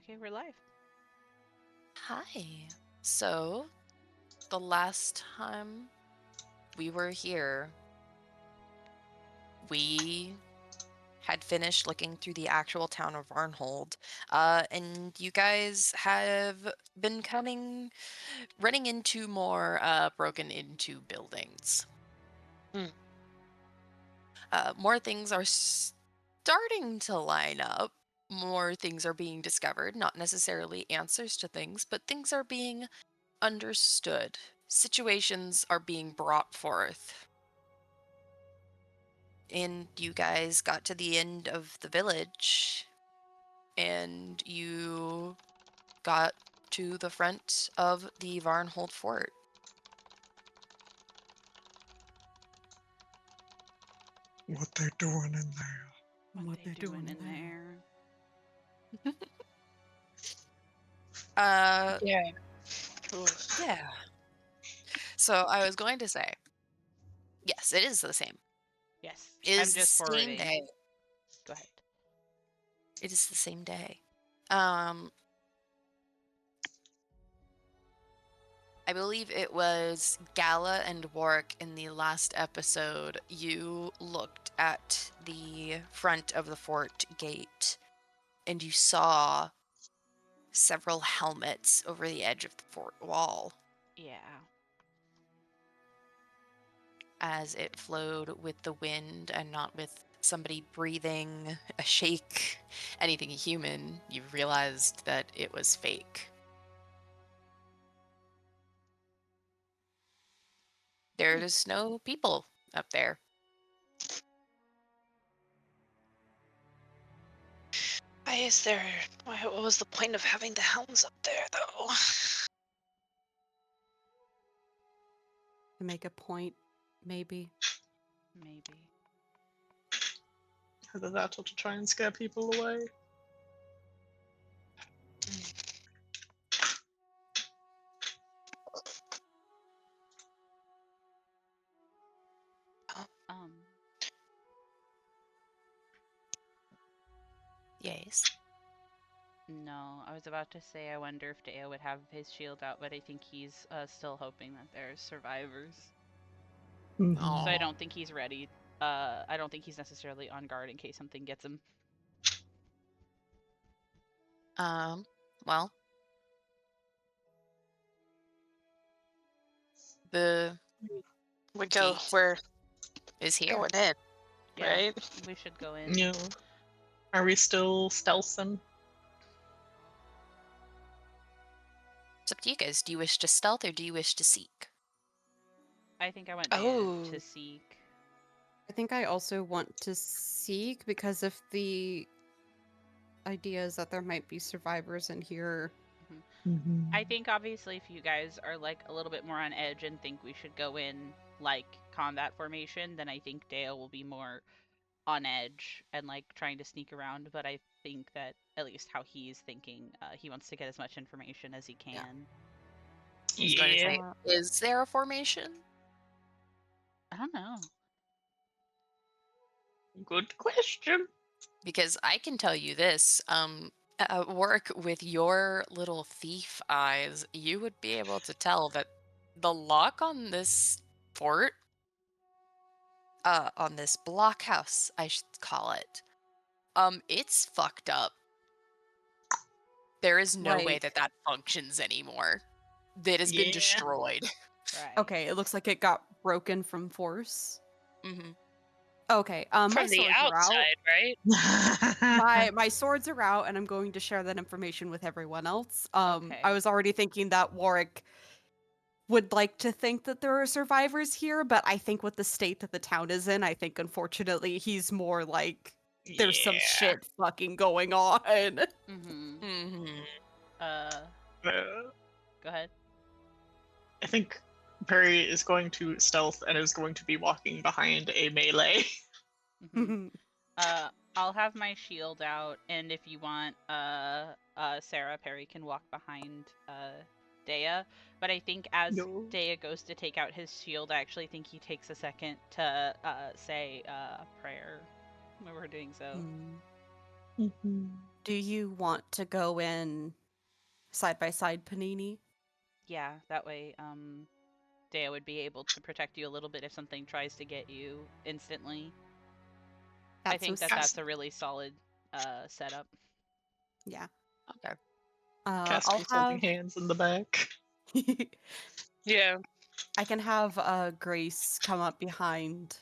Okay, we're live. Hi. So, the last time we were here, we had finished looking through the actual town of Varnhold, and you guys have been running into more broken into buildings. Hmm. More things are starting to line up. More things are being discovered, not necessarily answers to things, but things are being understood. Situations are being brought forth. And you guys got to the end of the village, and you got to the front of the Varnhold fort. What they doing in there? What they doing in there? Yeah. Yeah. So I was going to say, yes, it is the same. Yes, It I'm is the just same forwarding. day. Go ahead. It is the same day. I believe it was Gala and Warwick in the last episode. You looked at the front of the fort gate and you saw several helmets over the edge of the fort wall Yeah. as it flowed with the wind and not with somebody breathing, a shake, anything human. You realized that it was fake. There's no people up there. Why is there? What was the point of having the hounds up there, though? To make a point, maybe. Maybe. Either that or to try and scare people away. Um. Yes. No, I was about to say I wonder if Deo would have his shield out, but I think he's still hoping that there's survivors. Mhm. So I Aw. don't think he's ready. I don't think he's necessarily on guard in case something gets him. Well, the We're gate is here. going in, Yeah, right? we should go in. Yeah. Are we still stealthing? It's up to you guys. Do you wish to stealth or do you wish to seek? I think I want Deo Oh, to seek. I think I also want to seek because if the idea is that there might be survivors in here. Mm-hmm. I think obviously if you guys are like a little bit more on edge and think we should go in like combat formation, then I think Dale will be more on edge and like trying to sneak around. But I think that at least how he's thinking, he wants to get as much information as he can. I was going to say, Uh, is there a formation? I don't know. Good question. Because I can tell you this, work with your little thief eyes, you would be able to tell that the lock on this fort, on this blockhouse, I should call it, it's fucked up. There is no way like, that that functions anymore. That has been Yeah. destroyed. Right. okay, it looks like it got broken from force. hmm Okay, my from the swords are out. outside, right? My swords are out, and I'm going to share that information with everyone else. Okay. I was already thinking that Warwick would like to think that there are survivors here, but I think with the state that the town is in, I think unfortunately he's more like there's some Yeah. shit fucking going on. Mm-hmm. hmm Uh, Uh, go ahead. I think Perry is going to stealth and is going to be walking behind a melee. Mm-hmm. I'll have my shield out, and if you want, Sarah Perry can walk behind Dea. But I think as No. Dea goes to take out his shield, I actually think he takes a second to say a prayer when we're doing so. Hmm. Mm-hmm. Do you want to go in side by side, Panini? Yeah, that way, Dea would be able to protect you a little bit if something tries to get you instantly. I That's think some that's a really solid setup. Yeah. Okay. I'll Casper's holding have. hands in the back. Yeah. I can have Grace come up behind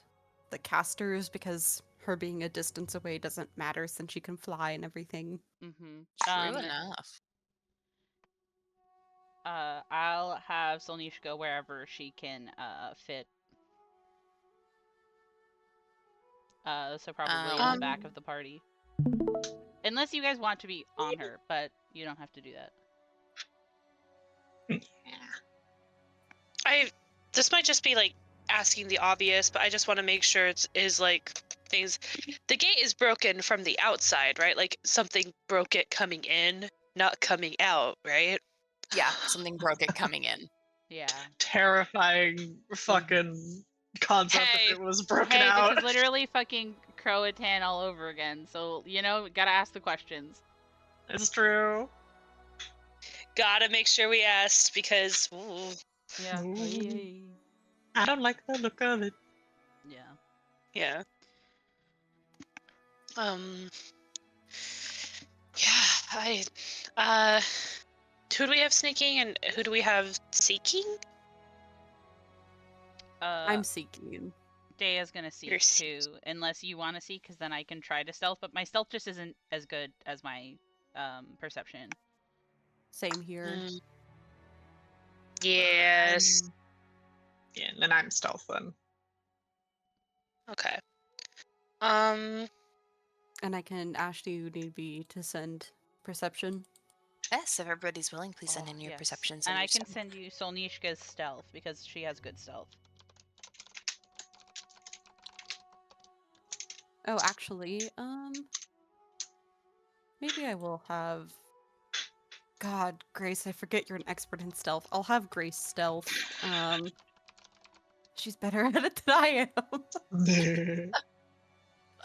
the casters because her being a distance away doesn't matter since she can fly and everything. Mm-hmm. True enough. I'll have Solnish go wherever she can fit. So probably in the back of the party. Unless you guys want to be on her, but you don't have to do that. This might just be like asking the obvious, but I just want to make sure it is like things. The gate is broken from the outside, right? Like something broke it coming in, not coming out, right? Yeah, something broke it coming in. Yeah. Terrifying fucking concept Hey. if it was broken Hey, out. this is literally fucking Croatan all over again. So, gotta ask the questions. It's true. Gotta make sure we asked because ooh, Yeah. Ooh. I don't like the look of it. Yeah. yeah. Yeah, who do we have sneaking and who do we have seeking? I'm seeking. Dea's gonna seek You're too, unless you want to seek, because then I can try to stealth. But my stealth just isn't as good as my perception. Same here. Yes. Yeah, and then I'm stealth then. Okay. And I can ask you need be to send perception. Yes, if everybody's willing, please send in your Yes. perceptions. And your I can stealth. send you Solnishka's stealth because she has good stealth. Oh, actually, maybe I will have. God, Grace, I forget you're an expert in stealth. I'll have Grace stealth. She's better at it than I am.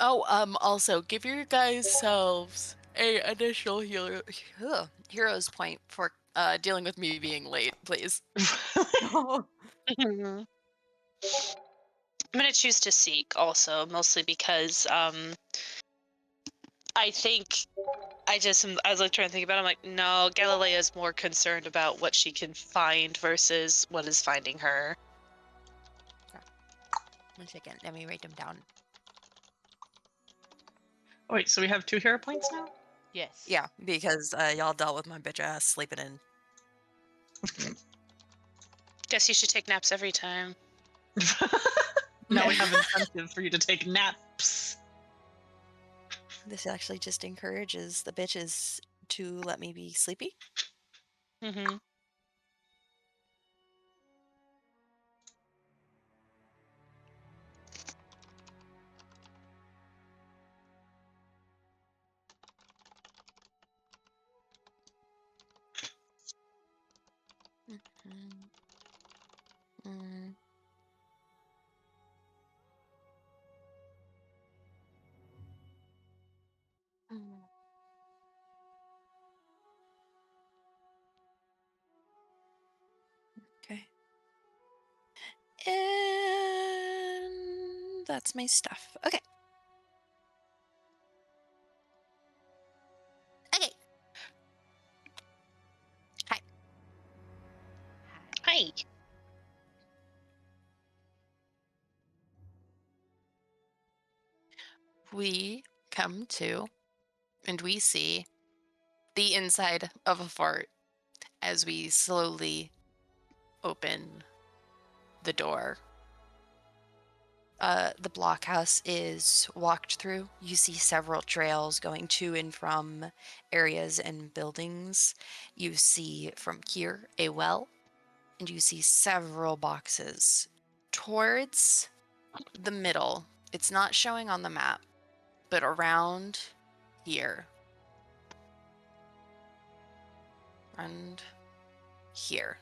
Oh, also give your guys selves a additional hero's point for dealing with me being late, please. Oh. I'm gonna choose to seek also, mostly because I think I was like trying to think about it, I'm like, no, Galilea's more concerned about what she can find versus what is finding her. 1 second, let me write them down. Oh, wait, so we have 2 hero points now? Yes. Yeah, because y'all dealt with my bitch ass sleeping in. Guess you should take naps every time. Now we have incentive for you to take naps. This actually just encourages the bitches to let me be sleepy. Mm-hmm. Mm. Okay. And that's my stuff. Okay. Okay. Hi. Hi. We come to and we see the inside of a fort as we slowly open the door. The blockhouse is walked through. You see several trails going to and from areas and buildings. You see from here a well, and you see several boxes towards the middle. It's not showing on the map, but around here. And here.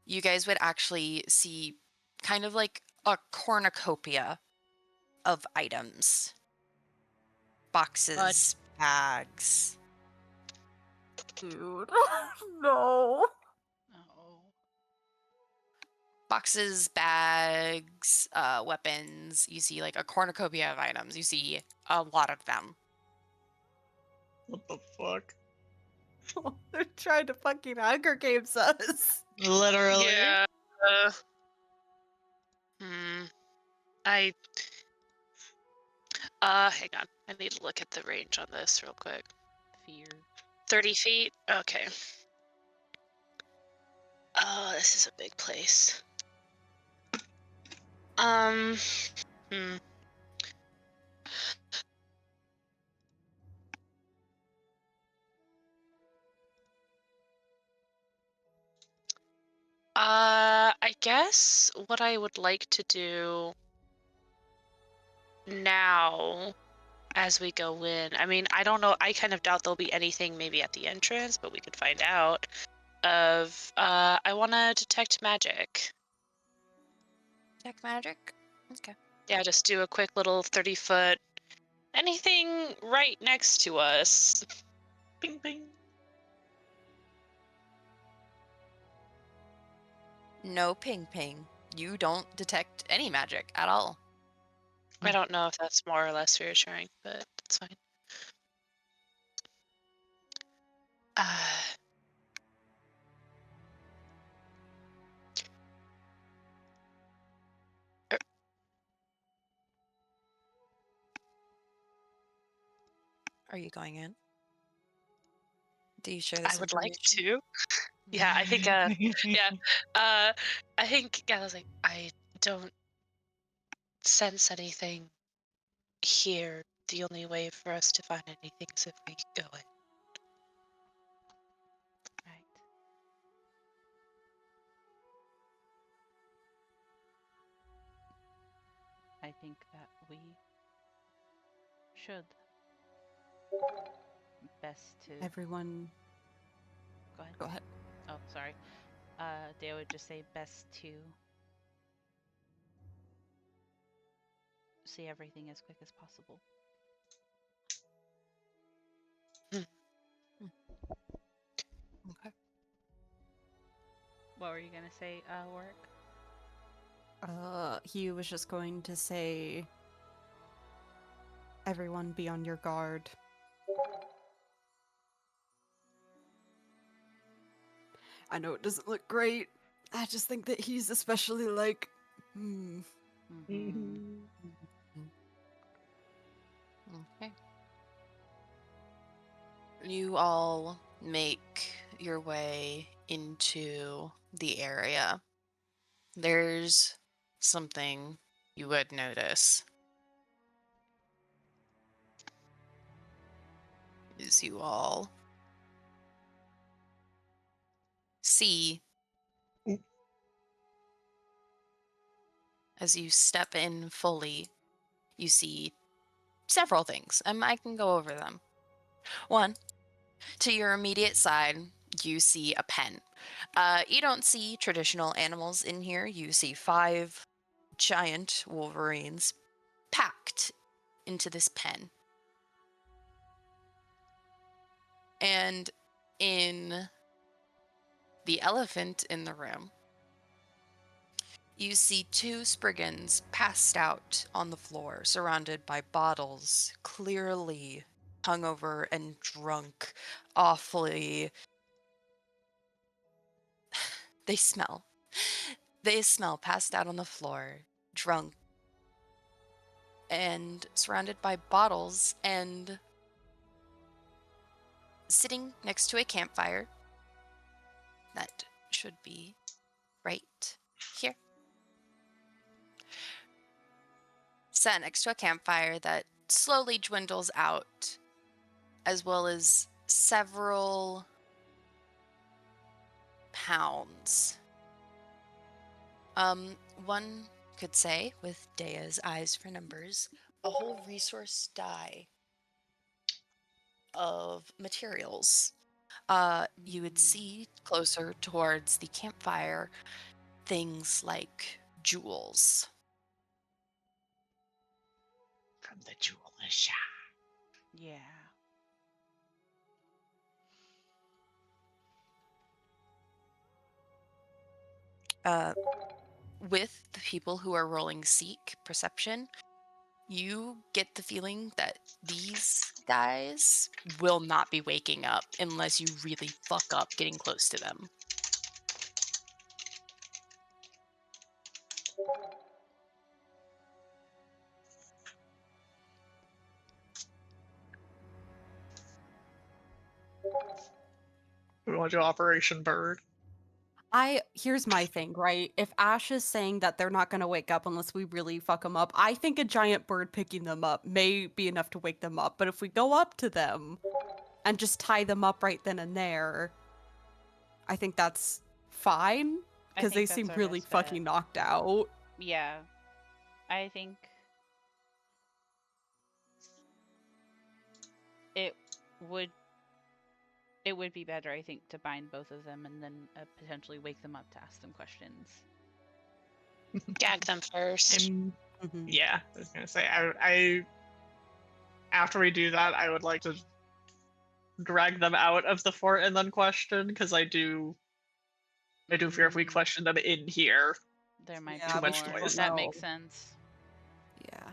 You guys would actually see kind of like a cornucopia of items. Boxes, bags. Dude. No. Oh. Boxes, bags, weapons. You see like a cornucopia of items. You see a lot of them. What the fuck? They're trying to fucking Hunger Games us. Literally. Yeah. Hmm. I. Hang on. I need to look at the range on this real quick. Fear. 30 feet? Okay. Oh, this is a big place. Hmm. I guess what I would like to do now as we go in, I mean, I don't know, I kind of doubt there'll be anything maybe at the entrance, but we could find out. I want to detect magic. Detect magic? Okay. Yeah, just do a quick little 30-foot. Anything right next to us. Ping ping. No ping ping. You don't detect any magic at all. I don't know if that's more or less reassuring, but it's fine. Are you going in? Do you share this I would like information? to. Yeah, I think, yeah. I think, yeah, I was like, I don't sense anything here. The only way for us to find anything is if we go in. Right. I think that we should. Best to Everyone, go ahead. go ahead. Oh, sorry. They would just say best to see everything as quick as possible. Okay. What were you gonna say, Warwick? He was just going to say, everyone be on your guard. I know it doesn't look great. I just think that he's especially like, Mm-hmm. Okay. You all make your way into the area. There's something you would notice as you all see as you step in fully, you see several things, and I can go over them. One, to your immediate side, you see a pen. You don't see traditional animals in here. You see 5 giant wolverines packed into this pen. And in the elephant in the room, you see 2 Spriggans passed out on the floor, surrounded by bottles, clearly hungover and drunk, awfully. They smell. They smell passed out on the floor, drunk, and surrounded by bottles, and sitting next to a campfire that should be right here. Sat next to a campfire that slowly dwindles out, as well as several pounds. One could say, with Dea's eyes for numbers, a whole resource die of materials. You would see closer towards the campfire things like jewels. From the jeweler shop. Yeah. With the people who are rolling Seek Perception, you get the feeling that these guys will not be waking up unless you really fuck up getting close to them. We want to do Operation Bird. Here's my thing, right? If Ash is saying that they're not gonna wake up unless we really fuck them up, I think a giant bird picking them up may be enough to wake them up. But if we go up to them and just tie them up right then and there, I think that's fine I because think they that's seem our really best bet. fucking knocked out. Yeah. I think it would be better, I think, to bind both of them and then potentially wake them up to ask them questions. Gag them first. Mhm. Yeah, I was gonna say I after we do that, I would like to drag them out of the fort and then question, because I do fear if we question them in here. There might Yeah, be we more. don't That know. makes sense. Yeah.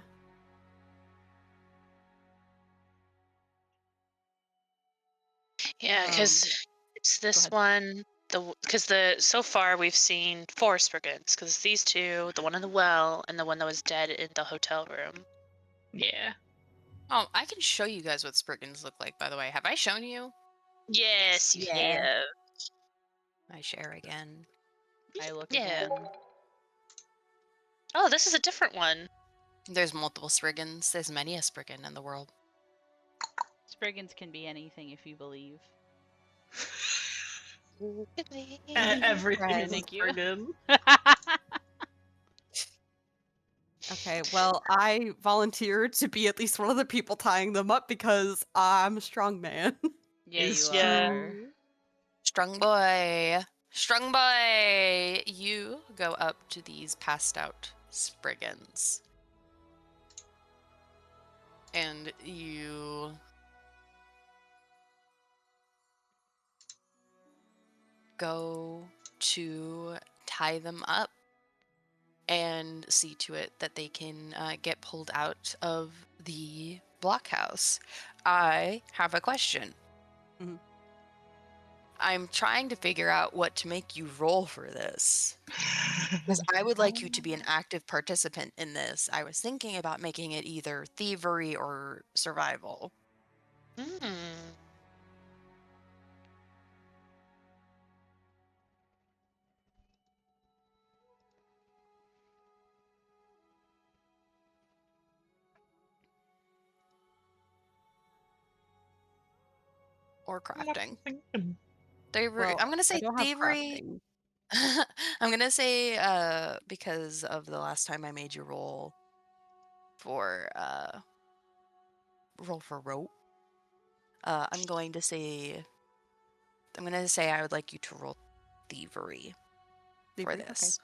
Yeah, because it's this ahead. one. Because so far we've seen 4 Spriggans. Because these 2, the one in the well, and the one that was dead in the hotel room. Yeah. Oh, I can show you guys what Spriggans look like, by the way. Have I shown you? Yes, you Yeah. have. I share again. I look Yeah. again. Oh, this is a different one. There's multiple Spriggans. There's many a Spriggan in the world. Spriggans can be anything if you believe. Everything Right. is a Thank you. friggin'. Okay, well, I volunteered to be at least one of the people tying them up because I'm a strong man. Yeah, Is you Yeah. are. Strong boy. Strong boy. You go up to these passed out Spriggans. And you go to tie them up and see to it that they can get pulled out of the blockhouse. I have a question. Mhm. I'm trying to figure out what to make you roll for this. Because I would like you to be an active participant in this. I was thinking about making it either thievery or survival. Hmm. Or crafting. Thinking. Thievery. Well, I'm gonna I say don't have thievery. crafting. I'm gonna say because of the last time I made you roll for rope. I'm gonna say I would like you to roll thievery for Thievery, okay. this.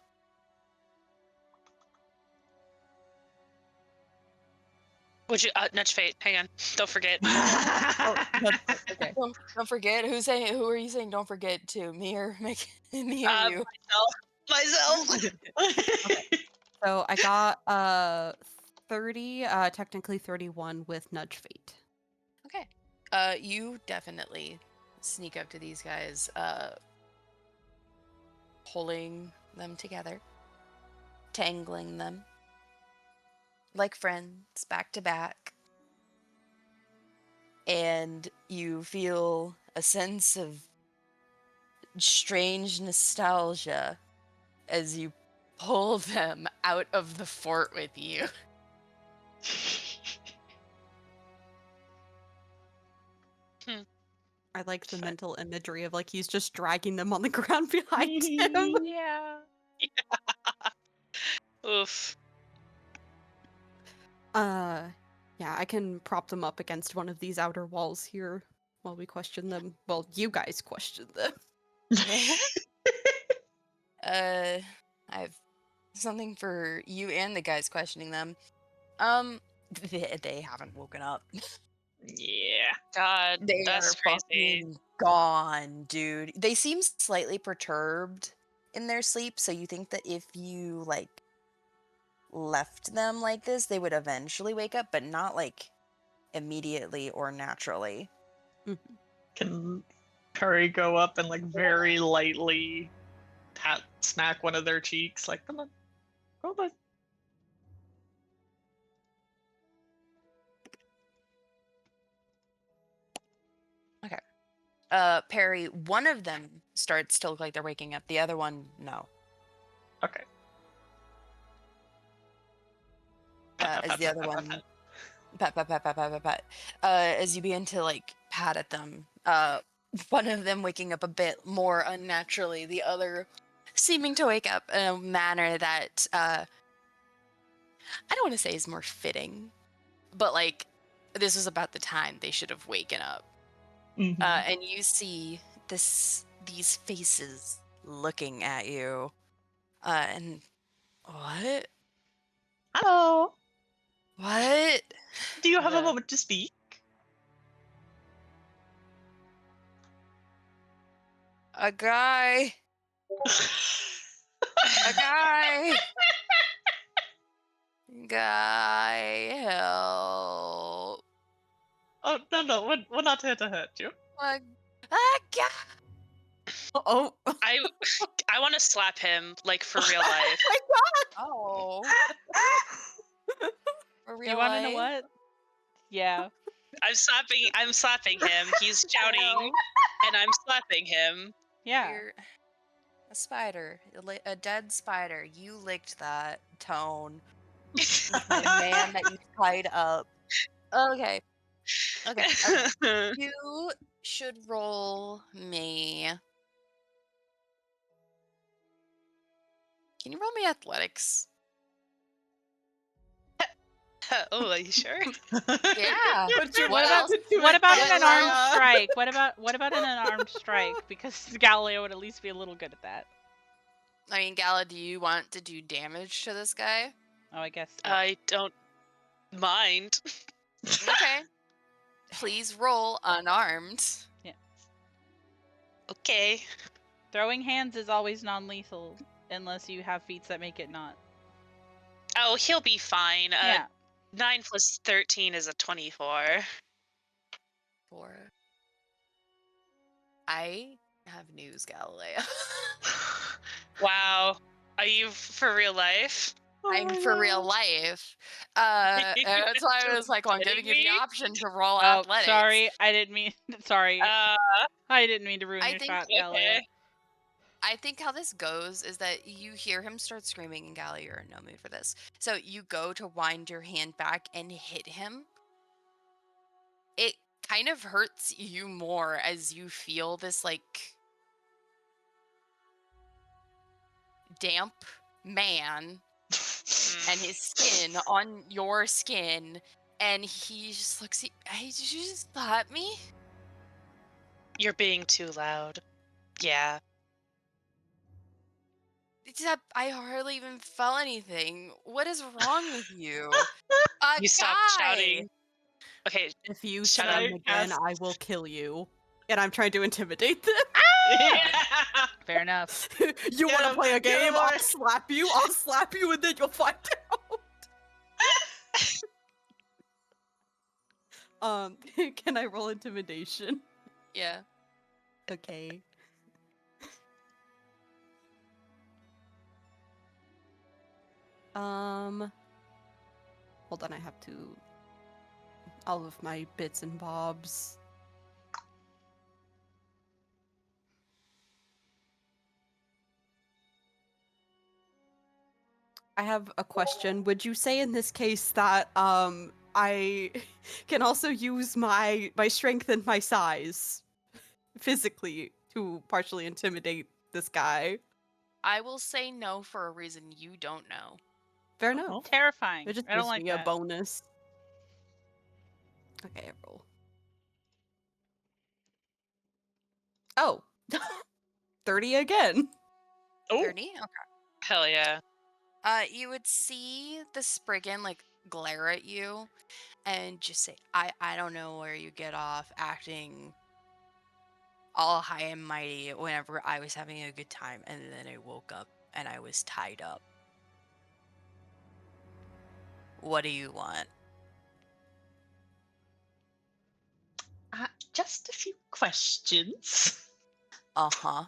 Would you nudge fate? Hang on. Don't forget. Okay. Don't forget who are you saying don't forget to? Me or me or you? Myself. So I got 30, technically 31 with Nudge Fate. Okay. You definitely sneak up to these guys, pulling them together, tangling them like friends, back to back. And you feel a sense of strange nostalgia as you pull them out of the fort with you. I like the mental imagery of like he's just dragging them on the ground behind him. Yeah. Oof. Yeah, I can prop them up against one of these outer walls here while we question them. Well, you guys question them. I have something for you and the guys questioning them. They haven't woken up. Yeah. God, They that's are crazy. fucking gone, dude. They seem slightly perturbed in their sleep, so you think that if you like left them like this, they would eventually wake up, but not like immediately or naturally. Can Curry go up and like very lightly smack one of their cheeks? Like, come on, go on. Perry, one of them starts to look like they're waking up. The other one, no. Okay. As the other one, pat. As you begin to like pat at them, one of them waking up a bit more unnaturally, the other seeming to wake up in a manner that I don't want to say is more fitting, but like this was about the time they should have waken up. Mhm. And you see these faces looking at you, and what? Hello. What? Do you have a The- moment to speak? A guy. A guy. Guy, help. Oh no, we're not here to hurt you. A guy. Oh, I want to slap him like for real life. Oh. For real You want to know life? what? Yeah. I'm slapping him. He's shouting, and I'm slapping him. Yeah. You're a spider, a dead spider. You licked that tone. My man that you tied up. Okay. Okay. You should roll me. Can you roll me athletics? Oh, are you sure? Yeah. But you're What allowed else? to do What it about Yes, an unarmed Sarah. strike? What about an unarmed strike? Because Galileo would at least be a little good at that. I mean, Gala, do you want to do damage to this guy? Oh, I guess. I don't mind. Okay. Please roll unarmed. Okay. Throwing hands is always non-lethal unless you have feats that make it not. Oh, he'll be fine. Yeah. 9 plus 13 is a 24. 4. I have news, Galileo. Wow. Are you for real life? I'm for real life. And that's why I was like, well, I'm Kidding giving you the me? option to roll Oh, athletics. sorry. I didn't mean. Sorry. Uh, I didn't mean to ruin I your think- shot, Galileo. okay. I think how this goes is that you hear him start screaming, and Gally, you're in no mood for this. So you go to wind your hand back and hit him. It kind of hurts you more as you feel this like damp man and his skin on your skin, and he just looks at you. Hey, did you just slap me? You're being too loud. Yeah. Except I hardly even felt anything. What is wrong with you? You stopped shouting. Okay. If you Should say I them again, cast- I will kill you. And I'm trying to intimidate them. Fair enough. You Get want to him, play a get him, game? I'll boy. slap you. And then you'll find out. Can I roll intimidation? Yeah. Okay. Hold on, I have to all of my bits and bobs. I have a question. Would you say in this case that I can also use my strength and my size physically to partially intimidate this guy? I will say no for a reason you don't know. Fair enough. Terrifying. It just I don't gives like me that. a bonus. Okay, I roll. Oh, 30 again. Oh, 30? Okay. Hell yeah. You would see the Spriggan like glare at you and just say, I don't know where you get off acting all high and mighty whenever I was having a good time, and then I woke up and I was tied up. What do you want? Just a few questions. Uh-huh.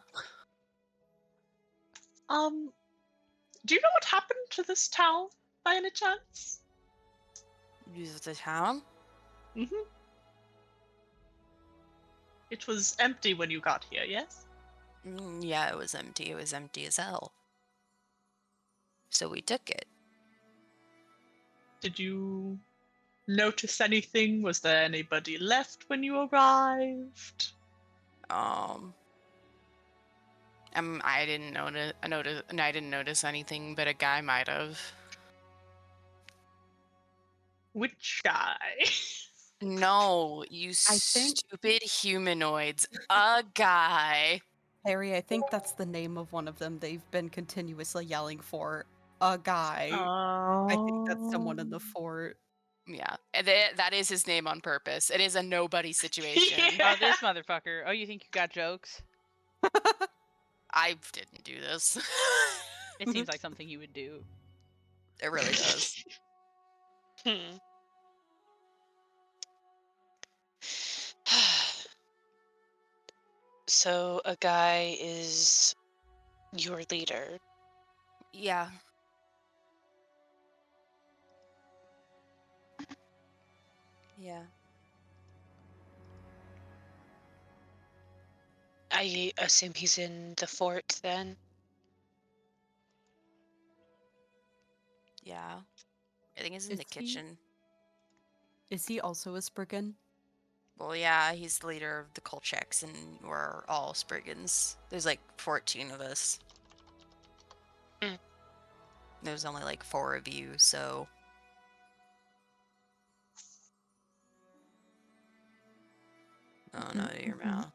Do you know what happened to this town by any chance? Use the town? Mm-hmm. It was empty when you got here, yes? Yeah, it was empty. It was empty as hell. So we took it. Did you notice anything? Was there anybody left when you arrived? I didn't notice anything, but a guy might have. Which guy? No, you I think- stupid humanoids. A guy. Harry, I think that's the name of one of them they've been continuously yelling for. A guy. I think that's someone in the fort. Yeah, and that is his name on purpose. It is a nobody situation. Yeah. Oh, this motherfucker. Oh, you think you got jokes? I didn't do this. It seems like something you would do. It really does. Hmm. So a guy is your leader. Yeah. Yeah. I assume he's in the fort then. Yeah. I think it's in Is the he- kitchen. Is he also a Spriggan? Well, yeah, he's the leader of the Kolchaks, and we're all Spriggans. There's like 14 of us. Mm. There's only like 4 of you, so. Oh no, to your mouth.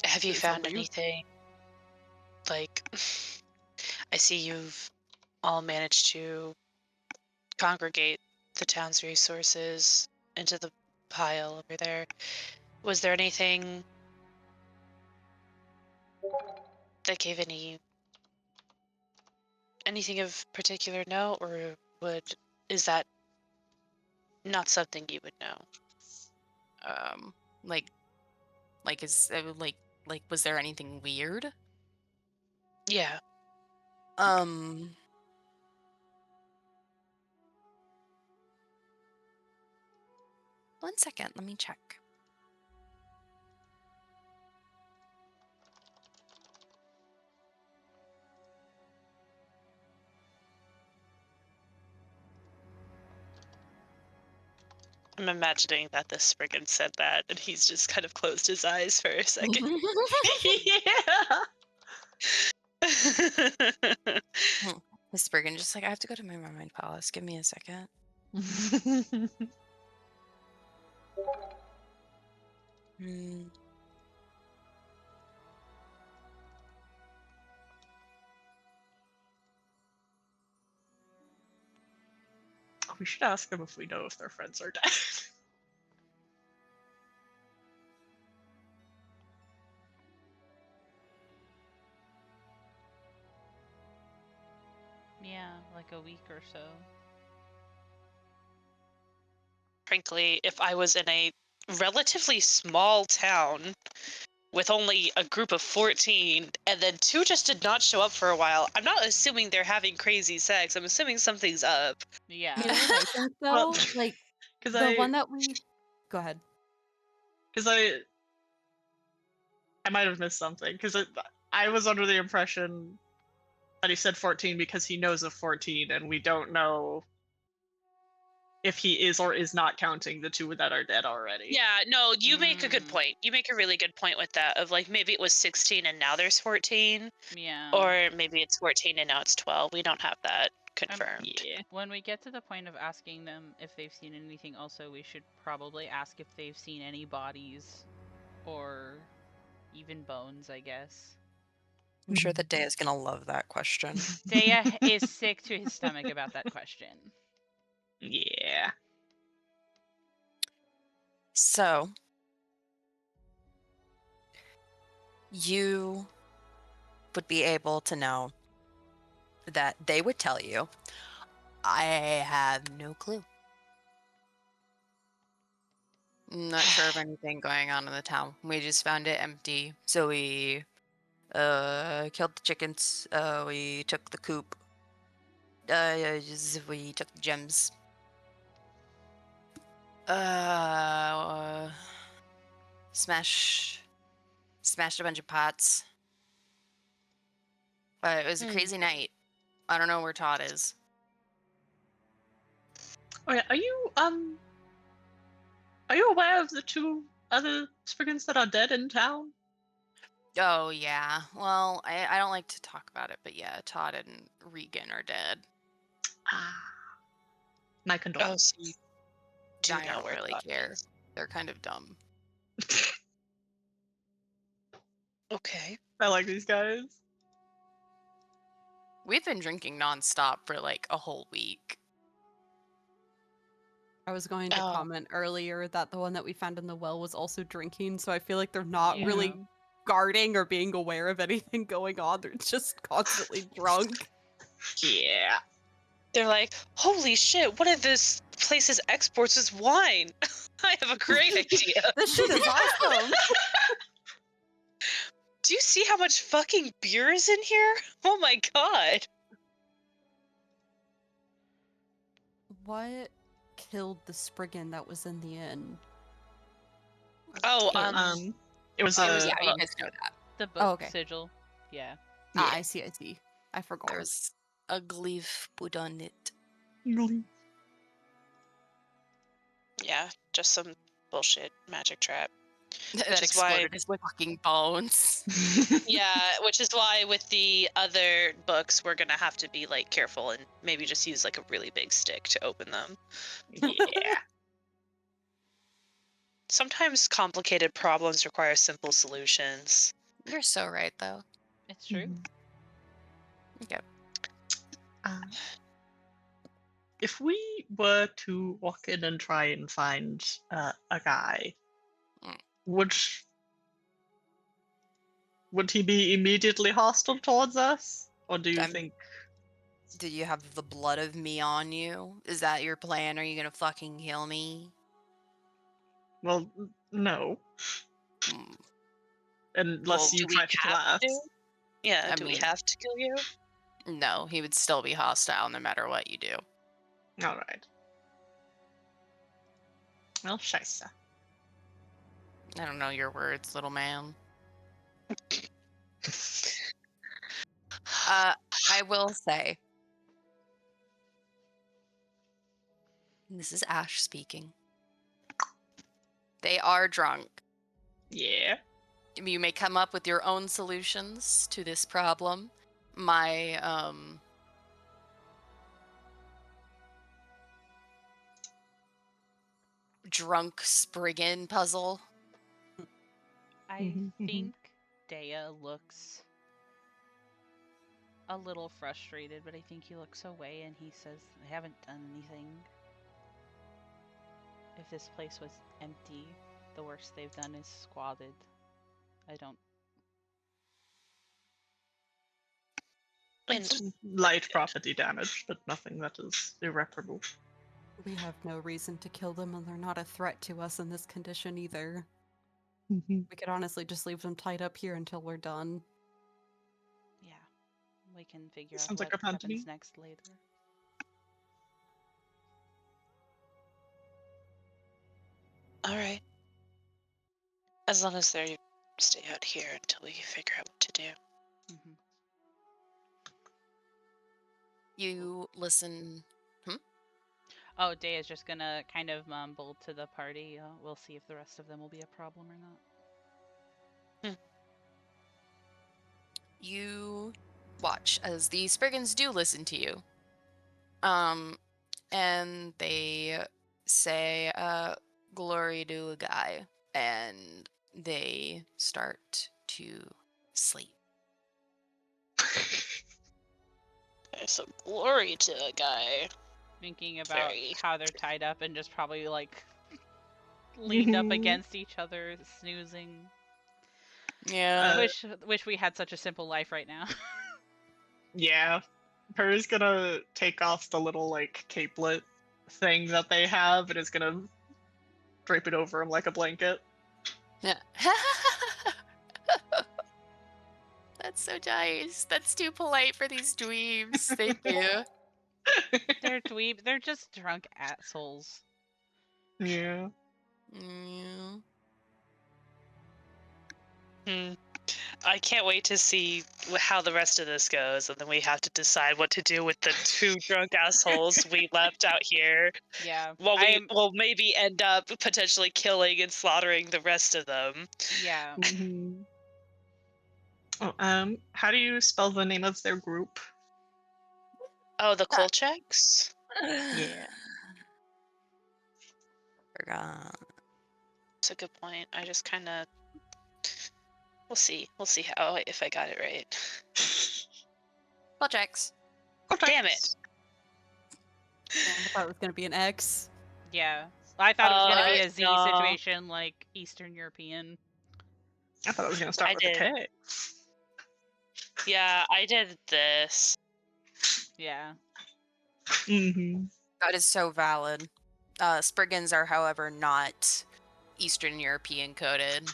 Have you Is it found somebody- anything? Like, I see you've all managed to congregate the town's resources into the pile over there. Was there anything that gave anything of particular note, or is that not something you would know? Like, was there anything weird? Yeah. One second, let me check. I'm imagining that the Spriggan said that, and he's just kind of closed his eyes for a second. Yeah. The Spriggan just like, I have to go to my Mermaid Palace. Give me a second. Hmm. We should ask them if we know if their friends are dead. Yeah, like a week or so. Frankly, if I was in a relatively small town with only a group of 14 and then 2 just did not show up for a while, I'm not assuming they're having crazy sex. I'm assuming something's up. Yeah. You know what I think though? Well, like Because the one that we go ahead. Because I might have missed something. Because I was under the impression that he said 14 because he knows of 14, and we don't know if he is or is not counting the 2 that are dead already. Yeah, no, you make a good Mm. point. You make a really good point with that of like maybe it was 16 and now there's 14, Yeah. or maybe it's 14 and now it's 12. We don't have that confirmed. Yeah. When we get to the point of asking them if they've seen anything, also, we should probably ask if they've seen any bodies or even bones, I guess. I'm sure that Daya's gonna love that question. Daya is sick to his stomach about that question. Yeah. So, you would be able to know that they would tell you, I have no clue. Not sure of anything going on in the town. We just found it empty. So we killed the chickens. We took the coop. We took the gems. Smashed a bunch of pots. It was a crazy night. I don't know where Todd is. Oh yeah, are you aware of the 2 other Spriggans that are dead in town? Oh yeah. Well, I don't like to talk about it, but yeah, Todd and Regan are dead. Ah. My Oh, condolences. so you do I know don't where really Todd care. is. They're kind of dumb. Okay. I like these guys. We've been drinking nonstop for like a whole week. I was going to Oh. comment earlier that the one that we found in the well was also drinking, so I feel like they're not Yeah. really guarding or being aware of anything going on. They're just constantly drunk. Yeah. They're like, holy shit, one of this place's exports is wine. I have a great idea. This shit is awesome. Do you see how much fucking beer is in here? Oh my god. What killed the Spriggan that was in the inn? Oh, It was Oh a yeah, you guys know that. The book okay. sigil. Yeah. Ah, Yeah. I see. I forgot. There's a glyph put on it. yeah, just some bullshit magic trap. That is why- exploded his fucking bones. Yeah, which is why with the other books we're gonna have to be like careful and maybe just use like a really big stick to open them. Yeah. Sometimes complicated problems require simple solutions. You're so right, though. It's true. Okay. If we were to walk in and try and find a guy, Mm. would he be immediately hostile towards us, or do you I'm- think? Do you have the blood of me on you? Is that your plan? Are you gonna fucking kill me? Well, no, Mm, unless Well, you do we try to kill have us. to? Yeah, I do we mean- have to kill you? No, he would still be hostile no matter what you do. All right. Well, scheisse. I don't know your words, little man. I will say, and this is Ash speaking. They are drunk. Yeah. You may come up with your own solutions to this problem. My drunk Spriggan puzzle. I Mhm, mhm. think Daya looks a little frustrated, but I think he looks away and he says, I haven't done anything. If this place was empty, the worst they've done is squatted. I don't. And Some light property damage, but nothing that is irreparable. We have no reason to kill them, and they're not a threat to us in this condition either. Mhm. We could honestly just leave them tied up here until we're done. Yeah. We can figure out Sounds what like a plan to me. happens next later. all right. As long as they stay out here until we figure out what to do. Mm-hmm. You listen. Oh, Daya's just gonna kind of mumble to the party. We'll see if the rest of them will be a problem or not. You watch as the Spriggans do listen to you. And they say, glory to a guy, and they start to sleep. some glory to a guy. Thinking about Very. how they're tied up and just probably like leaned up Mhm. against each other, snoozing. Yeah. Wish we had such a simple life right now. Yeah. Peru's gonna take off the little like capelet thing that they have and is gonna drape it over him like a blanket. Yeah. That's so nice. That's too polite for these dweebs. Thank you. They're dweeb. They're just drunk assholes. Yeah. Mm. I can't wait to see how the rest of this goes, and then we have to decide what to do with the 2 drunk assholes we left out here. Yeah. Well, I'm- will maybe end up potentially killing and slaughtering the rest of them. Yeah. Mhm. Oh, how do you spell the name of their group? Oh, the Kolchaks? Yeah. Forgot. That's a good point. I just kind of. We'll see. We'll see how if I got it right. Well, Jax. Damn it! I thought it was gonna be an X. Yeah. I thought it was gonna be Oh, a Z no. situation, like Eastern European. I thought it was gonna start I with did. a K. Yeah, I did this. Yeah. Mm-hmm. That is so valid. Spriggans are, however, not Eastern European coded.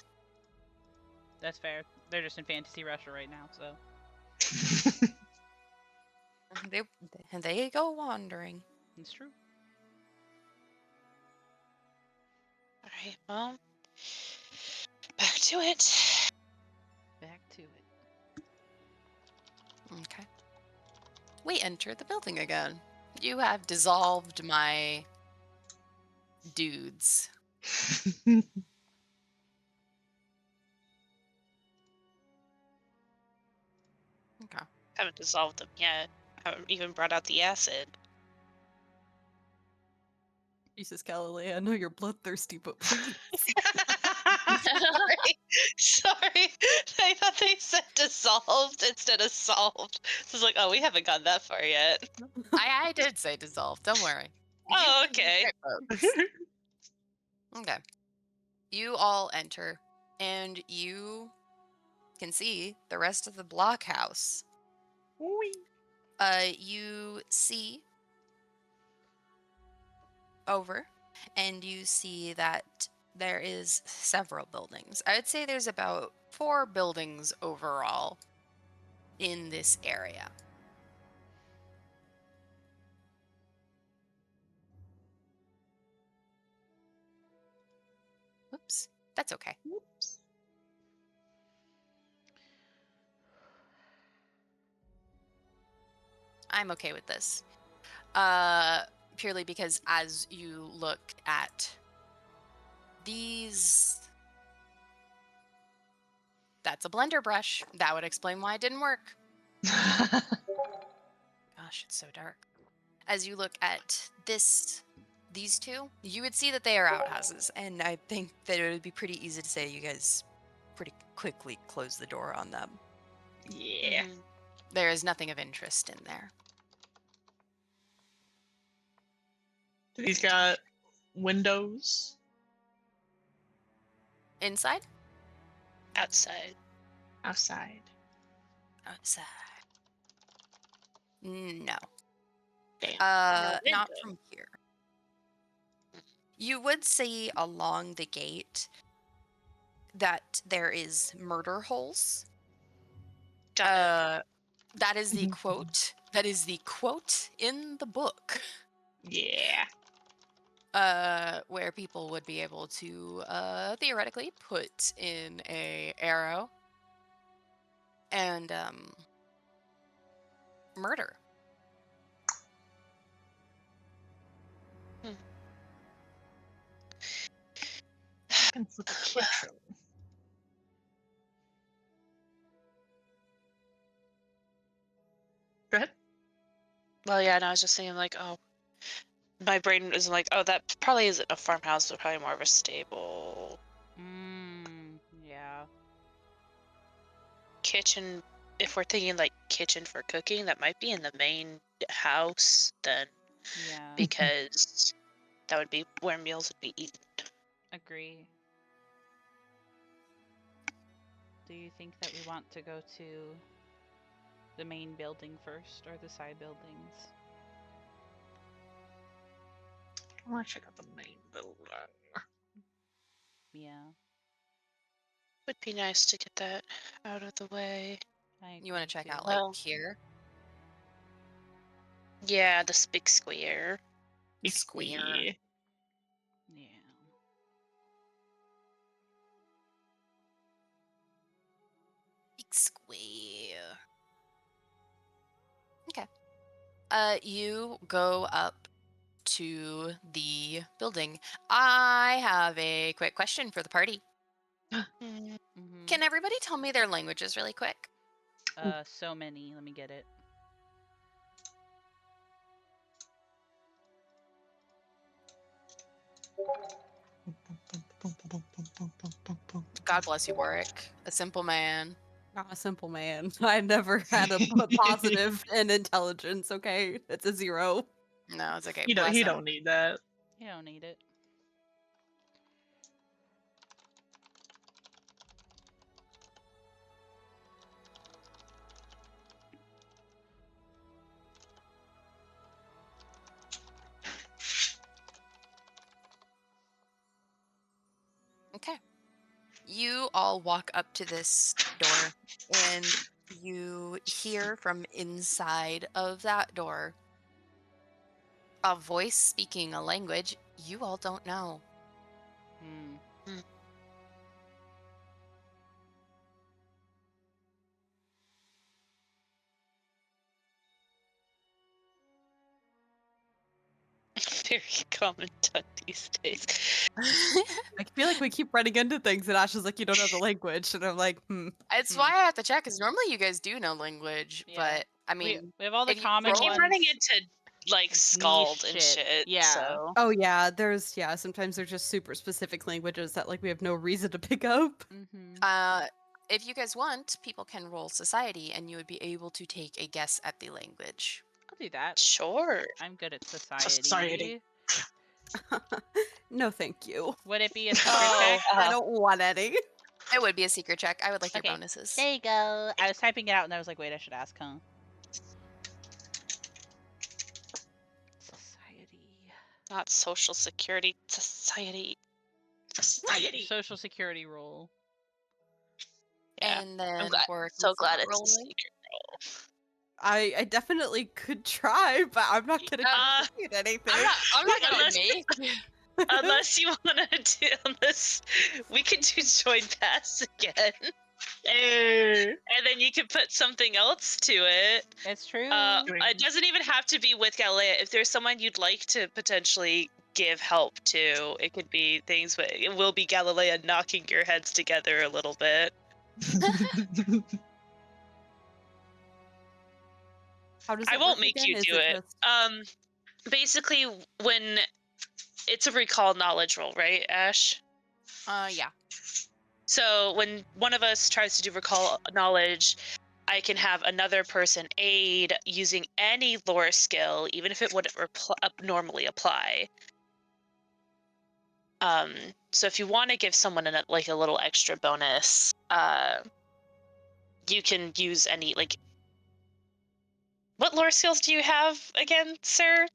That's fair. They're just in fantasy Russia right now, so They go wandering. it's true. Alright, well. Back to it. Back to it. Okay. We enter the building again. You have dissolved my dudes. Okay. Haven't dissolved them yet. Haven't even brought out the acid. Jesus, Galilee, I know you're bloodthirsty, but please. Sorry. I thought they said dissolved instead of solved. So it's like, oh, we haven't gone that far yet. I did say dissolve. Don't worry. Oh, You okay. folks. Okay. You all enter, and you can see the rest of the blockhouse. You see over, and you see that there is several buildings. I would say there's about 4 buildings overall in this area. Oops, that's okay. Whoops. I'm okay with this. Purely because as you look at these, that's a blender brush. That would explain why it didn't work. Gosh, it's so dark. As you look at these 2, you would see that they are outhouses, and I think that it would be pretty easy to say you guys pretty quickly close the door on them. Yeah. Mhm. There is nothing of interest in there. These got windows. Inside? Outside. Outside. Outside. No. Damn. Not window. from here. You would see along the gate that there is murder holes. Got That is the quote. That is the quote in the book. Yeah. Where people would be able to theoretically put in a arrow and murder. For the kitchen. Go ahead. Well, yeah, and I was just thinking, like, oh, my brain is like, oh, that probably isn't a farmhouse, but probably more of a stable Yeah. kitchen if we're thinking like kitchen for cooking, that might be in the main house then, Yeah, because that would be where meals would be eaten. agree. Do you think that we want to go to the main building first or the side buildings? I want to check out the main building. Yeah, Would be nice to get that out of the way. I You want to agree check too. out like Well- here? Yeah, this big square. Big Square. squee. Yeah. Big square. Okay. You go up to the building. I have a quick question for the party. Mm, Mm-hmm. Can everybody tell me their languages really quick? So many. Let me get it. God bless you, Warwick. A simple man. Not a simple man. I never had a positive in intelligence. Okay, it's a 0. No, it's okay. He Bless him. don't need that. You don't need it. Okay. You all walk up to this door and you hear from inside of that door a voice speaking a language you all don't know. Hmm. very common done these days. I feel like we keep running into things, and Ash is like, "You don't know the language," and I'm like, It's Hmm. why I have to check, because normally you guys do know language, Yeah. but I We mean, have all the if you common We roll keep ones. running into like niche scald and shit. shit. Yeah. So "Oh yeah, sometimes there's just super specific languages that like we have no reason to pick up." Mm-hmm. if you guys want, people can roll society and you would be able to take a guess at the language. I'll do that. sure. I'm good at society. Society. No, thank you. Would it be a secret Oh, check? I don't want any. It would be a secret check. I would like Okay. your bonuses. There you go. I was typing it out and I was like, wait, I should ask, huh? Society. Not social security, society. Society. Social security rule. Yeah. And then glad- Warwick so was glad not it's a rolling. secret role. I definitely could try, but I'm not gonna Uh, concede anything. I'm not gonna Unless- make. Unless you wanna do, unless we could do join pass again, Hey. and then you can put something else to it. It's true. It doesn't even have to be with Galilea. If there's someone you'd like to potentially give help to, it could be things, but it will be Galilea knocking your heads together a little bit. How does I it won't work make again? you Is do it. just- Basically, when it's a recall knowledge roll, right, Ash? Yeah. So when one of us tries to do recall knowledge, I can have another person aid using any lore skill, even if it wouldn't normally apply. So if you want to give someone a little extra bonus, you can use any like. What lore skills do you have again, sir?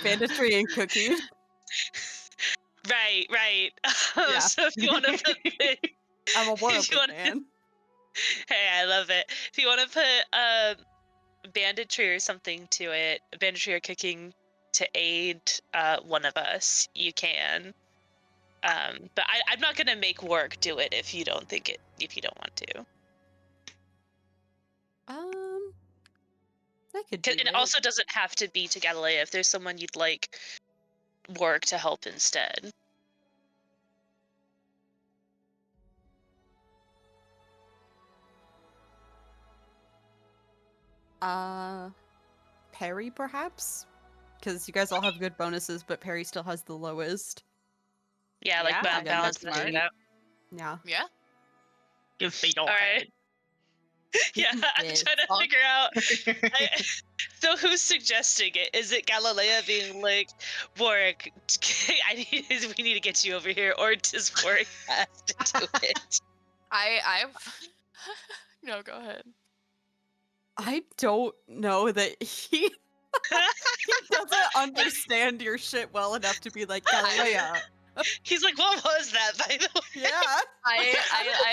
banditry and cooking. Right. Yeah. So if you want to put, I'm a If warrior you wanna- Mm-hmm. man. hey, I love it. If you want to put banditry or something to it, banditry or cooking to aid one of us, you can. But I'm not gonna make work do it if you don't want to. I could do And it it. also doesn't have to be to Galilea. If there's someone you'd like work to help instead. Perry perhaps, because you guys all have good bonuses, but Perry still has the lowest. Yeah, like Yeah, again, balance that's it smart. out. Yeah. Yeah. Give me your Alright. head. Yeah, I'm Yes. trying to figure out. So who's suggesting it? Is it Galilea being like, Warwick, we need to get you over here, or does Warwick have to do it? I've no, go ahead. I don't know that he doesn't understand your shit well enough to be like, Galilea. He's like, what was that, by the way? Yeah. I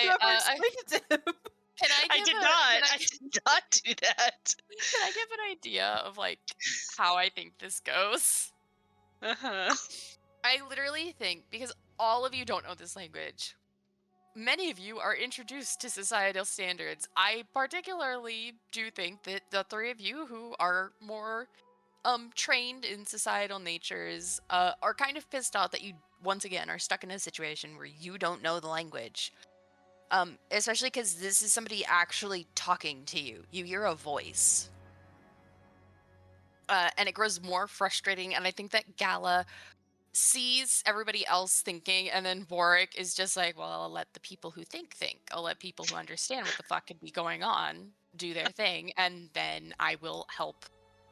Never explained it to him. can I I give did a- not. Can I did not do that. can I give an idea of like how I think this goes? Uh-huh. I literally think because all of you don't know this language. Many of you are introduced to societal standards. I particularly do think that the three of you who are more trained in societal natures are kind of pissed off that you once again are stuck in a situation where you don't know the language. Especially because this is somebody actually talking to you. You hear a voice. And it grows more frustrating, and I think that Gala sees everybody else thinking, and then Warwick is just like, well, I'll let the people who think. I'll let people who understand what the fuck could be going on do their thing, and then I will help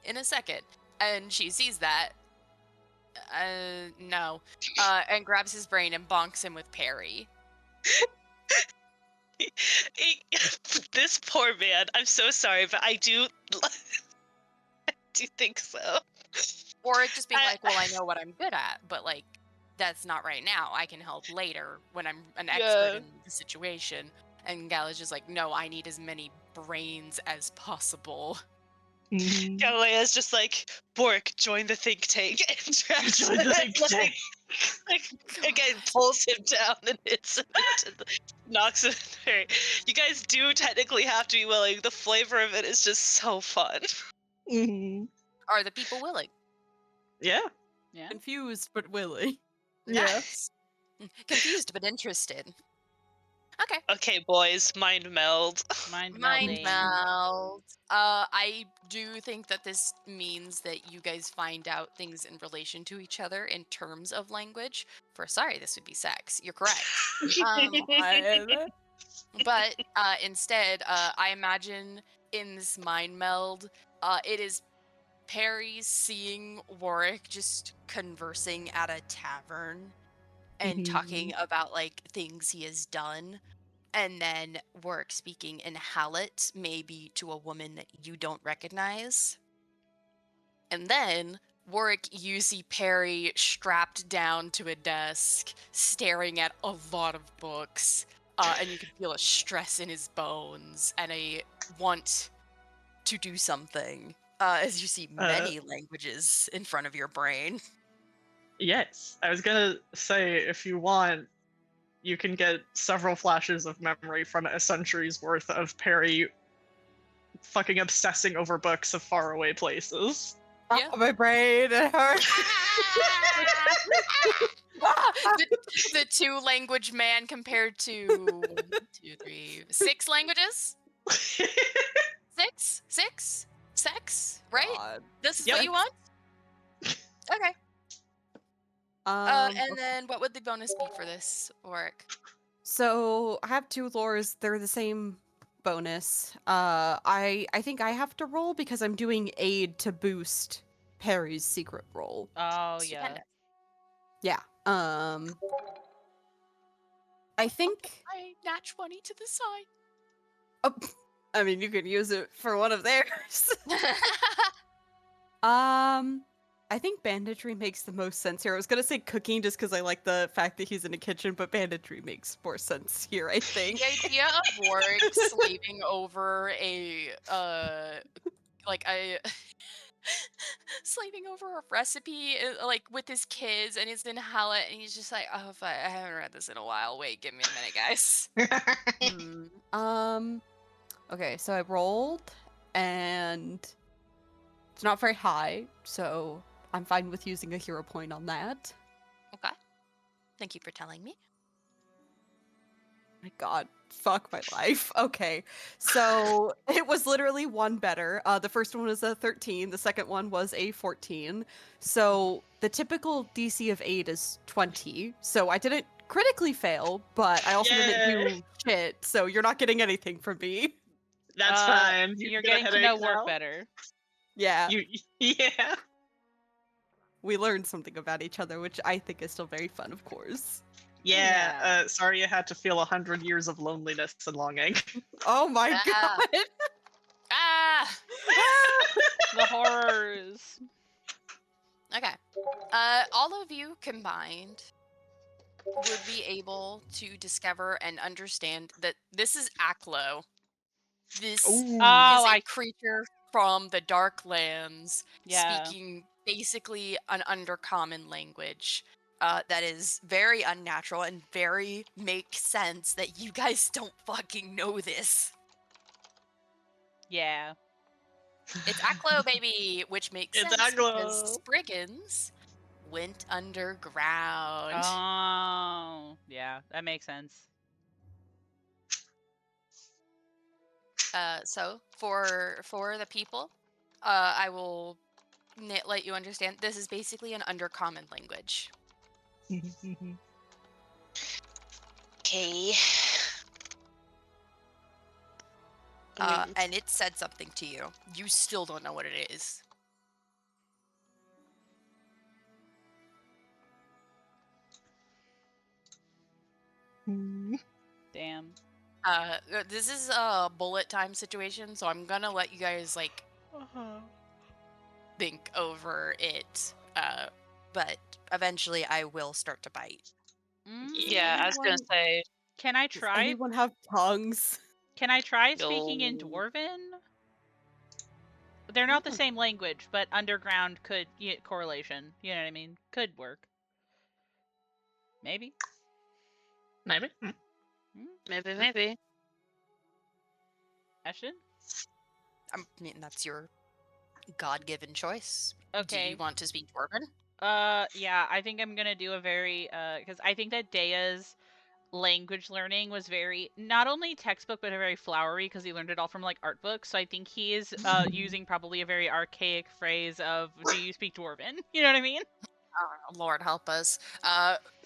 in a second. And she sees that. No. And grabs his brain and bonks him with Perry. This poor man. I'm so sorry, but I do think so. Or it just being like, well, I know what I'm good at, but like, that's not right now. I can help later when I'm an expert Yeah. in the situation. And Gala's just like, no, I need as many brains as possible. Mhm. Galilea's just like, Bork, join the think tank. And drags Join the him, think tank. like, again, pulls him down and hits him knocks him in. You guys do technically have to be willing. The flavor of it is just so fun. Mhm. Are the people willing? Yeah. Yeah. Confused but willing. Yeah. Nice. Confused but interested. Okay. Okay, boys, mind meld. Mind Mind melding. meld. I do think that this means that you guys find out things in relation to each other in terms of language. Sorry, this would be sex. You're correct. But instead, I imagine in this mind meld, it is Perry seeing Warwick just conversing at a tavern and talking about like things he has done. And then Warwick speaking in Hallett, maybe to a woman that you don't recognize. And then Warwick, you see Perry strapped down to a desk, staring at a lot of books. And you can feel a stress in his bones and a want to do something. As you see many languages in front of your brain. Yes. I was gonna say, if you want, you can get several flashes of memory from a century's worth of Perry fucking obsessing over books of faraway places. Yeah. Oh, my brain, it hurts. the two language man compared to 1, 2, 3, 6 languages? Six? Sex? Right? God. This is Yep. what you want? Okay. And Okay. then what would the bonus be for this work? So I have 2 lures. They're the same bonus. I think I have to roll because I'm doing aid to boost Perry's secret roll. Oh yeah. Stupendous. Yeah. I think. I nat 20 to the side. Oh, I mean, you could use it for one of theirs. I think banditry makes the most sense here. I was gonna say cooking just because I like the fact that he's in a kitchen, but banditry makes more sense here, I think. The idea of Warwick slaving over slaving over a recipe like with his kids, and he's in Hallett, and he's just like, oh, I haven't read this in a while. Wait, give me a minute, guys. Okay, so I rolled, and it's not very high, so I'm fine with using a hero point on that. Okay. Thank you for telling me. My god, fuck my life. Okay, so it was literally one better. The first one was a 13, the second one was a 14. So the typical DC of 8 is 20. So I didn't critically fail, but I also didn't do shit, so you're not getting anything from me. That's fine. You You're get a getting to know headache work now? better. Yeah, Yeah. we learned something about each other, which I think is still very fun, of course. Yeah. Yeah. Sorry you had to feel 100 years of loneliness and longing. Oh my Ah. god! Ah! The horrors. Okay. All of you combined would be able to discover and understand that this is Aklo. This Ooh. is Oh, a creature from the Dark Lands, Yeah. speaking basically an undercommon language that is very unnatural and very makes sense that you guys don't fucking know this. Yeah. It's Aklo, baby, which makes It's sense because Aklo. Spriggans went underground. Oh, yeah, that makes sense. So for the people, I will let you understand this is basically an undercommon language. Okay. And it said something to you. You still don't know what it is. Damn. This is a bullet time situation, so I'm gonna let you guys like think over it. But eventually, I will start to bite. Yeah, I was gonna Anyone- say. Can I Does try? anyone have tongues? Can I try speaking in No. Dwarven? They're not the same language, but underground could correlation. You know what I mean? Could work. Maybe. Maybe. Maybe. Ashton? I mean, that's your God-given choice. Okay. Do you want to speak Dwarven? Yeah, I think I'm gonna do a very because I think that Dea's language learning was very not only textbook but a very flowery because he learned it all from like art books. So I think he is using probably a very archaic phrase of "Do you speak Dwarven?" You know what I mean? Oh, Lord help us.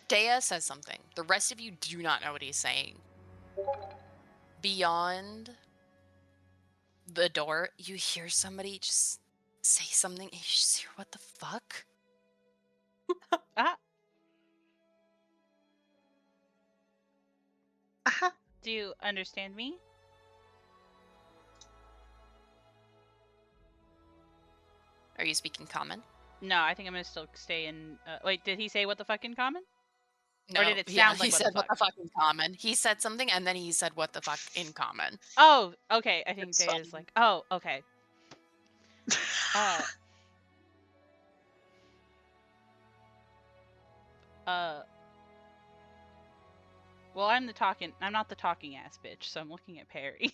Dea says something. The rest of you do not know what he's saying. Beyond the door, you hear somebody just say something, and you just hear, what the fuck? Do you understand me? Are you speaking common? No, I think I'm gonna still stay in. Wait, did he say what the fuck in common? No, did it yeah, sound like he what the said what the fuck? fuck in common. He said something, and then he said what the fuck in common. Oh, okay. I think It's Dea's fine. like, oh, okay. Uh. Well, I'm not the talking ass bitch, so I'm looking at Perry.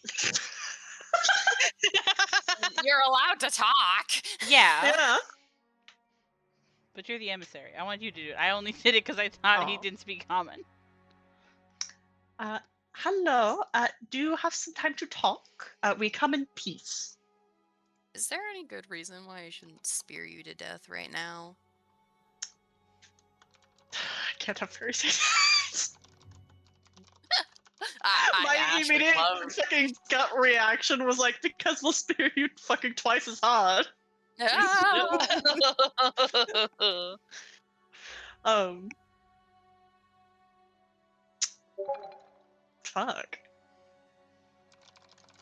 You're allowed to talk. Yeah, Yeah. but you're the emissary. I want you to do it. I only did it because I thought he Aw. didn't speak common. Hello. Do you have some time to talk? We come in peace. Is there any good reason why I shouldn't spear you to death right now? I can't have fairy say My actually immediate love- fucking gut reaction was like, because we'll spear you fucking twice as hard. Ah! Fuck.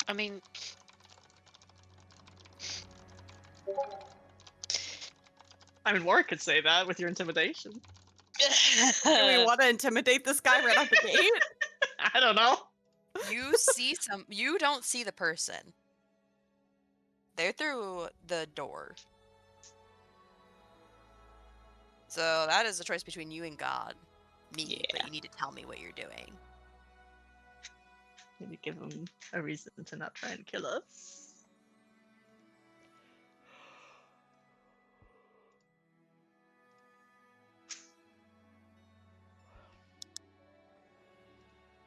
I mean, Warwick could say that with your intimidation. Do we want to intimidate this guy right out the gate? I don't know. You don't see the person. They're through the door. So that is a choice between you and God. Me, but Yeah. you need to tell me what you're doing. Maybe give him a reason to not try and kill us.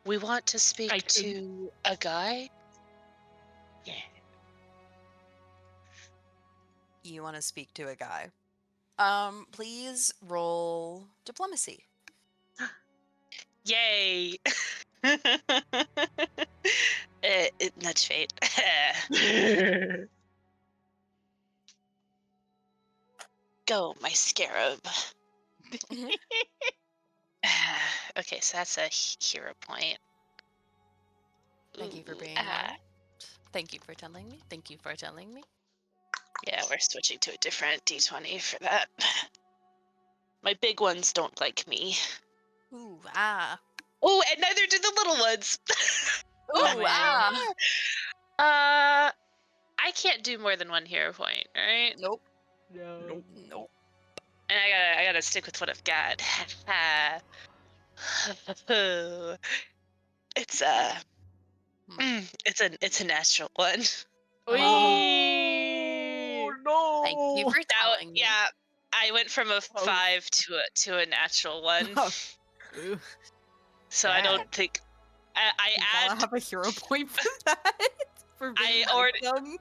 we want to speak I could- to a guy. Yeah. You want to speak to a guy. Please roll diplomacy. Yay! Nudge fate. Go, my scarab. Okay, so that's a hero point. Thank you for Ooh, being honest. Thank you for telling me. Thank you for telling me. yeah, we're switching to a different d20 for that. My big ones don't like me. Ooh, Oh, and neither do the little ones. Ooh, I can't do more than one hero point, right? Nope. No. Nope. And I gotta stick with what I've got. It's it's a natural one. Oh no! Thank you for telling me. Yeah, I went from a 5 to a natural one. Ooh, So I don't think I you add. gotta have a hero point for that. For being I already- victim.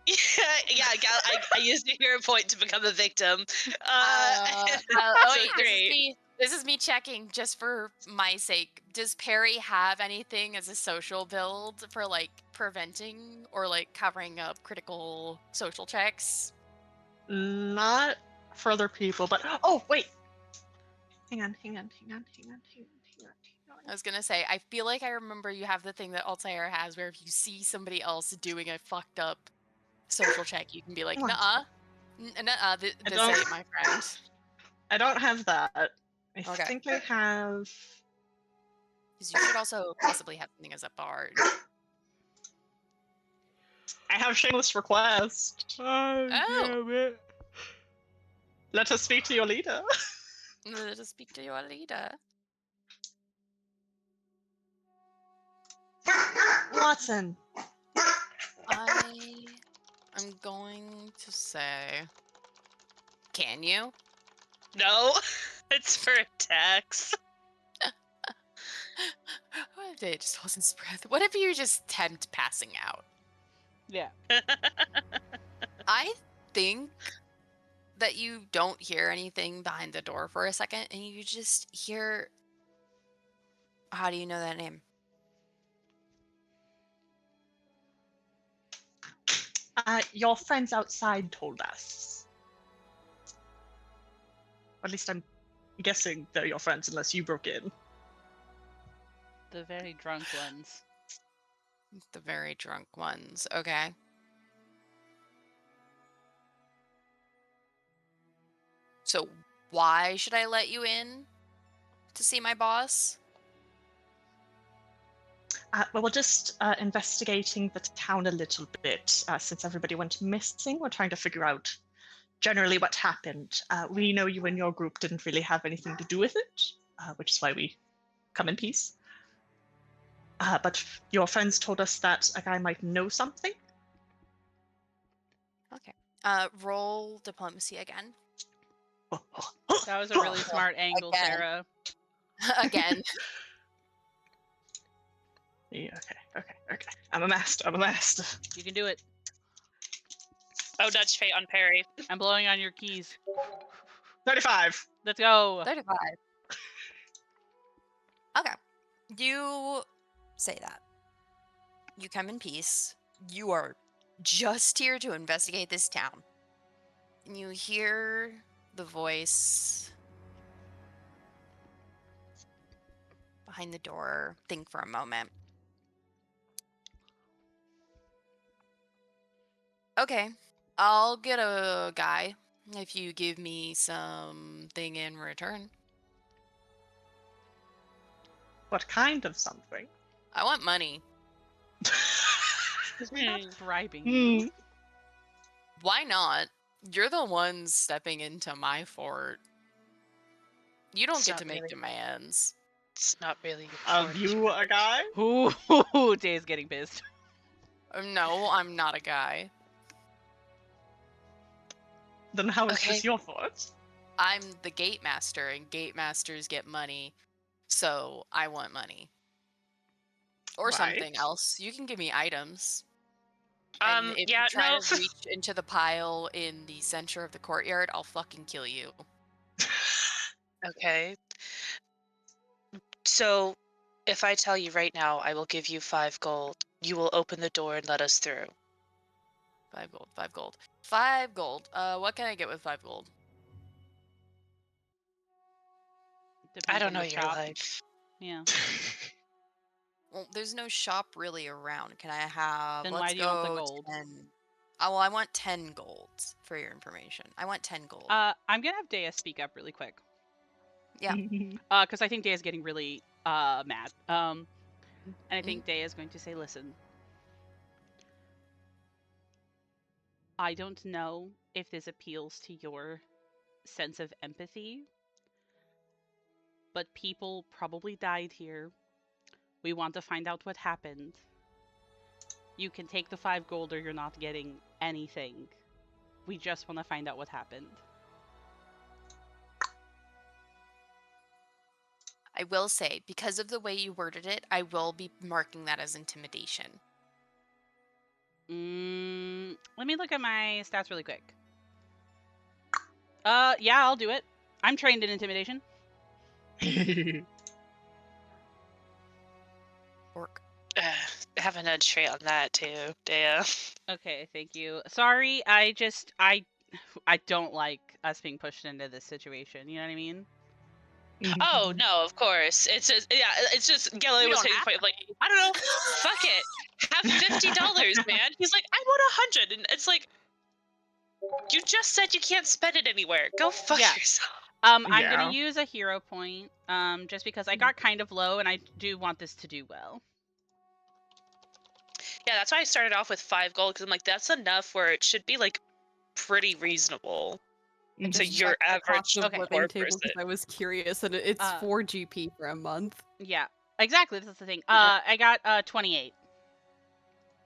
Yeah, I used a hero point to become a victim. Wait, great. this is me checking just for my sake. Does Perry have anything as a social build for like preventing or like covering up critical social checks? Not for other people, but oh wait. Hang on. I was gonna say, I feel like I remember you have the thing that Altair has where if you see somebody else doing a fucked up social check, you can be like, Come on. nuh-uh, this don't- ain't my friend. I don't have that. I Okay. think I have. Because you should also possibly have something as a bard. I have shameless request. Oh. Damn it. Let us speak to your leader. Let us speak to your leader. Watson. I'm going to say, can you? No, it's for attacks. What if it just wasn't breath? What if you just tempt passing out? Yeah. I think that you don't hear anything behind the door for a second, and you just hear. How do you know that name? Your friends outside told us. At least I'm guessing they're your friends, unless you broke in. The very drunk ones. The very drunk ones. Okay. So why should I let you in to see my boss? Well, we're just investigating the town a little bit. Since everybody went missing, we're trying to figure out generally what happened. We know you and your group didn't really have anything to do with it, which is why we come in peace. But your friends told us that a guy might know something. Okay. Roll diplomacy again. That was a really smart angle, Again. Sarah. Again. Yeah, okay. I'm a master. You can do it. Oh, Dutch fate on Perry. I'm blowing on your keys. 35. Let's go. 35. Okay. You say that. You come in peace. You are just here to investigate this town. And you hear the voice behind the door. Think for a moment. Okay. I'll get a guy if you give me something in return. What kind of something? I want money. We're not bribing you. Hmm. Why not? You're the ones stepping into my fort. You don't It's get not to make really- demands. It's not really. Are you a guy? Ooh, Jay's getting pissed. No, I'm not a guy. Then how is Okay. this your fault? I'm the gate master, and gate masters get money. So I want money. Or something Right. else. You can give me items. And if yeah, you try no. to reach into the pile in the center of the courtyard, I'll fucking kill you. Okay. So, If I tell you right now, I will give you 5 gold. You will open the door and let us through. 5 gold, 5 gold. 5 gold. What can I get with 5 gold? I Depends don't on know the your shop. life. Yeah. Well, there's no shop really around. Can I have? Then Let's why do you want the go gold? 10. Oh, well, I want 10 golds for your information. I want 10 gold. I'm gonna have Dea speak up really quick. Yeah. Because I think Dea's getting really mad. And I think Dea is going to say, listen. I don't know if this appeals to your sense of empathy, but people probably died here. We want to find out what happened. You can take the 5 gold or you're not getting anything. We just want to find out what happened. I will say, because of the way you worded it, I will be marking that as intimidation. Let me look at my stats really quick. Yeah, I'll do it. I'm trained in intimidation. Orc. Have an edge trait on that too, Dea. Okay, thank you. Sorry, I don't like us being pushed into this situation. You know what I mean? Oh no, of course. It's just it's just Gilly You was don't hitting have point like I don't know, fuck it, have $50, man. He's like I want 100, and it's like you just said you can't spend it anywhere. Go fuck Yeah. yourself. I'm Yeah. gonna use a hero point, just because I got kind of low and I do want this to do well. Yeah, that's why I started off with 5 gold because I'm like that's enough where it should be like pretty reasonable. I So just your checked the average cost of Okay. living poor table person. because I was curious, and it's 4 GP for a month. Yeah, exactly. That's the thing. Yeah. I got 28.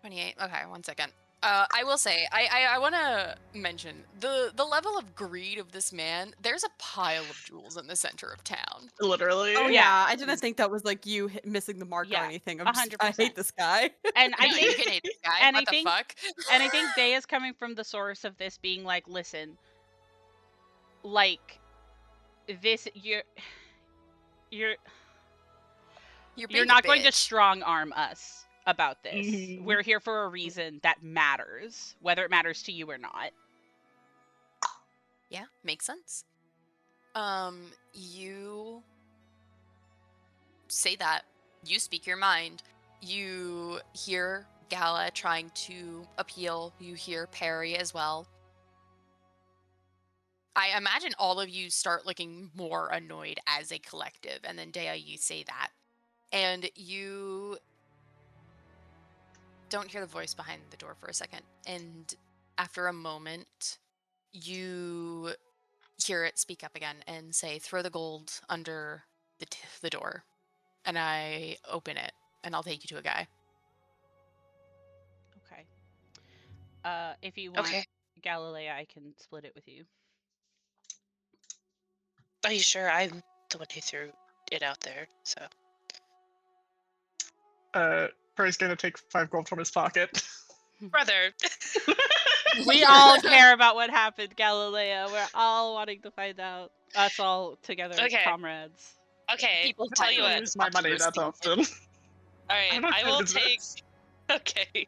28. Okay, 1 second. I will say, I want to mention the level of greed of this man. There's a pile of jewels in the center of town. Literally. Oh Yeah. yeah, I didn't think that was like you missing the mark Yeah, or anything. I 100%. hate this guy. And I No, think, you can hate this guy. and What I the think- fuck? and I think Day is coming from the source of this being like, listen, like, this you're You're not going to strong arm us about this. Mhm. We're here for a reason that matters, whether it matters to you or not. Yeah, makes sense. You say that. You speak your mind. You hear Gala trying to appeal. You hear Perry as well. I imagine all of you start looking more annoyed as a collective, and then Dea, you say that. And you don't hear the voice behind the door for a second. And after a moment, you hear it speak up again and say, "Throw the gold under the door." And I open it, and I'll take you to a guy. Okay. If you want Okay. Galilea, I can split it with you. Are you sure? I'm the one who threw it out there, so. Perry's gonna take 5 gold from his pocket. Brother. We all care about what happened, Galilea. We're all wanting to find out. Us all together, as Okay. comrades. Okay, People tell I you don't what. use my money that often. Alright, I'm not I good will at take. this. Okay.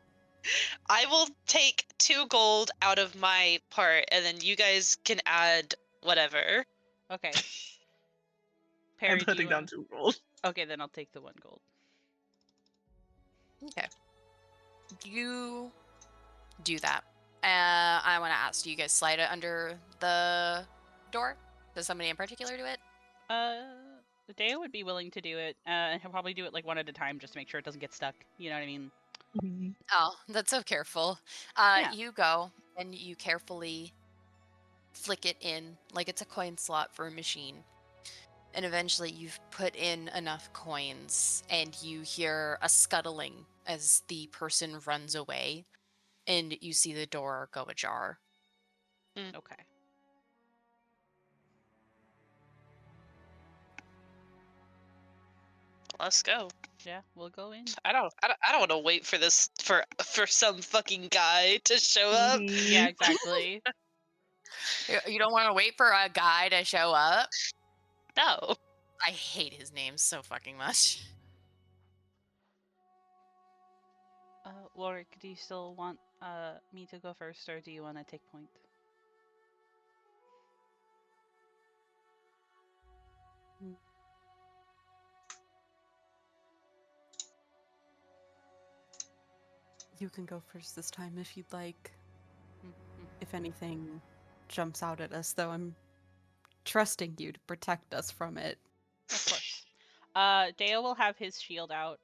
I will take 2 gold out of my part, and then you guys can add whatever. Okay. I'm Perry, do putting you down want... 2 gold. Okay, then I'll take the 1 gold. Okay. You do that. I want to ask, do you guys slide it under the door? Does somebody in particular do it? Deo would be willing to do it, and he'll probably do it like one at a time just to make sure it doesn't get stuck. You know what I mean? Oh, that's so careful. Yeah. You go and you carefully flick it in like it's a coin slot for a machine. And eventually you've put in enough coins and you hear a scuttling as the person runs away and you see the door go ajar. Okay. Let's go. Yeah, we'll go in. I don't want to wait for this for some fucking guy to show up. Yeah, exactly. You don't want to wait for a guy to show up? No. I hate his name so fucking much. Warwick, do you still want me to go first, or do you want to take point? You can go first this time if you'd like. Mhm. If anything jumps out at us, though, I'm trusting you to protect us from it. Of course. Dale will have his shield out,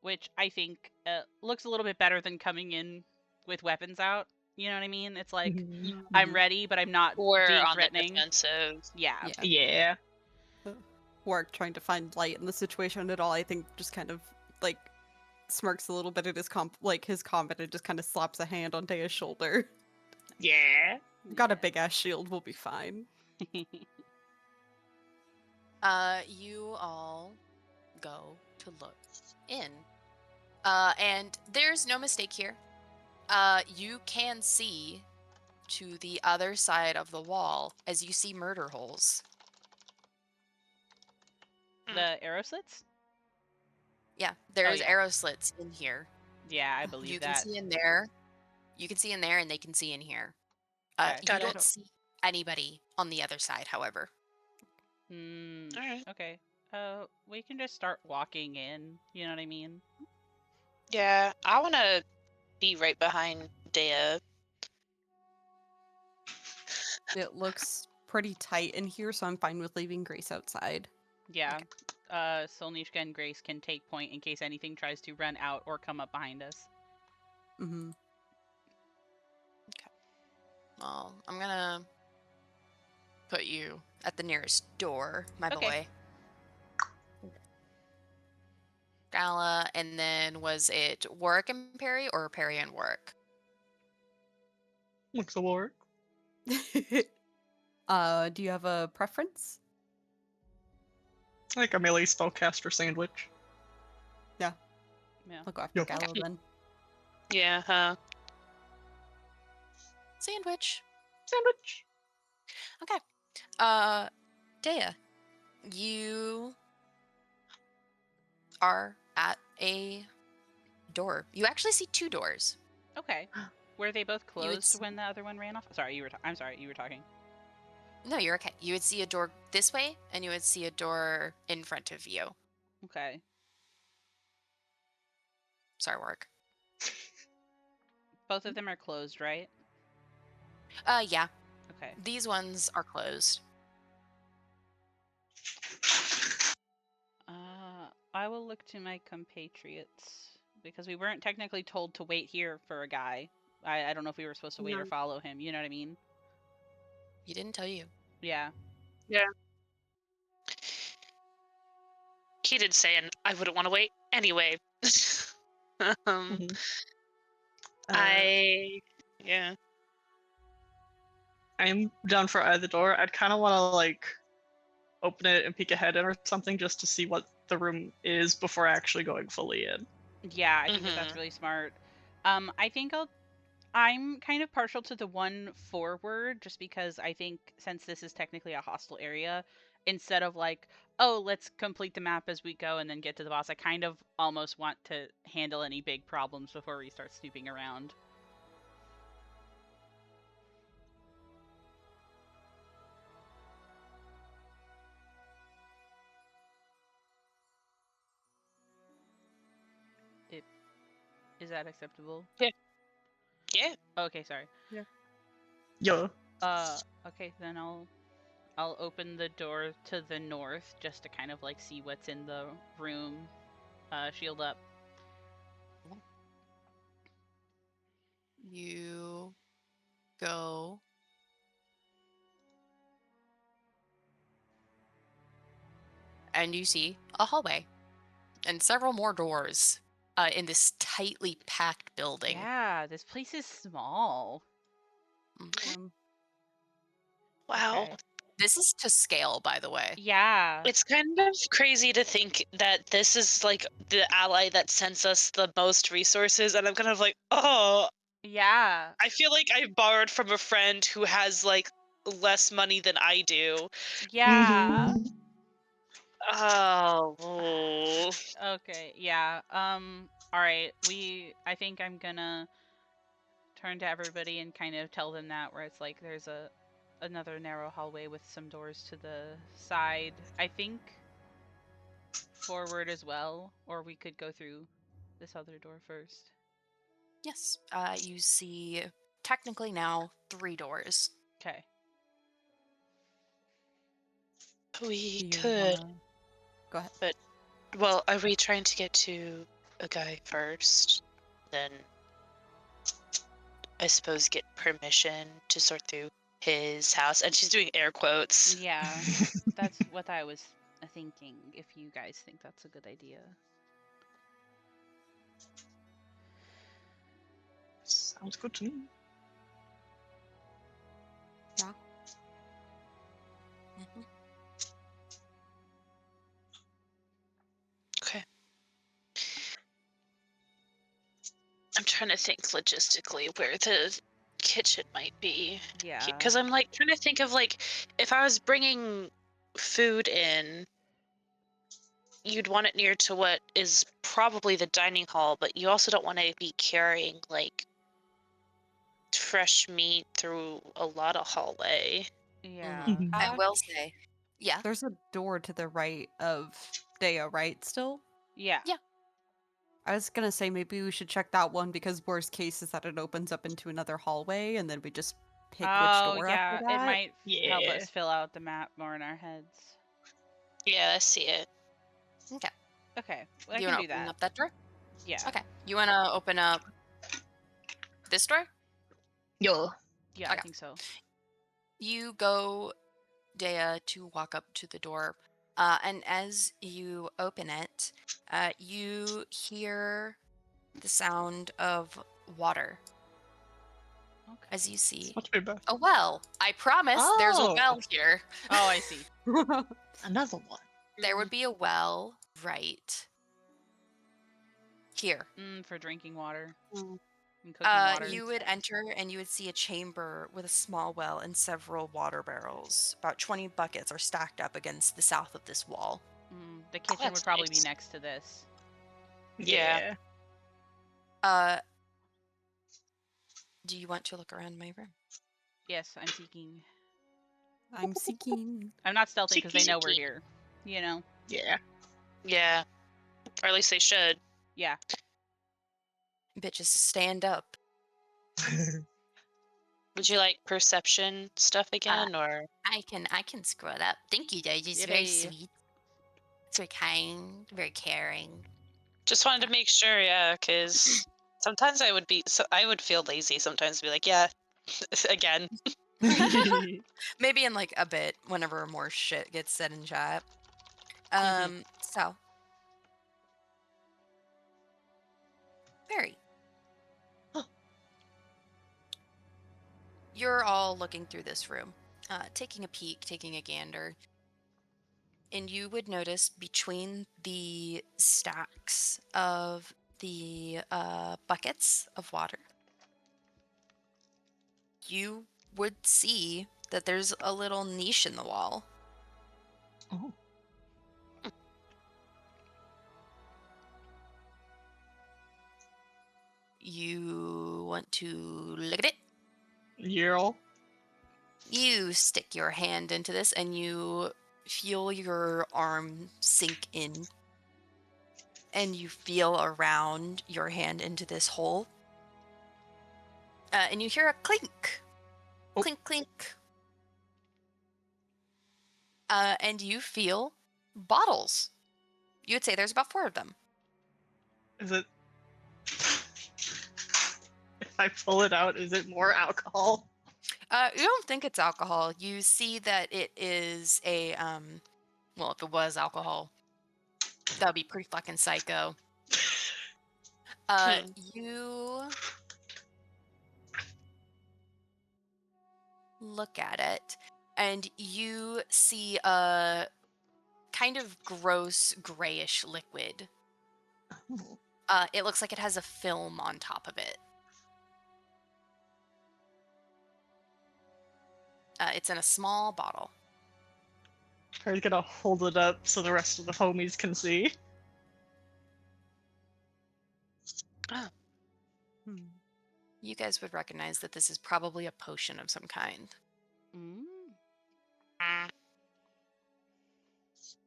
which I think looks a little bit better than coming in with weapons out. You know what I mean? It's like I'm Mhm. ready, but I'm not Or being on the threatening. defensive. Yeah. Yeah. Warwick trying to find light in the situation at all, I think just kind of like smirks a little bit at his his comment and just kind of slaps a hand on Daya's shoulder. Yeah. Got a big ass shield, we'll be fine. You all go to look in. And there's no mistake here. You can see to the other side of the wall as you see murder holes. The arrow slits? Yeah, there's yeah. arrow slits in here. Yeah, I believe You that. can see in there. You can see in there, and they can see in here. Okay. You Got it. don't see anybody on the other side, however. Mm, Alright. okay. We can just start walking in. You know what I mean? Yeah, I want to be right behind Dea. It looks pretty tight in here, so I'm fine with leaving Grace outside. Yeah. Solnishka and Grace can take point in case anything tries to run out or come up behind us. Mm-hmm. Well, I'm gonna put you at the nearest door, my Okay. boy. Gala, and then was it Warwick and Perry or Perry and Warwick? Looks a Warwick. Do you have a preference? Like a melee spellcaster sandwich. Yeah. I'll go after Yep. Gallo then. Yeah, huh? Sandwich. Sandwich. Dea, you are at a door. You actually see two doors. Okay. Were they both You would closed when the other one ran off? Sorry, you were. I'm sorry, you were talking. No, you're okay. You would see a door this way, and you would see a door in front of you. Okay. Sorry, Warwick. Both of them are closed, right? Yeah. Okay. These ones are closed. I will look to my compatriots because we weren't technically told to wait here for a guy. I don't know if we were supposed to wait or No. follow him. You know what I mean? He didn't tell you. Yeah. He did say, and I wouldn't want to wait anyway. Mhm. Yeah. I'm down for either door. I'd kind of want to like open it and peek ahead in or something just to see what the room is before actually going fully in. Yeah, I think that's really smart. I think I'm kind of partial to the one forward just because I think since this is technically a hostile area, instead of like, oh, let's complete the map as we go and then get to the boss, I kind of almost want to handle any big problems before we start snooping around. Is that acceptable? Yeah. Okay, sorry. Yeah. Okay, then I'll open the door to the north just to kind of like see what's in the room. Shield up. You go and you see a hallway and several more doors in this tightly packed building. Yeah, this place is small. Wow. Okay. This is to scale, by the way. Yeah. It's kind of crazy to think that this is like the ally that sends us the most resources, and I'm kind of like, oh, Yeah. I feel like I borrowed from a friend who has like less money than I do. Yeah. Oh. Okay, yeah. All right. I think I'm gonna turn to everybody and kind of tell them that where it's like there's another narrow hallway with some doors to the side. I think forward as well, or we could go through this other door first. Yes. You see technically now 3 doors. Okay. We Do you could. wanna- Go ahead. Well, are we trying to get to a guy first? Then I suppose get permission to sort through his house. And she's doing air quotes. Yeah, that's what I was thinking. If you guys think that's a good idea. Sounds good to me. Mhm. Okay. I'm trying to think logistically where the kitchen might be. Yeah. Because I'm like trying to think of like if I was bringing food in, you'd want it near to what is probably the dining hall, but you also don't want to be carrying like fresh meat through a lot of hallway. Yeah. I will Ash, say, yeah. there's a door to the right of Dea, right? Still? Yeah. Yeah. I was gonna say maybe we should check that one because worst case is that it opens up into another hallway and then we just pick which Oh, door yeah. after It that. might help Yeah. us fill out the map more in our heads. Yeah, I see it. Okay. Okay. Well, I Do you can want do to open that. up that door? Yeah. Okay. You want to open up this door? Yo. Yeah, I Okay. think so. You go, Dea, to walk up to the door. And as you open it, you hear the sound of water Okay. as you see Not too bad. a well. I promise there's a Oh. well here. Oh, I see. Another one. There would be a well right here. For drinking water Mm. and cooking water. You would enter and you would see a chamber with a small well and several water barrels. About 20 buckets are stacked up against the south of this wall. The kitchen would that's probably nice. be next to this. Yeah. Do you want to look around my room? Yes, I'm seeking. I'm seeking. I'm not stealthing because they know we're Seeky. here. You know? Yeah. Yeah. Or at least they should. Yeah. Bitches, stand up. Would you like perception stuff again, or I can screw it up. Thank you, Doge. It's very Yay. sweet. It's very kind, very caring. just wanted to make sure? Yeah, because sometimes I would feel lazy. Sometimes be like, yeah, again. Maybe in like a bit, whenever more shit gets said in chat. So. Very. You're all looking through this room, taking a peek, taking a gander. And you would notice between the stacks of the buckets of water, you would see that there's a little niche in the wall. Oh. You want to look at it? Yerl. You stick your hand into this and you feel your arm sink in. And you feel around your hand into this hole. And you hear a clink. Oh. Clink, clink. And you feel bottles. You would say there's about 4 of them. Is it? If I pull it out, is it more alcohol? You don't think it's alcohol. You see that it is a, well, if it was alcohol, that would be pretty fucking psycho. You look at it, and you see a kind of gross grayish liquid. It looks like it has a film on top of it. It's in a small bottle. Perry's gonna hold it up so the rest of the homies can see. Hmm. You guys would recognize that this is probably a potion of some kind. Mm.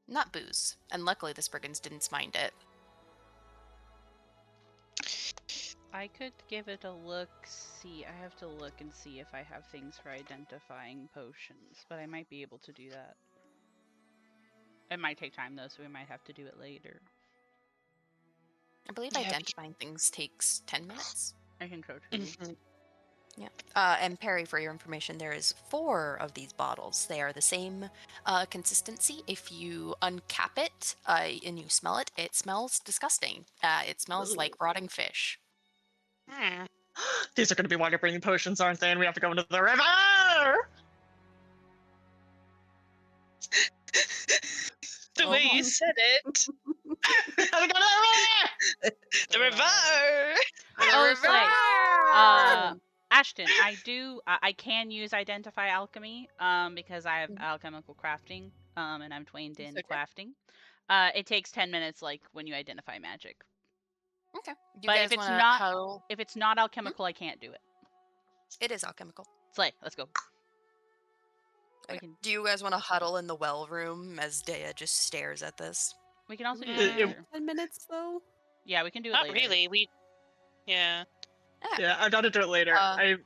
Not booze. And luckily the Spriggans didn't mind it. I could give it a look. See, I have to look and see if I have things for identifying potions, but I might be able to do that. It might take time though, so we might have to do it later. I believe Yeah. identifying things takes 10 minutes. I think so too. Mhm. And Perry, for your information, there is 4 of these bottles. They are the same consistency. If you uncap it and you smell it, it smells disgusting. It smells like rotting fish. Hmm. These are gonna be water-breathing potions, aren't they? And we have to go into the river! The way you Oh. said it. We gotta go to the river! The river. Oh, Slay. River! Ashton, I can use Identify Alchemy, because I have Mhm. alchemical crafting, and I'm trained in Okay. crafting. It takes 10 minutes, like, when you identify magic. Okay. You But guys if it's wanna not- huddle? If it's not alchemical, I can't do it. It is alchemical. Slay, let's go. We Okay. can- Do you guys want to huddle in the well room as Dea just stares at this? We can also do Mm. it It- later. 10 minutes though? Yeah, we can do it Not later. really. Yeah. Yeah, I'm down to do it later. Uh,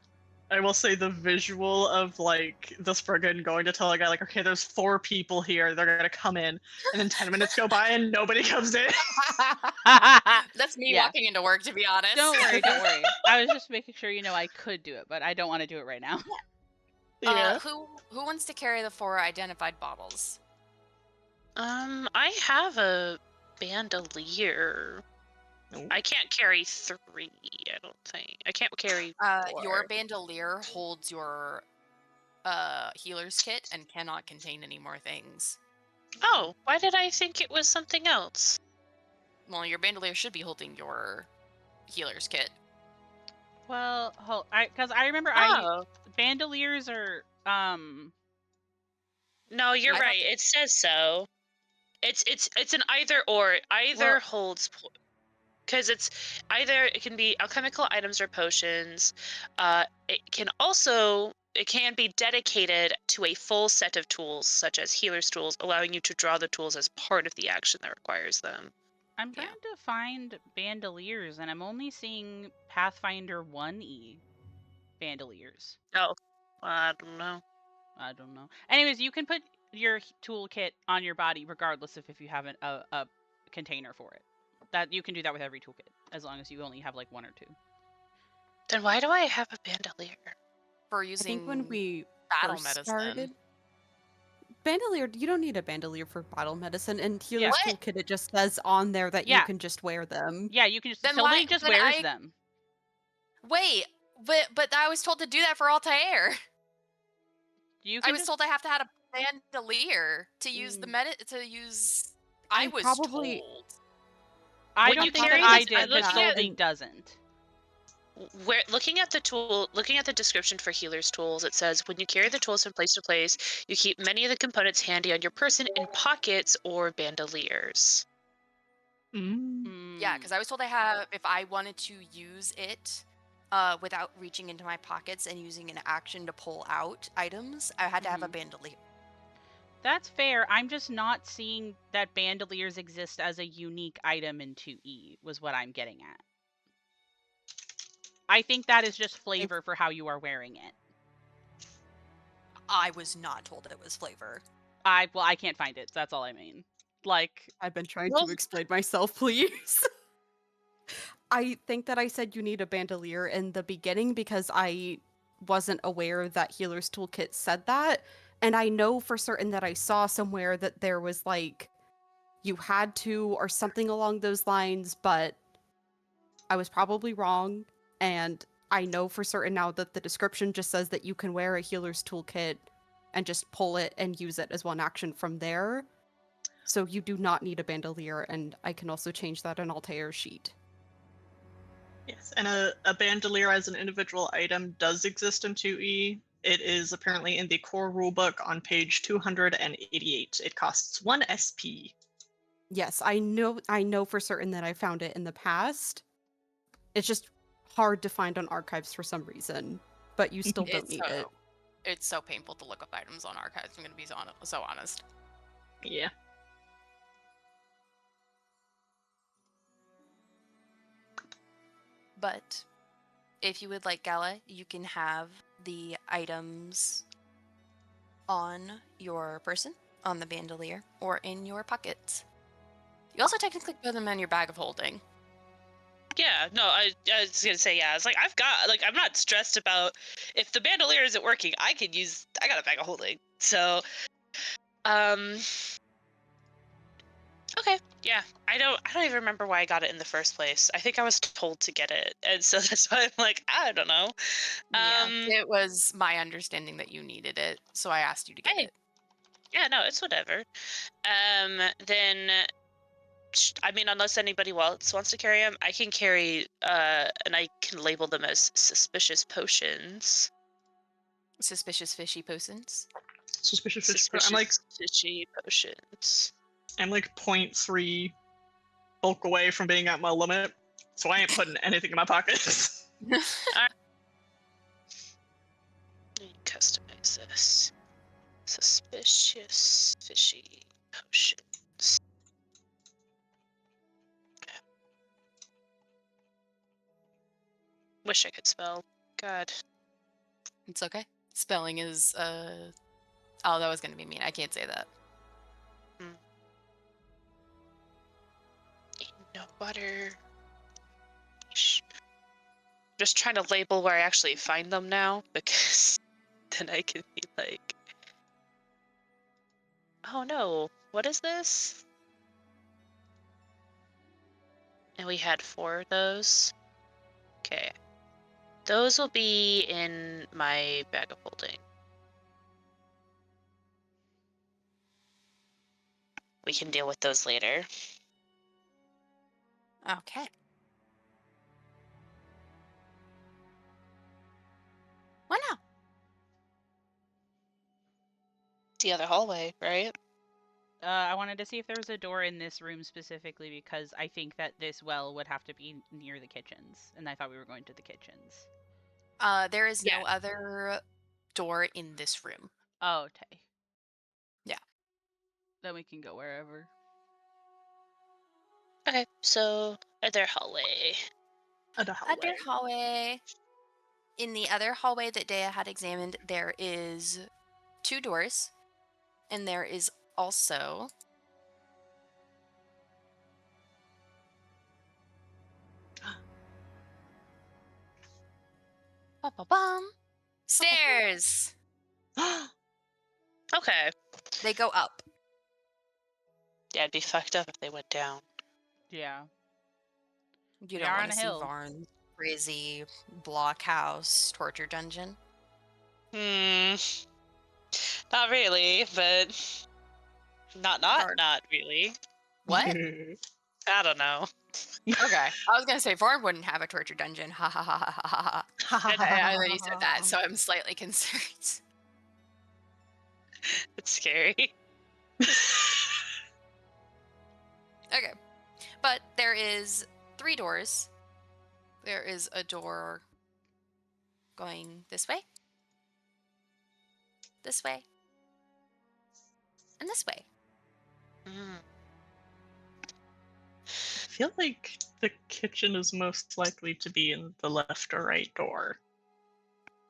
I will say the visual of like the Spriggan going to tell a guy like, okay, there's 4 people here, they're gonna come in, and then 10 minutes go by and nobody comes in. That's me Yeah. walking into work, to be honest. Don't worry, don't worry. I was just making sure I could do it, but I don't want to do it right now. Yeah. Who wants to carry the 4 identified bottles? I have a bandolier. Nope. I can't carry 3, I don't think. I can't carry 4. Your bandolier holds your healer's kit and cannot contain any more things. Oh, why did I think it was something else? Well, your bandolier should be holding your healer's kit. Well, because I remember Oh. bandoliers are No, you're I thought right. It says so. It's an either or. Either Well- holds because it's either it can be alchemical items or potions. It can be dedicated to a full set of tools, such as healer's tools, allowing you to draw the tools as part of the action that requires them. I'm Yeah. trying to find bandoliers, and I'm only seeing Pathfinder 1E bandoliers. Oh, I don't know. I don't know. Anyways, you can put your toolkit on your body regardless of if you have a container for it. That you can do that with every toolkit, as long as you only have like 1 or 2. Then why do I have a bandolier? For I using think when we battle first medicine. started, bandolier, you don't need a bandolier for battle medicine, and healer's What? toolkit, it just says on there that Yeah. you can just wear them. Yeah, you can just. Then Somebody why- just then wears I- them. Wait, but I was told to do that for Altair. You I can was just. told I have to have a bandolier to use the to use. I I was probably- told. I When don't you think that carry I this- did, I'm but looking at- Soldi doesn't. Looking at the description for healer's tools, it says when you carry the tools from place to place, you keep many of the components handy on your person in pockets or bandoliers. Yeah, because I was told if I wanted to use it without reaching into my pockets and using an action to pull out items, I had to have a Mhm. bandolier. That's fair. I'm just not seeing that bandoliers exist as a unique item in 2E, was what I'm getting at. I think that is just flavor for how you are wearing it. I was not told it was flavor. I can't find it. That's all I mean. Like, I've been trying Well- to explain myself, please. I think that I said you need a bandolier in the beginning because I wasn't aware that Healer's Toolkit said that. And I know for certain that I saw somewhere that there was like, you had to or something along those lines, but I was probably wrong. And I know for certain now that the description just says that you can wear a Healer's Toolkit and just pull it and use it as one action from there. So you do not need a bandolier, and I can also change that in Altair's sheet. Yes, and a bandolier as an individual item does exist in 2E. It is apparently in the core rulebook on page 288. It costs 1 SP. Yes, I know for certain that I found it in the past. It's just hard to find on archives for some reason, but you still don't need it. It's so painful to look up items on archives. I'm gonna be so honest. Yeah. But if you would like, Gala, you can have the items on your person, on the bandolier, or in your pockets. You also technically put them in your bag of holding. Yeah, no, I was gonna say, yeah. It's like I'm not stressed about if the bandolier isn't working. I got a bag of holding. So, okay, yeah. I don't even remember why I got it in the first place. I think I was told to get it, and so that's why I'm like, I don't know. It was my understanding that you needed it, so I asked you to get it. Yeah, no, it's whatever. Then, I mean, unless anybody else wants to carry them, I can carry, and I can label them as suspicious potions. Suspicious fishy potions. Suspicious fish. Suspicious fishy potions. I'm like 0.3 bulk away from being at my limit, so I ain't putting anything in my pockets. Let me customize this. Suspicious fishy potions. Wish I could spell. God. It's okay. Spelling is oh, that was gonna be mean. I can't say that. No butter. Just trying to label where I actually find them now, because then I can be like, oh no, what is this? And we had 4 of those. Okay. Those will be in my bag of holding. We can deal with those later. Okay. Why not? The other hallway, right? I wanted to see if there was a door in this room specifically because I think that this well would have to be near the kitchens, and I thought we were going to the kitchens. There is Yeah. no other door in this room. Oh, okay. Yeah. Then we can go wherever. Okay, so other hallway. Other hallway. In the other hallway that Dea had examined, there is 2 doors, and there is also stairs. Okay. They go up. Yeah, it'd be fucked up if they went down. Yeah. You We don't are want on to a see hill. Varn's crazy blockhouse torture dungeon. Not really, but not really. What? I don't know. Okay. I was gonna say Varn wouldn't have a torture dungeon. Ha ha ha ha ha ha. And I already said that, so I'm slightly concerned. It's scary. Okay. But there is 3 doors. There is a door going this way, and this way. I feel like the kitchen is most likely to be in the left or right door,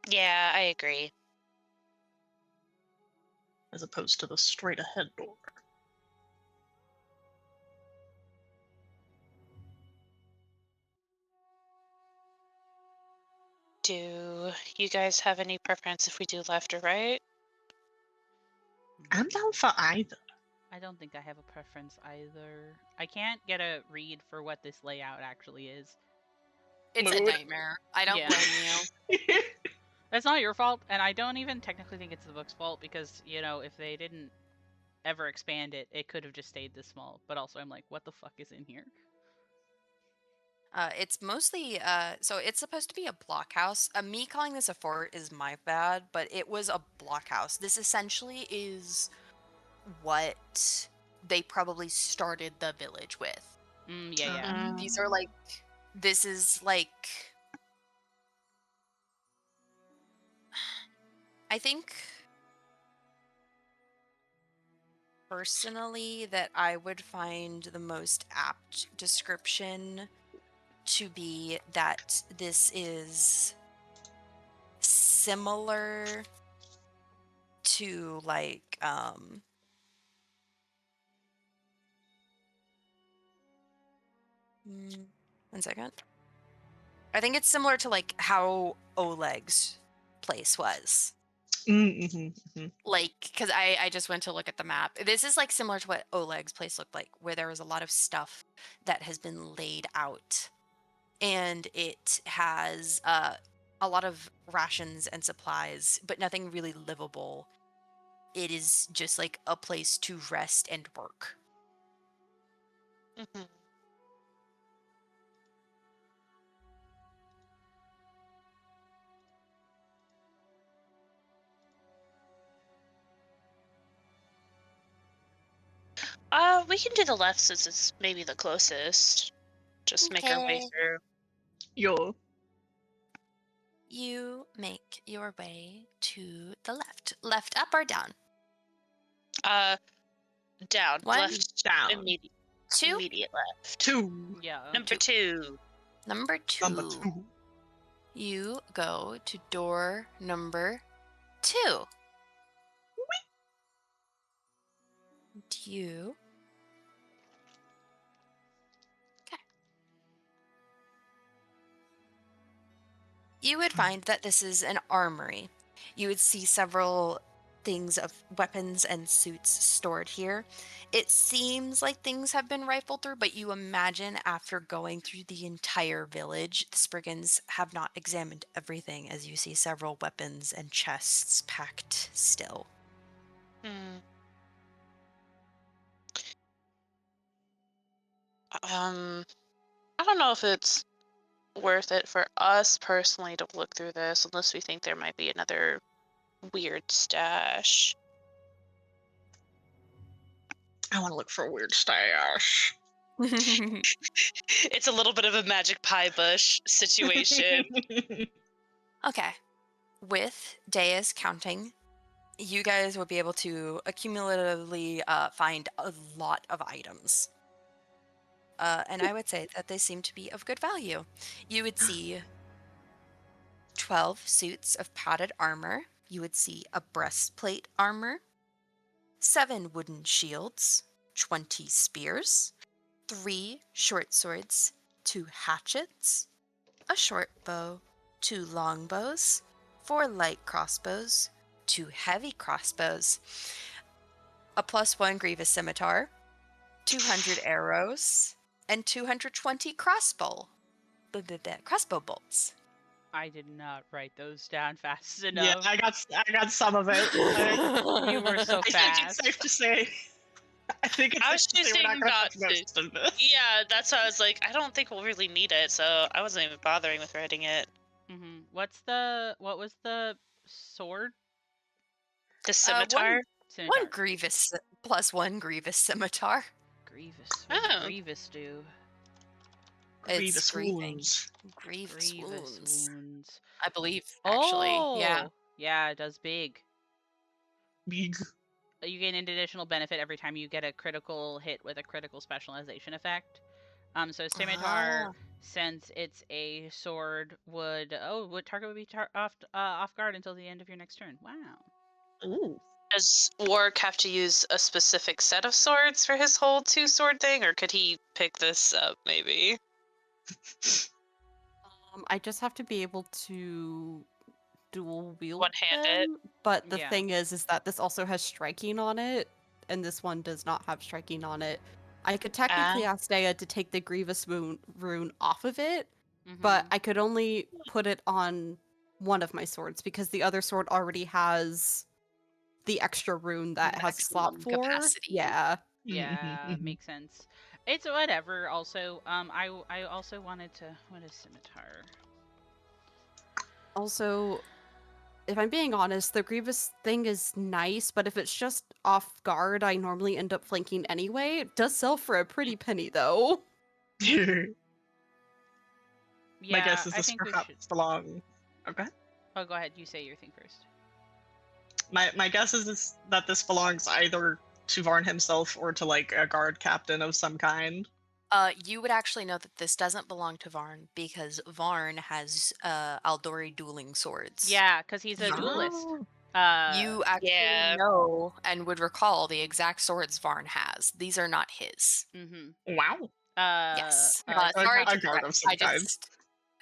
Yeah, I agree. as opposed to the straight ahead door. Do you guys have any preference if we do left or right? I'm down for either. I don't think I have a preference either. I can't get a read for what this layout actually is. It's a Mood. nightmare. I don't Yeah. blame you. That's not your fault, and I don't even technically think it's the book's fault because, you know, if they didn't ever expand it, it could have just stayed this small. But also, I'm like, what the fuck is in here? It's mostly so it's supposed to be a blockhouse. Me calling this a fort is my bad, but it was a blockhouse. This essentially is what they probably started the village with. Yeah. These are like, this is like, I think personally that I would find the most apt description to be that this is similar to like 1 second. I think it's similar to like how Oleg's place was. Like, because I just went to look at the map. This is like similar to what Oleg's place looked like, where there was a lot of stuff that has been laid out. And it has a lot of rations and supplies, but nothing really livable. It is just like a place to rest and work. Mhm. We can do the left since it's maybe the closest. Just make our way Okay. through. Yo. You make your way to the left. Left, up, or down? Down. One, Left. down. Immediate. 2, Immediate left. 2. Yeah. Number 2. number 2. Number 2. You go to door number 2. Do you? Okay. You would find that this is an armory. You would see several things of weapons and suits stored here. It seems like things have been rifled through, but you imagine after going through the entire village, the Spriggans have not examined everything, as you see several weapons and chests packed still. I don't know if it's worth it for us personally to look through this unless we think there might be another weird stash. I want to look for a weird stash. It's a little bit of a magic pie bush situation. Okay. With Dea's counting, you guys will be able to accumulatively find a lot of items. And I would say that they seem to be of good value. You would see 12 suits of padded armor. You would see a breastplate armor, 7 wooden shields, 20 spears, 3 short swords, 2 hatchets, a short bow, 2 long bows, 4 light crossbows, 2 heavy crossbows, a +1 grievous scimitar, 200 arrows, and 220 crossbow bolts. I did not write those down fast Yeah, enough. I got some of it. You were so I think fast. it's safe to say. I think it's I was safe to say choosing we're not gonna not touch most of this. Yeah, that's why I was like, I don't think we'll really need it, so I wasn't even bothering with writing it. What was the sword? The scimitar? Scimitar. 1 grievous +1 grievous scimitar. Grievous. What does Oh. Grievous do? Grievous grieving. wounds. Grievous wounds. wounds. I believe, actually. Yeah. Oh! Yeah, it does big. Big. You gain an additional benefit every time you get a critical hit with a critical specialization effect. So scimitar, since it's a sword, would target would be off guard until the end of your next turn. Wow. Ooh. Does Warwick have to use a specific set of swords for his whole 2-sword thing, or could he pick this up, maybe? I just have to be able to dual wield One-handed. them, but the Yeah. thing is that this also has striking on it, and this one does not have striking on it. I could technically ask Dea to take the Grievous rune off of it, but I could only put it on one of my swords because the other sword already has the extra rune that has slot Maximum 4. capacity. Yeah. Yeah, Mhm. makes sense. It's whatever. Also, I also wanted to. What is scimitar? Also, if I'm being honest, the Grievous thing is nice, but if it's just off guard, I normally end up flanking anyway. It does sell for a pretty penny, though. Yeah, My guess is I this think we perhaps should. belong. Okay. Oh, go ahead. You say your thing first. My guess is that this belongs either to Varn himself or to like a guard captain of some kind. You would actually know that this doesn't belong to Varn because Varn has Aldori dueling swords. Yeah, because he's a You- duelist. You actually Yeah. know and would recall the exact swords Varn has. These are not his. Mm-hmm. Wow. Yes. a Sorry guard to correct. of some I kind. just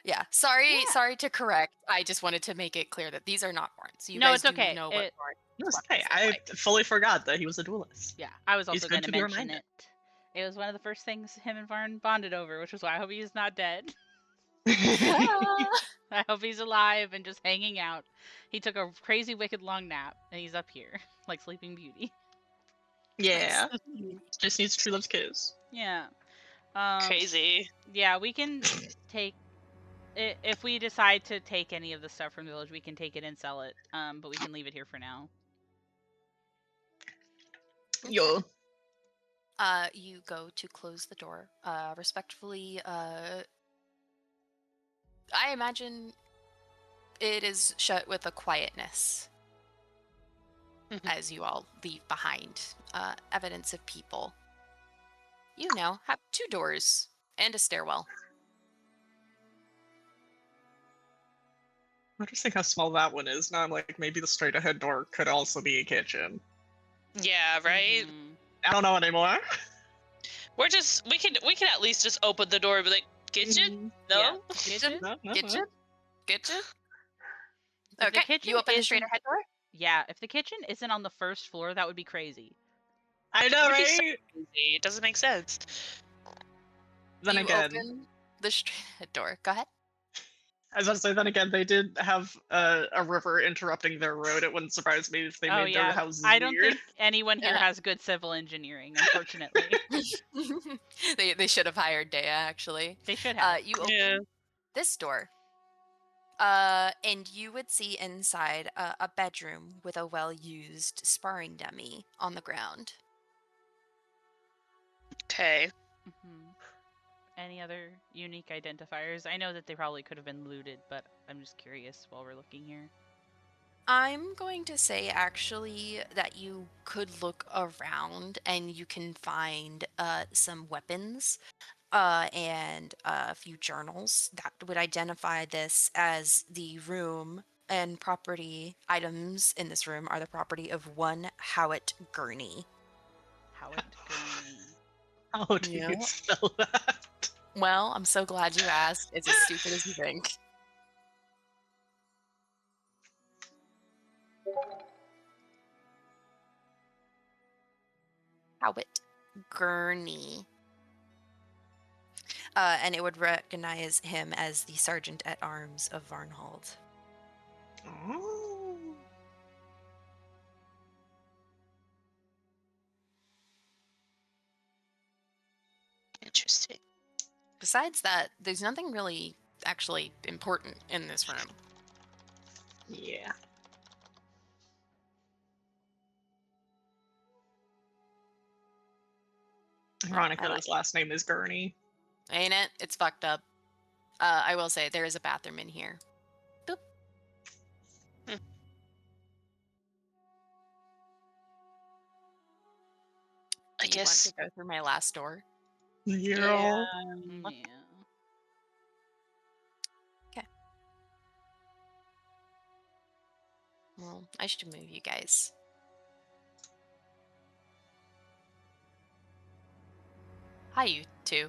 yeah. Sorry. Yeah. Sorry to correct. I just wanted to make it clear that these are not Varn's. You No, guys it's do okay. know what It- Varn. Yes, weapons hey, look I like. fully forgot that he was a duelist. Yeah, I was He's also good going to to be mention reminded. it. It was one of the first things him and Varn bonded over, which is why I hope he's not dead. I hope he's alive and just hanging out. He took a crazy, wicked long nap, and he's up here, like Sleeping Beauty. Yeah. Just needs True Love's kiss. Yeah. Crazy. Yeah, we can take. If we decide to take any of the stuff from the village, we can take it and sell it. But we can leave it here for now. Yo. You go to close the door. Respectfully, I imagine it is shut with a quietness Mhm. as you all leave behind evidence of people. You now have 2 doors and a stairwell. I just think how small that one is. Now I'm like, maybe the straight ahead door could also be a kitchen. Yeah, right. Mhm. I don't know anymore. We can at least just open the door and be like, kitchen? No? Yeah. Kitchen? No, no, Kitchen? no. Kitchen? If the Okay, kitchen you open the straight isn't- ahead door? Yeah, if the kitchen isn't on the first floor, that would be crazy. I know, Would be so right? It doesn't make sense. Then you again, open the straight ahead door. Go ahead. I was about to say, then again, they did have a river interrupting their road. It wouldn't surprise me if they Oh made their yeah, houses I don't weird. think anyone here Yeah. has good civil engineering, unfortunately. they should have hired Dea actually. They should have. You open Yeah. this door. And you would see inside a bedroom with a well-used sparring dummy on the ground. Okay. Mhm. Any other unique identifiers? I know that they probably could have been looted, but I'm just curious while we're looking here. I'm going to say actually that you could look around and you can find some weapons and a few journals that would identify this as the room, and property items in this room are the property of one Howitt Gurney. Howard Gurney. How do Yeah. you spell that? Well, I'm so glad you asked. It's as stupid as you think. Howitt Gurney. And it would recognize him as the Sergeant at Arms of Varnhold. Oh. Interesting. Besides that, there's nothing really actually important in this room. Yeah. Ironic that his last name is Gurney. Ain't it? It's fucked up. I will say there is a bathroom in here. Boop. I Do you want guess. to go through my last door? Yeah. Yeah. Well, I should move you guys. Hi, you two.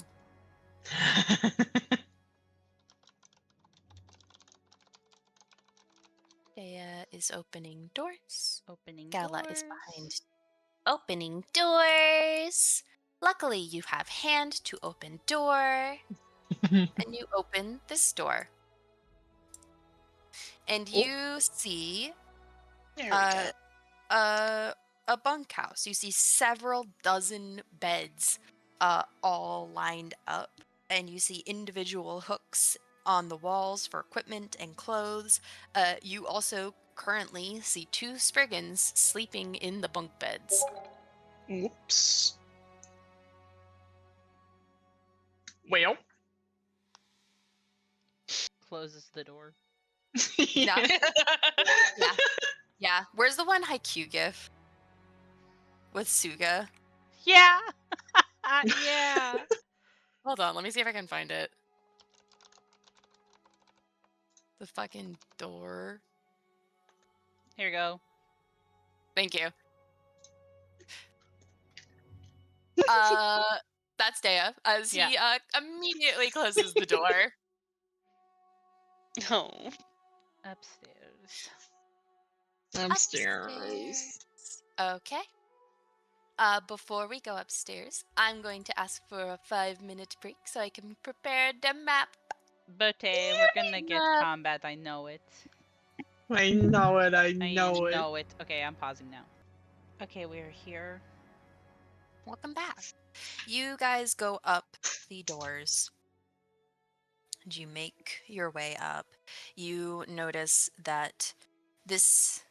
Dea is opening doors. Opening Gala doors. is behind. Opening doors. Luckily, you have hand to open door, and you open this door, and Oh. you see There we go. a bunkhouse. You see several dozen beds all lined up, and you see individual hooks on the walls for equipment and clothes. You also currently see 2 Spriggans sleeping in the bunk beds. Whoops. Well. Closes the door. Yeah. Yeah. Yeah. Where's the one Haikyuu gif? With Suga? Yeah. Yeah. Hold on, let me see if I can find it. The fucking door. Here we go. Thank you. That's Dea as he immediately closes the door. No. Upstairs. Upstairs. Okay. Before we go upstairs, I'm going to ask for a 5-minute break so I can prepare the map. Bote, we're gonna get combat. I know it. I know it. I I know it. know it. Okay, I'm pausing now. Okay, we're here. Welcome back. You guys go up the doors. And you make your way up. You notice that this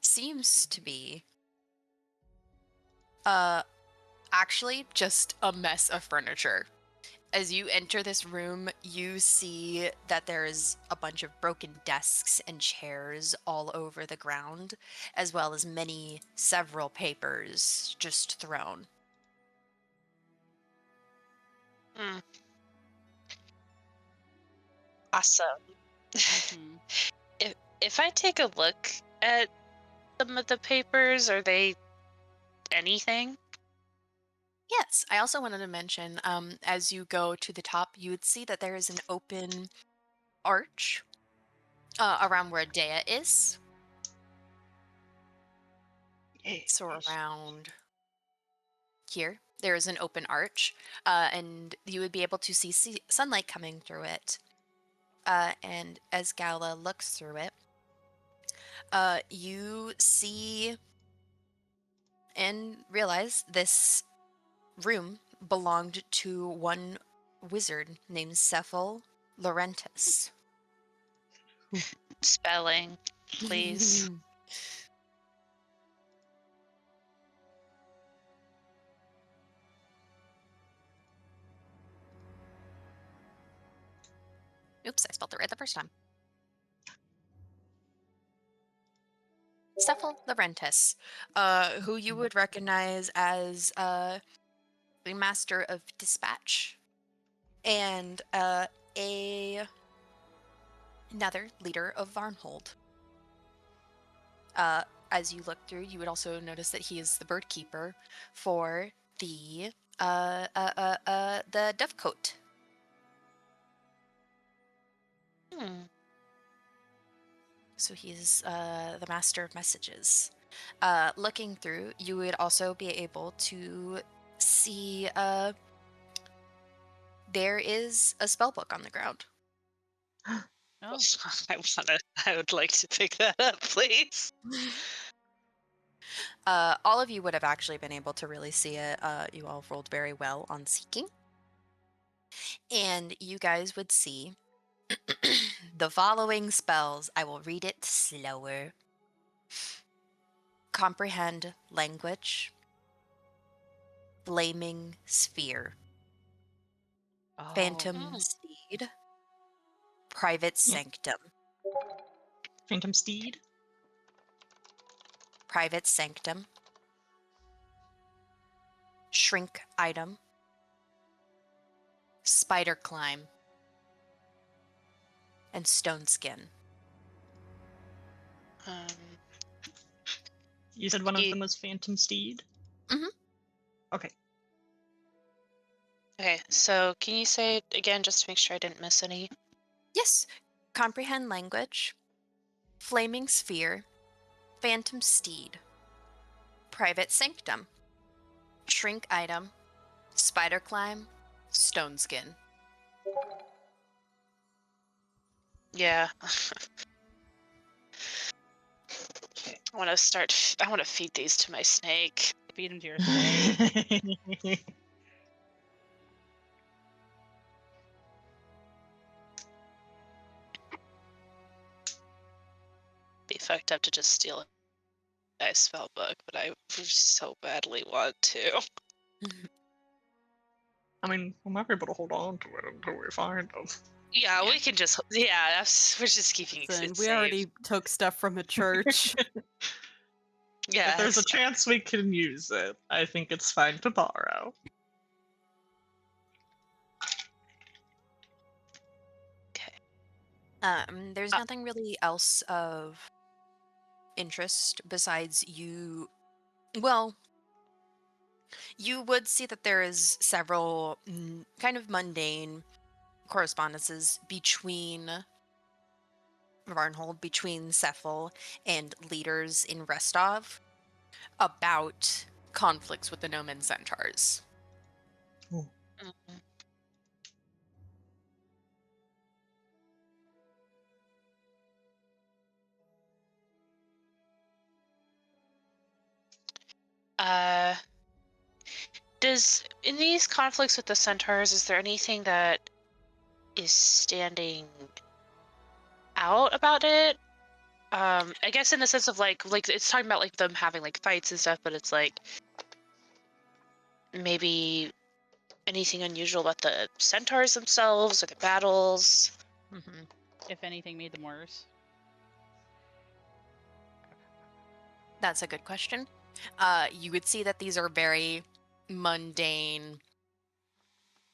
seems to be actually just a mess of furniture. As you enter this room, you see that there is a bunch of broken desks and chairs all over the ground, as well as several papers just thrown. Mm. Awesome. Mhm. If I take a look at some of the papers, are they anything? Yes, I also wanted to mention, as you go to the top, you would see that there is an open arch around where Dea is. So around here, there is an open arch, and you would be able to see sunlight coming through it. And as Gala looks through it, you see and realize this room belonged to one wizard named Cephal Laurentis. Spelling, please. Oops, I spelled it right the first time. Cephal Laurentis, who you would recognize as the Master of Dispatch and another leader of Varnhold. As you look through, you would also notice that he is the bird keeper for the Dovecote. So he's the master of messages. Looking through, you would also be able to see there is a spell book on the ground. Oh. I would like to pick that up, please. All of you would have actually been able to really see it. You all rolled very well on seeking. And you guys would see the following spells. I will read it slower. Comprehend language. Flaming sphere. Oh. Phantom steed. Private sanctum. Phantom steed. Private sanctum. Shrink item. Spider climb. And stone skin. You said one of them was Phantom Steed? Mhm. Okay. Okay, so can you say it again just to make sure I didn't miss any? Yes. Comprehend language. Flaming sphere. Phantom steed. Private sanctum. Shrink item. Spider climb. Stone skin. Yeah. I want to feed these to my snake. Feed him to your snake. fucked up to just steal a guy's spell book, but I so badly want to. I mean, we might be able to hold on to it until we find them. Yeah, we can just. Yeah, we're just keeping Listen, it we safe. already took stuff from a church. Yeah, If there's a chance we can use it, I think it's fine to borrow. There's nothing really else of interest besides you. Well, you would see that there is several kind of mundane correspondences between Varnhold, between Cephal and leaders in Restov about conflicts with the Nomen Centaurs. Mhm. Does in these conflicts with the centaurs, is there anything that is standing out about it? I guess in the sense of like it's talking about like them having like fights and stuff, but it's like maybe anything unusual about the centaurs themselves or the battles. Mm-hmm. If anything made them worse. That's a good question. You would see that these are very mundane,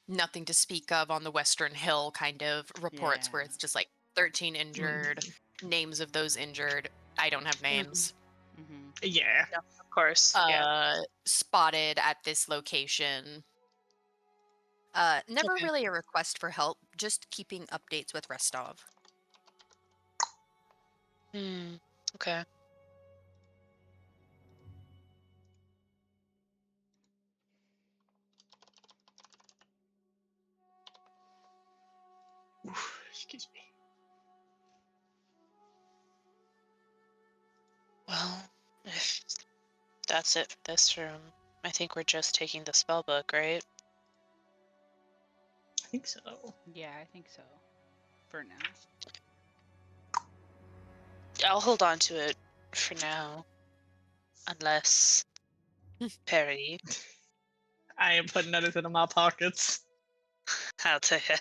nothing to speak of on the Western Hill kind of reports where Yeah. it's just like 13 injured, names of those injured. I don't have names. Mm-hmm. Yeah. Of course. Yeah. Spotted at this location. Never Okay. really a request for help, just keeping updates with Restov. Okay. Excuse me. Well, if that's it for this room, I think we're just taking the spell book, right? I think so. Yeah, I think so. For now. I'll hold on to it for now. Unless Perry. I am putting anything in my pockets. I'll tell you.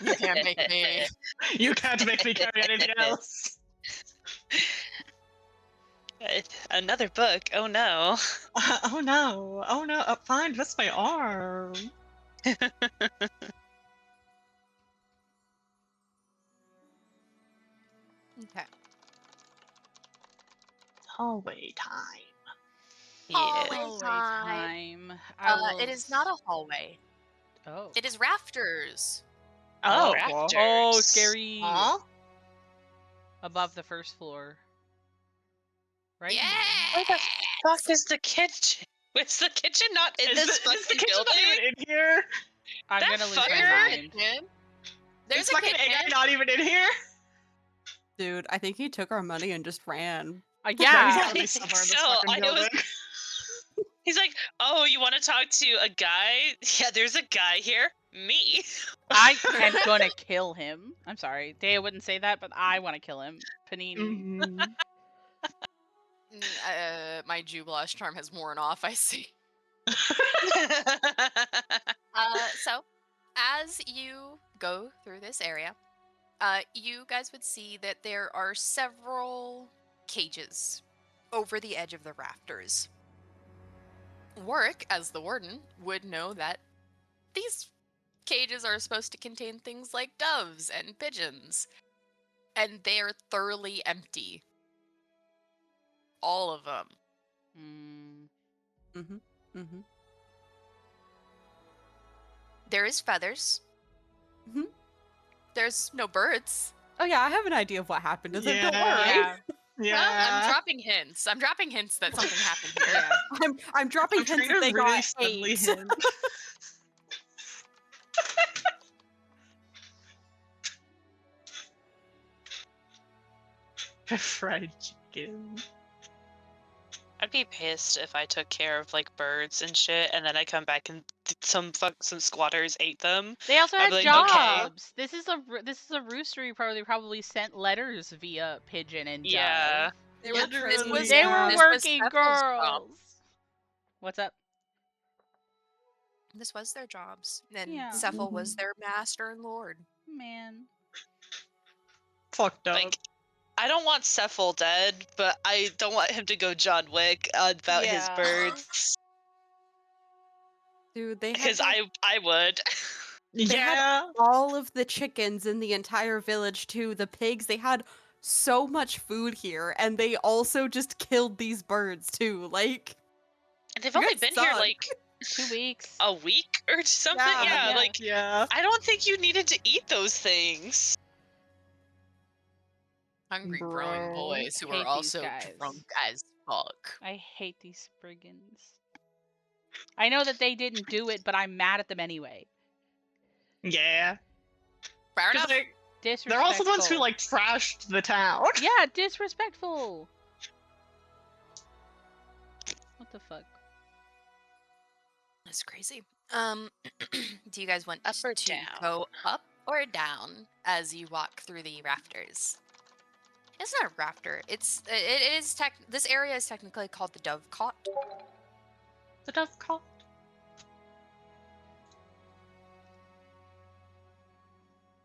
You can't make me. You can't make me carry anything else. Another book. Oh no. Oh no. Oh no. Fine, that's my arm. Okay. Hallway time. Yeah. Hallway time. It is not a hallway. Oh. It is rafters. Oh. Raptors. Oh, scary. Huh? Above the first floor. Right? Yeah. Where the fuck is the kitchen? Is the kitchen not in this Is the fucking kitchen building? not even in here? I'm That gonna lose my fucker? mind. There's Is a fucking kitchen. AI not even in here? Dude, I think he took our money and just ran. No, he's Yeah. gotta be I somewhere in think this so. fucking I was- building. He's like, oh, you want to talk to a guy? Yeah, there's a guy here. Me. I am gonna kill him. I'm sorry. Dea wouldn't say that, but I want to kill him. Panini. Mhm. My Jublash charm has worn off, I see. So, as you go through this area, you guys would see that there are several cages over the edge of the rafters. Warwick, as the warden, would know that these cages are supposed to contain things like doves and pigeons, and they are thoroughly empty. All of them. Mm. Mm-hmm. Mm-hmm. There is feathers. Mhm. There's no birds. Oh yeah, I have an idea of what happened to them. Don't Yeah. worry. Yeah. Yeah. Well, I'm dropping hints. I'm dropping hints that something happened here. Yeah. I'm dropping I'm hints trying that to they really got subtly AIDS. hint. Fried chicken. I'd be pissed if I took care of like birds and shit, and then I come back and some squatters ate them. They also I'd had be like, okay, jobs. This is a rooster who probably sent letters via pigeon and dove. yeah. They Yeah, were this Literally, was- They yeah. were this was working Ethel's job. girls. What's up? This was their jobs. And Yeah. Cephal was Mhm. their master and lord. Man. Fucked up. Like, I don't want Cephal dead, but I don't want him to go John Wick about his Yeah. birds, Dude, they had because like, I would. they had yeah. all of the chickens in the entire village too. The pigs, they had so much food here, and they also just killed these birds too. Like, And they've You only guys been here suck. like 2 weeks. a week or something. Yeah, Yeah, yeah. like Yeah. I don't think you needed to eat those things. Hungry Bro. growing boys who Hate are these also guys. drunk as fuck. I hate these brigands. I know that they didn't do it, but I'm mad at them anyway. Yeah. Fair 'Cause, enough. like, Disrespectful. they're also the ones who like trashed the town. Yeah, disrespectful. What the fuck? That's crazy. Do you guys want Up or to down? go up or down as you walk through the rafters? It's not a rafter. It is this area is technically called the Dovecot. The Dovecot.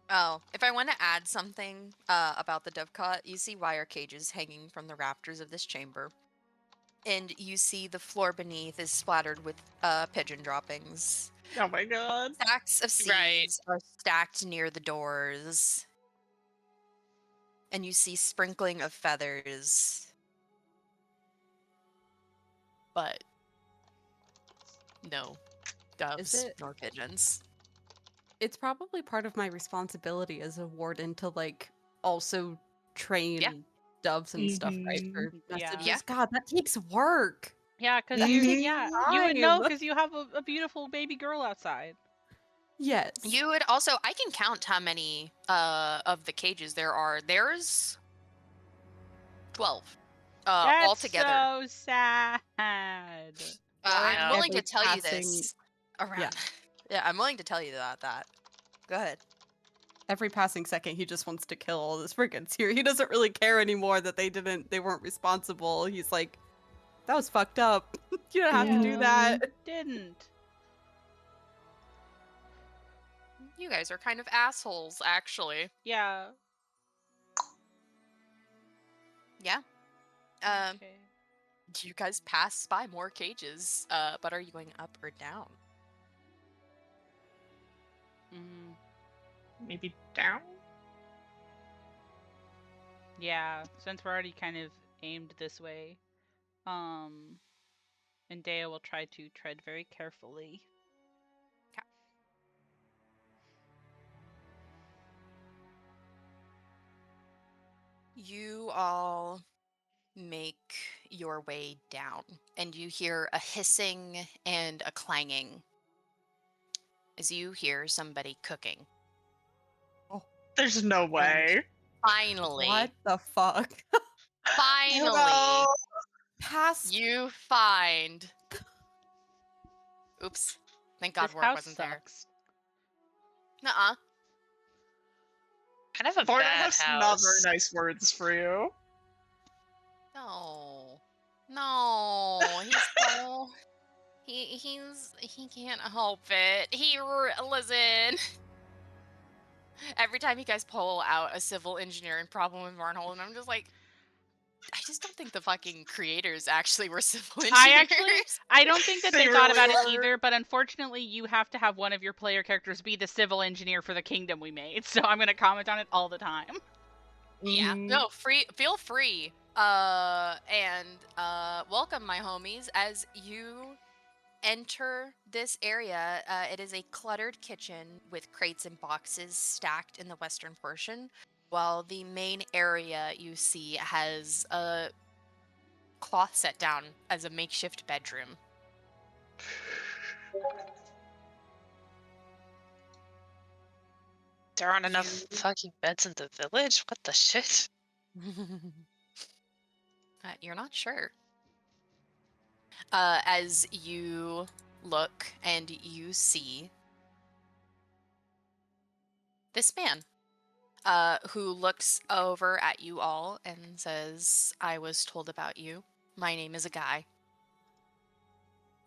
Oh, if I want to add something about the Dovecot, you see wire cages hanging from the rafters of this chamber. And you see the floor beneath is splattered with pigeon droppings. Oh my god. Stacks of seeds Right. are stacked near the doors. And you see sprinkling of feathers. But no doves it- nor pigeons. it's probably part of my responsibility as a warden to like also train doves and stuff, right? For Yeah. messages. Yeah. God, that takes work. Yeah, because Mhm. you would know Time. because you have a beautiful baby girl outside. Yes. You would also I can count how many of the cages there are. There's 12 That's altogether. so sad. I'm Yeah. willing to Every tell you passing- this around. yeah. Yeah, I'm willing to tell you that. Go ahead. Every passing second, he just wants to kill all the brigands here. He doesn't really care anymore that they weren't responsible. He's like, that was fucked up. You don't have to do that. Didn't. You guys are kind of assholes, actually. Yeah. Yeah. Okay. You guys pass by more cages, but are you going up or down? Mm, Maybe down? yeah, since we're already kind of aimed this way, and Dea will try to tread very carefully. You all make your way down, and you hear a hissing and a clanging as you hear somebody cooking. There's no way. Finally, What the fuck? finally, No. Past you find. Oops. Thank God This Warwick house wasn't there. sucks. Nuh-uh. Kind of a Varda bad has house. not very nice words for you. No. No. He's so... He can't help it. Listen. Every time you guys pull out a civil engineering problem with Varnhold, and I'm just like, I just don't think the fucking creators actually were civil engineers. I don't think that they They thought really about it were. either, but unfortunately, you have to have one of your player characters be the civil engineer for the kingdom we made. So I'm gonna comment on it all the time. Yeah. Mhm. No, feel free. Welcome my homies as you enter this area. It is a cluttered kitchen with crates and boxes stacked in the western portion, while the main area you see has a cloth set down as a makeshift bedroom. There aren't enough fucking beds in the village? What the shit? You're not sure. as you look and you see this man who looks over at you all and says, I was told about you. My name is a guy.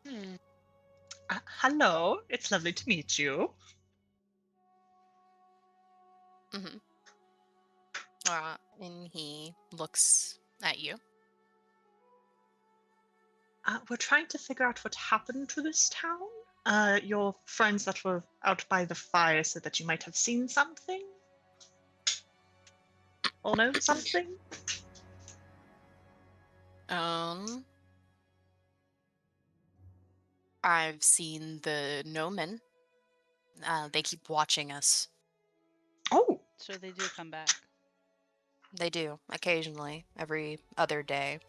Hmm. Hello, it's lovely to meet you. Mm-hmm. And he looks at you. We're trying to figure out what happened to this town. Your friends that were out by the fire said that you might have seen something. Or know something. I've seen the Nomen. They keep watching us. Oh, So they do come back. They do, occasionally, every other day.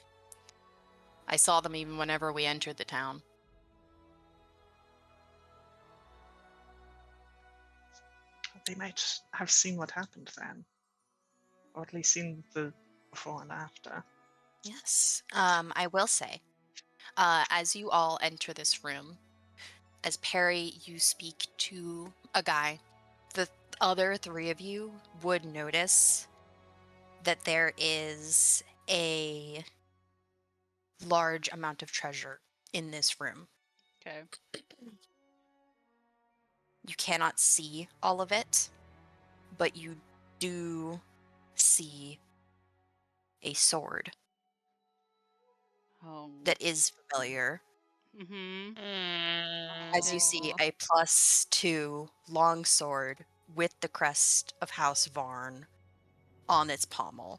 I saw them even whenever we entered the town. they might have seen what happened then. Or at least seen the before and after. Yes. I will say, as you all enter this room, as Perry, you speak to a guy. The other three of you would notice that there is a large amount of treasure in this room. Okay. You cannot see all of it, but you do see a sword Oh. that is familiar. Mm-hmm. As you see a +2 longsword with the crest of House Varn on its pommel.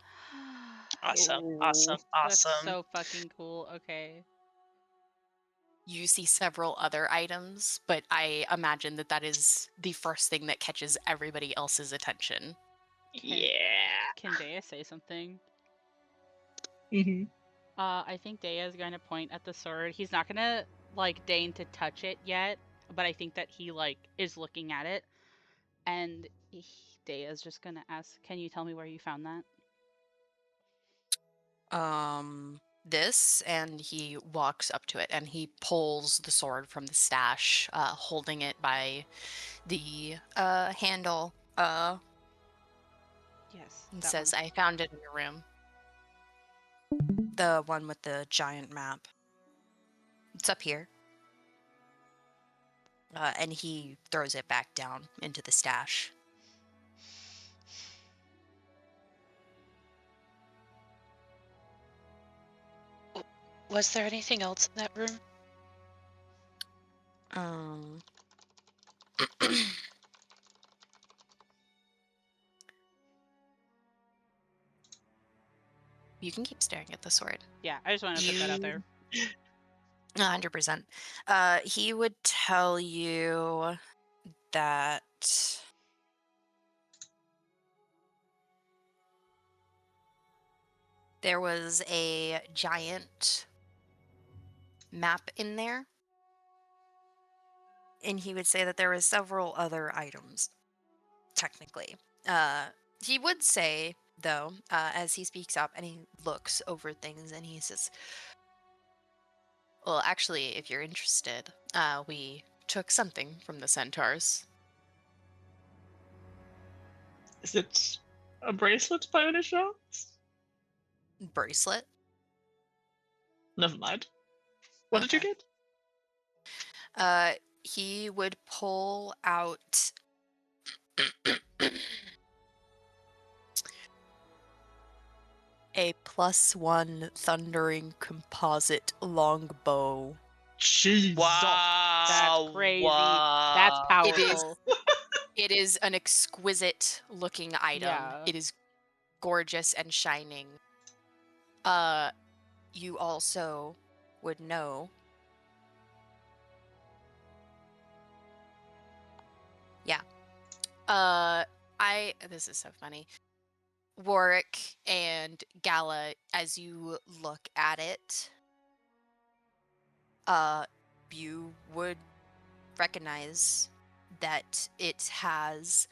Awesome. Ooh. Awesome. That's Awesome. so fucking cool. Okay. You see several other items, but I imagine that that is the first thing that catches everybody else's attention. Yeah. Can Dea say something? Mm-hmm. I think Dea is going to point at the sword. He's not gonna like deign to touch it yet, but I think that he like is looking at it, and Dea is just gonna ask, "Can you tell me where you found that?" This, and he walks up to it and he pulls the sword from the stash, holding it by the handle, Yes. and that says, one. I found it in your room. The one with the giant map. It's up here. And he throws it back down into the stash. Was there anything else in that room? You can keep staring at the sword. Yeah, I just want to put that out there. 100%. He would tell you that there was a giant map in there, and he would say that there was several other items, technically. He would say, though, as he speaks up and he looks over things and he says, well, actually, if you're interested, we took something from the centaurs. Is it a bracelet by any chance? Bracelet? Never mind. What did you Okay. get? He would pull out a +1 thundering composite longbow. Jesus. Wow. That's crazy. That's Wow. powerful. It is an exquisite looking item. Yeah. It is gorgeous and shining. You also would know. Yeah. This is so funny. Warwick and Gala, as you look at it, you would recognize that it has,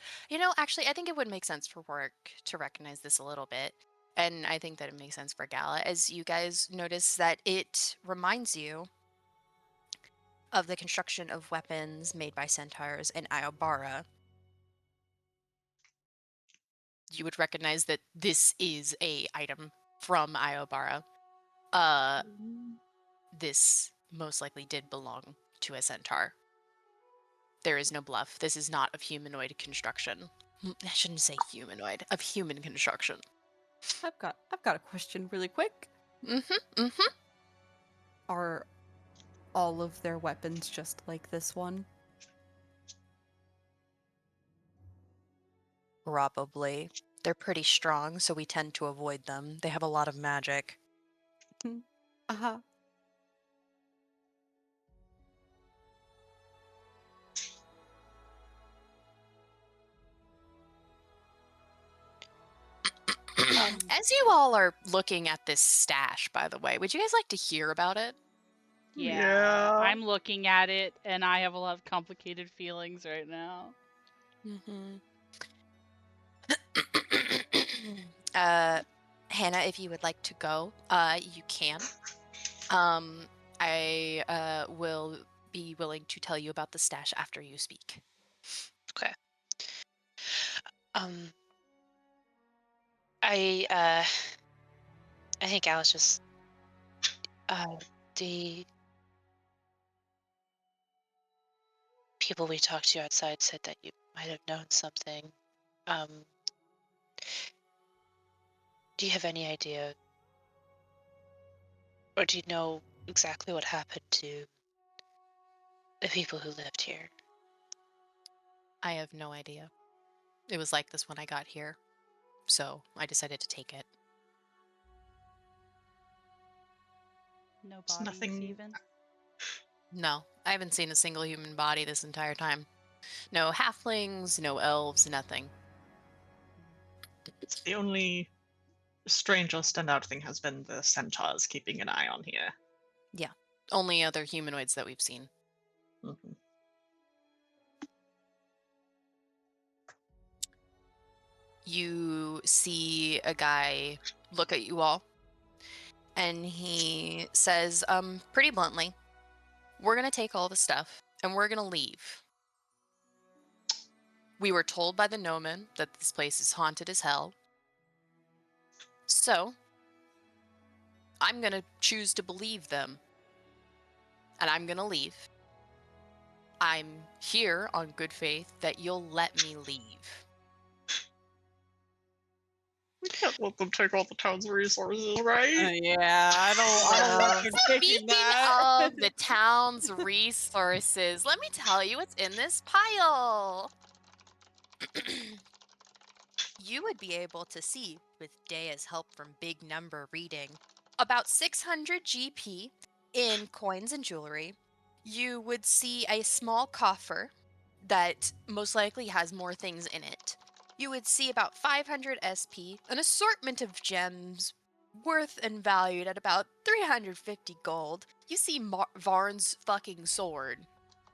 actually, I think it would make sense for Warwick to recognize this a little bit. And I think that it makes sense for Gala, as you guys notice that it reminds you of the construction of weapons made by centaurs in Iobara, you would recognize that this is a item from Iobara. This most likely did belong to a centaur. There is no bluff. This is not of humanoid construction. I shouldn't say humanoid, of human construction. I've got a question really quick. Are all of their weapons just like this one? Probably. They're pretty strong, so we tend to avoid them. They have a lot of magic. Uh-huh. As you all are looking at this stash, by the way, would you guys like to hear about it? Yeah. I'm looking at it, and I have a lot of complicated feelings right now. Hannah, if you would like to go, you can. I will be willing to tell you about the stash after you speak. Okay. I think Alice just the people we talked to outside said that you might have known something. Do you have any idea, or do you know exactly what happened to the people who lived here? I have no idea. It was like this when I got here, so I decided to take it. No It's bodies nothing- even? No, I haven't seen a single human body this entire time. No halflings, no elves, nothing. The only strange or standout thing has been the centaurs keeping an eye on here. Only other humanoids that we've seen. Mhm. You see a guy look at you all, and he says, pretty bluntly, we're gonna take all the stuff, and we're gonna leave. We were told by the Nomen that this place is haunted as hell. So, I'm gonna choose to believe them. And I'm gonna leave. I'm here on good faith that you'll let me leave. We can't let them take all the town's resources, right? Yeah, I don't want you taking Speaking that. of the town's resources, let me tell you what's in this pile. You would be able to see, with Daya's help from Big Number Reading, about 600 GP in coins and jewelry. You would see a small coffer that most likely has more things in it. You would see about 500 SP, an assortment of gems worth and valued at about 350 gold. You see Varn's fucking sword.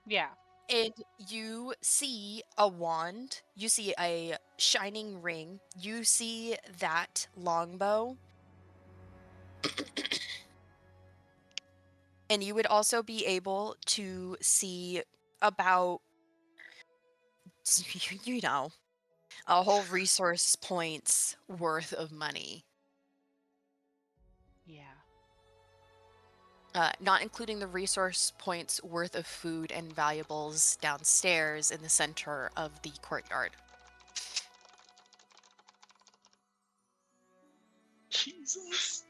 Yeah. And you see a wand, you see a shining ring, you see that longbow. And you would also be able to see about, you know, a whole resource points worth of money. Yeah. Not including the resource points worth of food and valuables downstairs in the center of the courtyard. Jesus.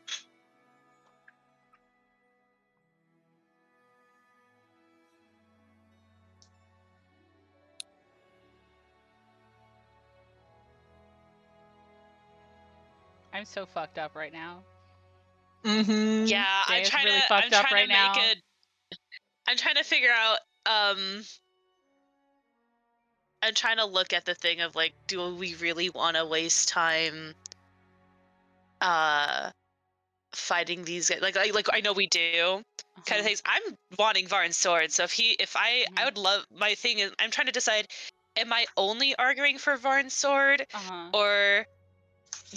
I'm so fucked up right now. Mm-hmm. Yeah, I'm Daya's trying really to. fucked I'm up trying right to make now. it. I'm trying to figure out. I'm trying to look at the thing of like, do we really want to waste time, fighting these guys? Like I know we do. Kind of things. I'm wanting Varn's sword, so I would love. My thing is, I'm trying to decide: am I only arguing for Varn's sword, Uh-huh. or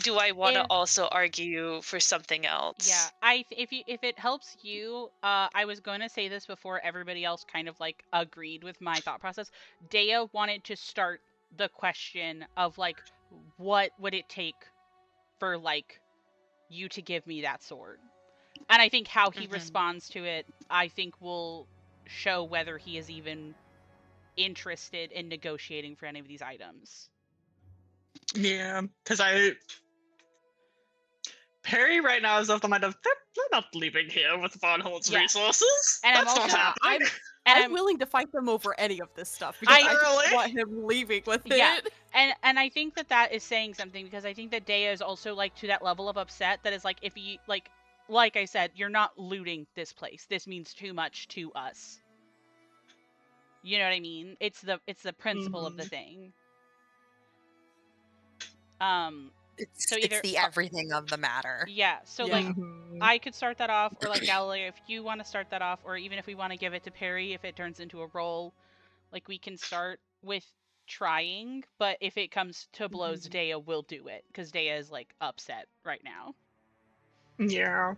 do I want to If- also argue for something else? Yeah, if it helps you, I was going to say this before everybody else kind of like agreed with my thought process. Dea wanted to start the question of like, what would it take for like you to give me that sword? And I think how he Mhm. responds to it, I think will show whether he is even interested in negotiating for any of these items. Yeah, because Perry right now is of the mind of they're not leaving here with Von Holt's Yeah. resources. And I'm That's also- not happening. I'm willing to fight them over any of this stuff because I just Literally. want him leaving with Yeah. it. And I think that is saying something, because I think that Dea is also like to that level of upset that is like, if you like I said, you're not looting this place. This means too much to us. You know what I mean? It's the principle of the thing. It's, So either it's the everything of the matter. yeah. So Yeah. like I could start that off, or like Galileo, if you want to start that off, or even if we want to give it to Perry, if it turns into a roll, like we can start with trying. But if it comes to blows, Dea will do it, because Dea is like upset right now. Yeah.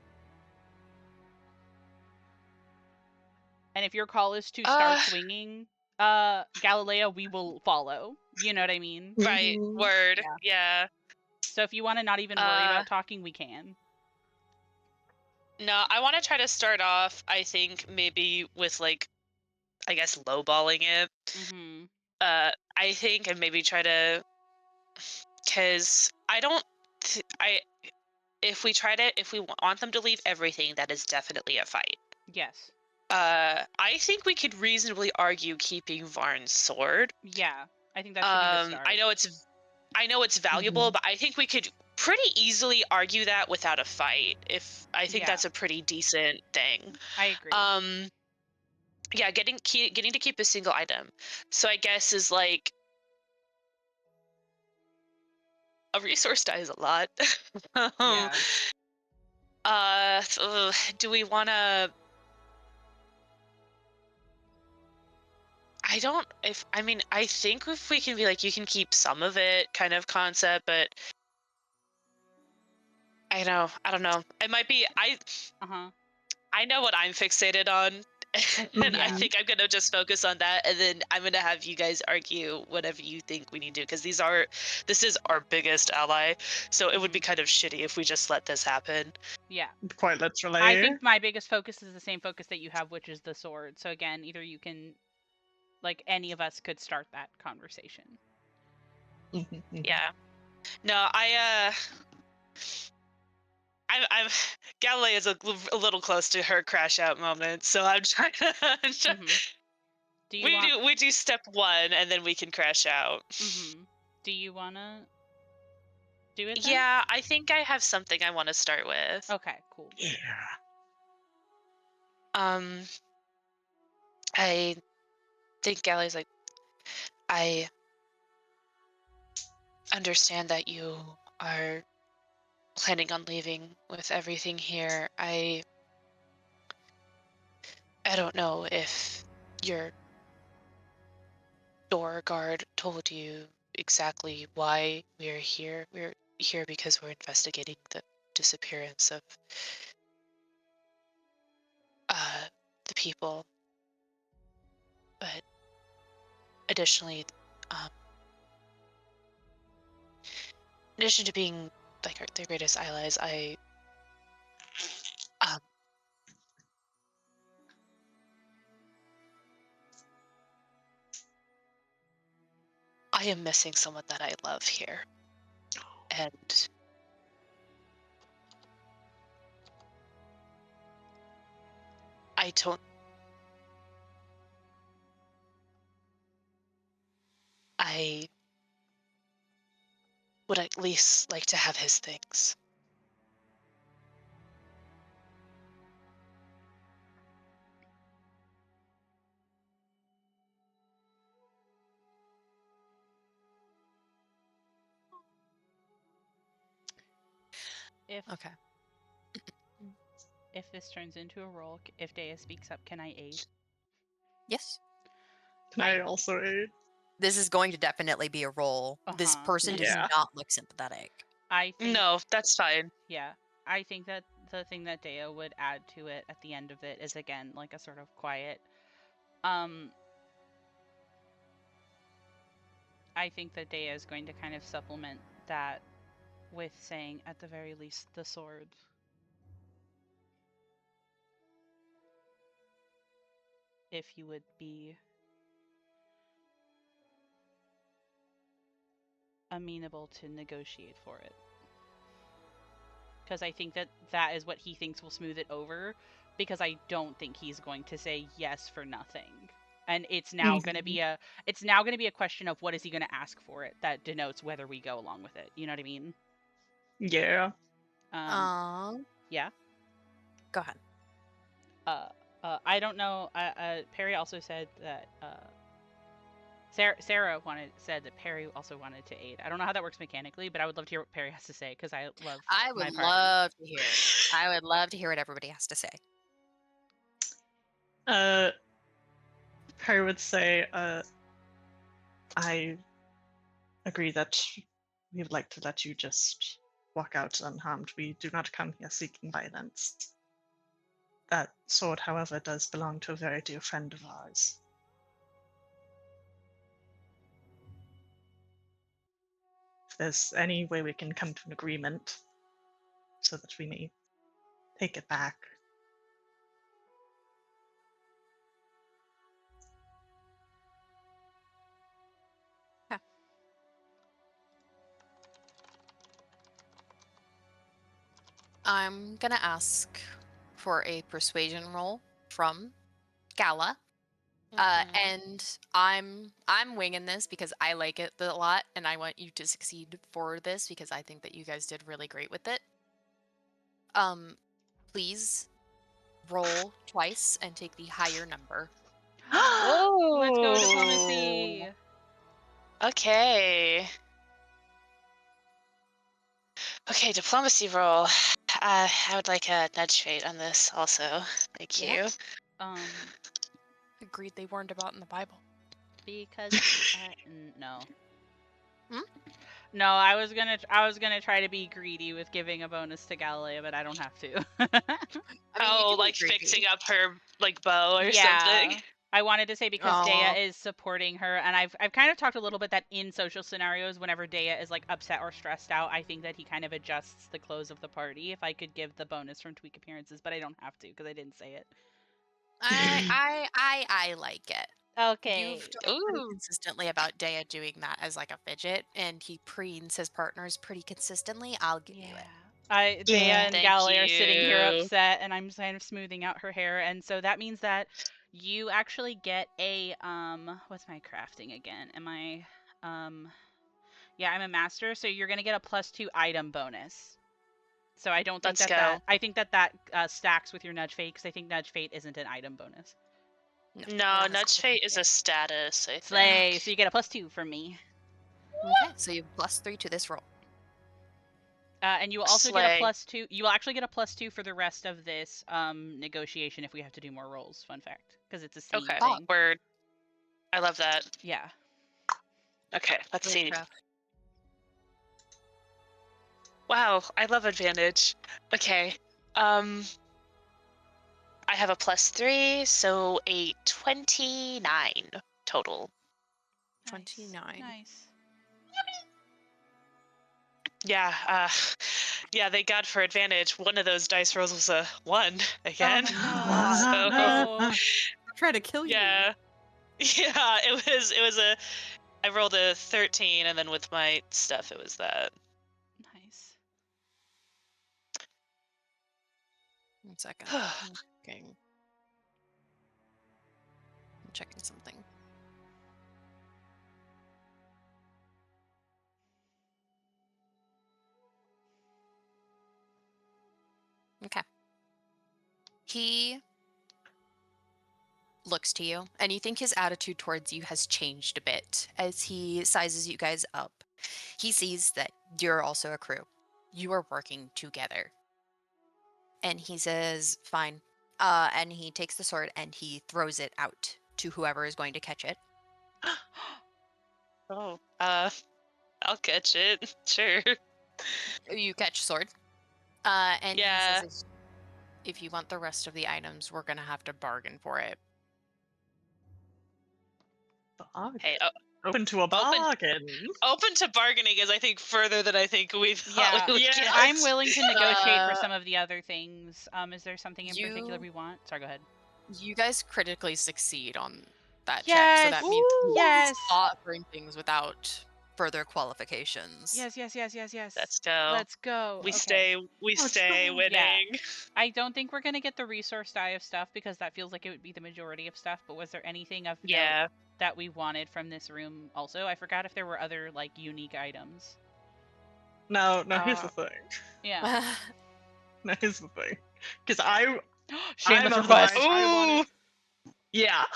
And if your call is to start swinging, Galileo, we will follow. You know what I mean? Right. Word. Yeah. So if you want to not even worry about talking, we can. No, I want to try to start off, I think, maybe with like, I guess, lowballing it. Mm-hmm. I think, and maybe try to, because I don't, if we want them to leave everything, that is definitely a fight. Yes. I think we could reasonably argue keeping Varn's sword. Yeah, I think that should be the start. I know it's valuable, but I think we could pretty easily argue that without a fight. I think that's a pretty decent thing. I agree. Yeah, getting to keep a single item. So I guess is like a resource dies a lot. Yeah. Do we want to? I think if we can be like, you can keep some of it kind of concept, but I don't know. It might be, I know what I'm fixated on, and I think I'm gonna just focus on that, and then I'm gonna have you guys argue whatever you think we need to do, because this is our biggest ally, so it would be kind of shitty if we just let this happen. Yeah. Quite literally. I think my biggest focus is the same focus that you have, which is the sword. So again, either you can, like, any of us could start that conversation. Yeah. No, I'm Galileo is a little close to her crash out moment, so I'm trying to. We do step one, and then we can crash out. Do you wanna do it then? Yeah, I think I have something I want to start with. Okay, cool. Yeah. I think Galley's like, I understand that you are planning on leaving with everything here. I don't know if your door guard told you exactly why we're here. We're here because we're investigating the disappearance of the people. But additionally, in addition to being like their greatest allies, I am missing someone that I love here. And I would at least like to have his things. If this turns into a roll, if Dea speaks up, can I aid? Yes. Can I also aid? This is going to definitely be a roll. This person does not look sympathetic. I think No, that's fine. yeah. I think that the thing that Dea would add to it at the end of it is again like a sort of quiet. I think that Dea is going to kind of supplement that with saying at the very least the sword. If you would be amenable to negotiate for it. Because I think that that is what he thinks will smooth it over, because I don't think he's going to say yes for nothing. And it's now going to be a question of what is he going to ask for it that denotes whether we go along with it. You know what I mean? Yeah. Yeah. Go ahead. I don't know. Perry also said that Sarah said that Perry also wanted to aid. I don't know how that works mechanically, but I would love to hear what Perry has to say because I love. I my would party. love to hear it. I would love to hear what everybody has to say. Perry would say, I agree that we would like to let you just walk out unharmed. We do not come here seeking violence. That sword, however, does belong to a very dear friend of ours. If there's any way we can come to an agreement so that we may take it back. I'm gonna ask for a persuasion roll from Gala. And I'm winging this because I like it a lot, and I want you to succeed for this because I think that you guys did really great with it. Please roll twice and take the higher number. Let's go diplomacy. Okay. Okay, diplomacy roll. I would like a nudge fate on this also. Thank you. Agreed, they warned about in the Bible. Because no. No, I was gonna try to be greedy with giving a bonus to Galilea, but I don't have to. Like fixing up her like bow or something. I wanted to say because Dea is supporting her, and I've kind of talked a little bit that in social scenarios, whenever Dea is like upset or stressed out, I think that he kind of adjusts the close of the party. If I could give the bonus from tweak appearances, but I don't have to because I didn't say it. I like it. Okay. You've talked pretty consistently about Dea doing that as like a fidget, and he preens his partners pretty consistently. I'll give you it. Dea and Thank Galilea are sitting here you. upset, and I'm kind of smoothing out her hair, and so that means that you actually get a what's my crafting again? Am I yeah, I'm a master, so you're gonna get a +2 item bonus. So I don't think I think that stacks with your nudge fate, because I think nudge fate isn't an item bonus. No, nudge fate is a status, I think. Slay, so you get a +2 from me. Okay, so you have +3 to this roll. And you will also get a +2. You will actually get a +2 for the rest of this negotiation if we have to do more rolls. Fun fact, because it's a scene thing. Word. I love that. Yeah. Okay, let's see. Wow, I love advantage. Okay. I have a +3, so a 29 total. 29. Nice. Yeah, thank God for advantage. One of those dice rolls was a 1 again. No. Try to kill you. Yeah. Yeah, it was a I rolled a 13, and then with my stuff it was that. Nice. 1 second. I'm checking something. Okay. He looks to you, and you think his attitude towards you has changed a bit as he sizes you guys up. He sees that you're also a crew. You are working together. And he says, fine. And he takes the sword and he throws it out to whoever is going to catch it. Oh, I'll catch it. Sure. You catch sword. And Yeah. he says, if you want the rest of the items, we're gonna have to bargain for it. Bargain. Hey, Open to a bargain. open to bargaining is, I think, further than I think we thought Yeah, we would yeah, get. I'm willing to negotiate for Uh, some of the other things. Is there something in particular you- we want? Sorry, go ahead. You guys critically succeed on that check, so Yes! that means Ooh. you Yes! offering things without. Further qualifications. Yes. Let's go. Let's go. We Okay. stay Let's stay go. winning. Yeah. I don't think we're gonna get the resource die of stuff because that feels like it would be the majority of stuff. But was there anything of note Yeah. that we wanted from this room? Also, I forgot if there were other like unique items. No, here's the thing. Yeah. No, here's the thing. Because I'm Shameless of the request. mind I Ooh. wanted- Yeah.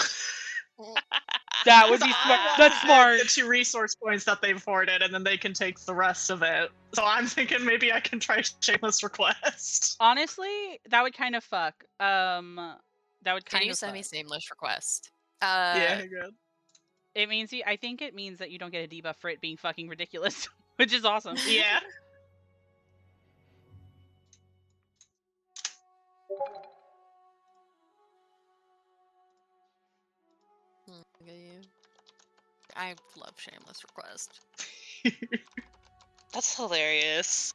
That would be 'Cause smart. I wanted That's smart. The 2 resource points that they've hoarded, and then they can take the rest of it. So I'm thinking maybe I can try shameless request. Honestly, that would kind of fuck. That would Can kind you of send me fuck. seamless request? Yeah, good. It means I think it means that you don't get a debuff for it being fucking ridiculous, which is awesome. Yeah. I love shameless request. That's hilarious.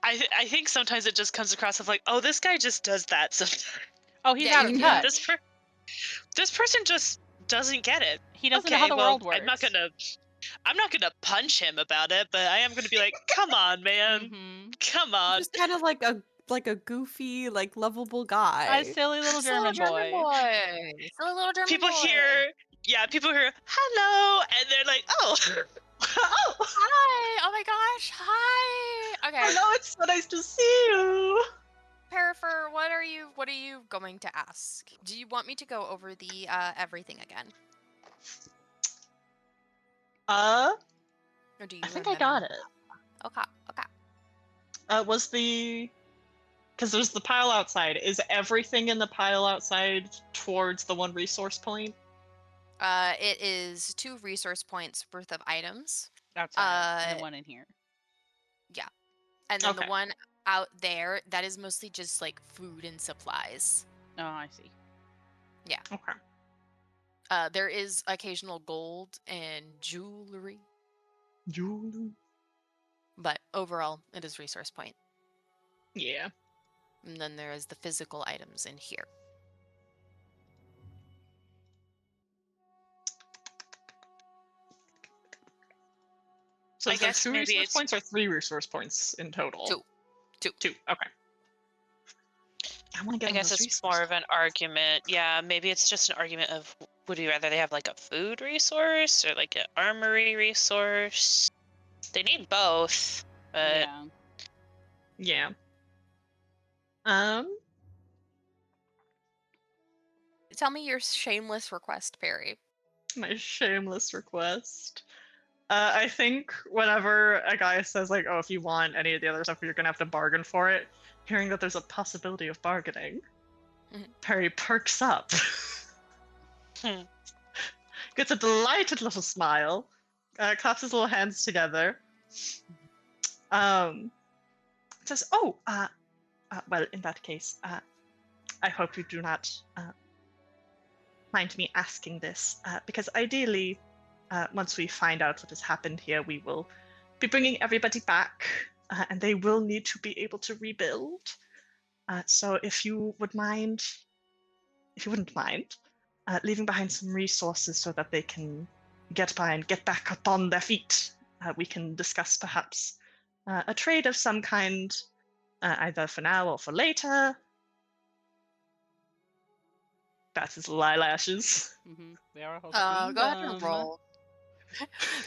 I think sometimes it just comes across of like, oh, this guy just does that sometimes. Oh, he's Yeah, out of you- touch. This person just doesn't get it. He doesn't Okay, know how the well, world works. I'm not gonna punch him about it, but I am gonna be like, come on, man. Mm-hmm. Come on. Just kind of like a goofy, like lovable guy. A silly little Silly German boy. Silly little German People boy. people hear hello, and they're like, oh. Oh, Hi. Oh my gosh. Hi. Okay. hello, it's so nice to see you. Perifer, what are you going to ask? Do you want me to go over the everything again? Or do you I think I got remember? it. Okay. Was the... Because there's the pile outside. Is everything in the pile outside towards the 1 resource point? It is 2 resource points worth of items. Outside, and the one in here. And then the Okay. one out there, that is mostly just like food and supplies. Oh, I see. Okay. There is occasional gold and jewelry, but overall, it is resource point. Yeah. And then there is the physical items in here. So I is there guess 2 maybe resource it's- points or 3 resource points in total? 2. 2. Okay. I want to get I on guess those it's more resources. of an argument. Yeah, maybe it's just an argument of would we rather they have like a food resource or like an armory resource? They need both, but Yeah. Yeah. Tell me your shameless request, Perry. My shameless request. I think whenever a guy says like, "Oh, if you want any of the other stuff, you're gonna have to bargain for it," hearing that there's a possibility of bargaining, Mhm. Perry perks up, Hmm. gets a delighted little smile, claps his little hands together, says, "Oh, well, in that case, I hope you do not mind me asking this, because ideally, once we find out what has happened here, we will be bringing everybody back, and they will need to be able to rebuild. So if you wouldn't mind, leaving behind some resources so that they can get by and get back up on their feet, we can discuss perhaps a trade of some kind, either for now or for later." That's his eyelashes. Mm-hmm. They are Go ahead and roll.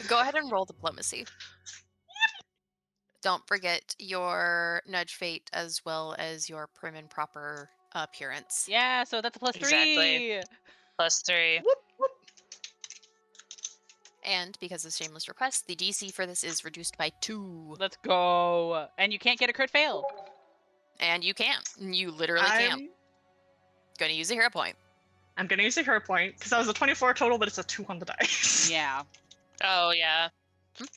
Go ahead and roll diplomacy. Don't forget your nudge fate as well as your prim and proper appearance. Yeah, so that's a +3. Exactly. +3. Whoop, whoop. And because of shameless request, the DC for this is reduced by 2. Let's go. And you can't get a crit fail. And you can't. You literally can't. Gonna use a hero point. I'm gonna use a hero point because that was a 24 total, but it's a 2 on the dice. Yeah. Oh yeah.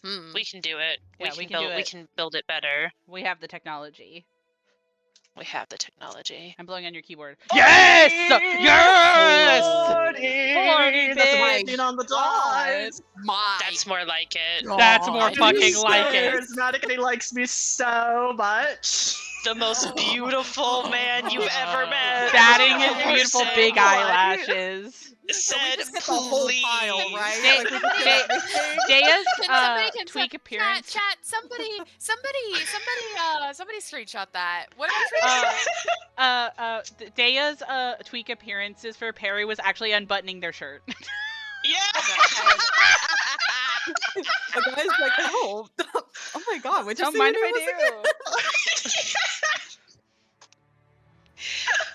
Mhm. We can do it. Yeah, we can do We it. can build it better. We have the technology. We have the technology. I'm blowing on your keyboard. Yes! Yes! 40! 40, That's bitch! 19 on the God. dice! My That's more like it. That's more God. fucking He's so like it. charismatic and he likes me so much. The most beautiful man you've ever met. Batting Oh, his beautiful Person big what? eyelashes. So we said, just get the whole pile, "Please." right? Day- Like we just Day- get everything. Daya's Can tweak appearance. Chat, somebody screenshot that. What am I Daya's tweak appearances for Perry was actually unbuttoning their shirt. Yeah. The guy's like, oh, oh my god, would you Don't say mind your if name I was do.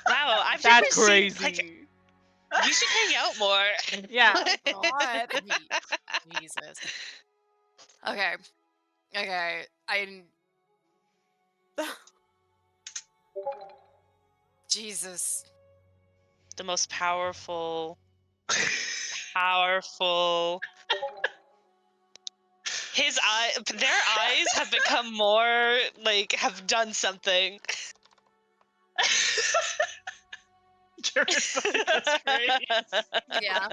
Wow, I've That's never crazy. seen like we should hang out more. Yeah. God. Jesus. Okay. Okay. Jesus. The most powerful. Their eyes have become more like have done something. That's great. Yeah.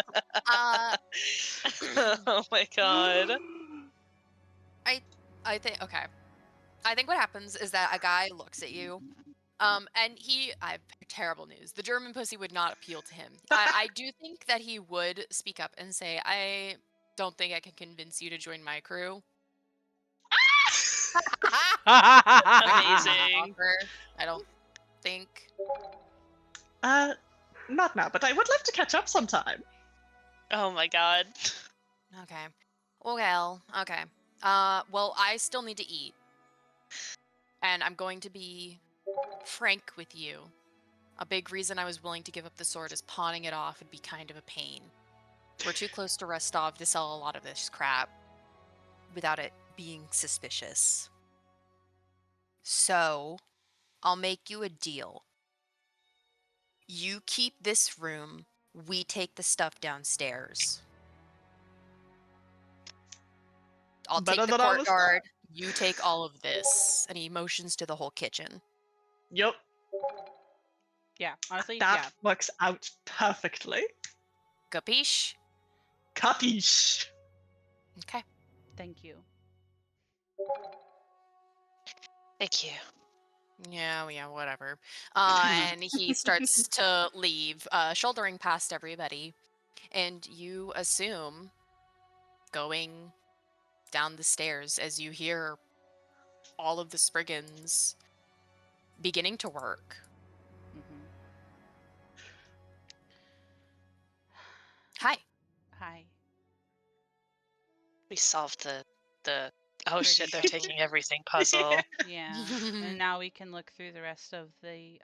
Oh my god. I think okay. I think what happens is that a guy looks at you, and I have terrible news. The German pussy would not appeal to him. I do think that he would speak up and say, "I don't think I can convince you to join my crew." Amazing. Offer, I don't think. Not now, but I would love to catch up sometime. Oh my god. Okay. Well, okay. Well, I still need to eat. And I'm going to be frank with you. A big reason I was willing to give up the sword is pawning it off would be kind of a pain. We're too close to Rostov to sell a lot of this crap without it being suspicious. So, I'll make you a deal. You keep this room, we take the stuff downstairs. I'll take Better the than I was courtyard, you take all of this. And he motions to the whole kitchen. Yup, Yeah, honestly, that yeah. works out perfectly. Capiche? Capiche. Okay. Thank you. Thank you. Yeah, whatever. And he starts to leave, shouldering past everybody. And you assume going down the stairs as you hear all of the Spriggans beginning to work. Mhm. Hi. Hi. We solved the oh shit, they're Pretty taking everything puzzle. Yeah. And now we can look through the rest of the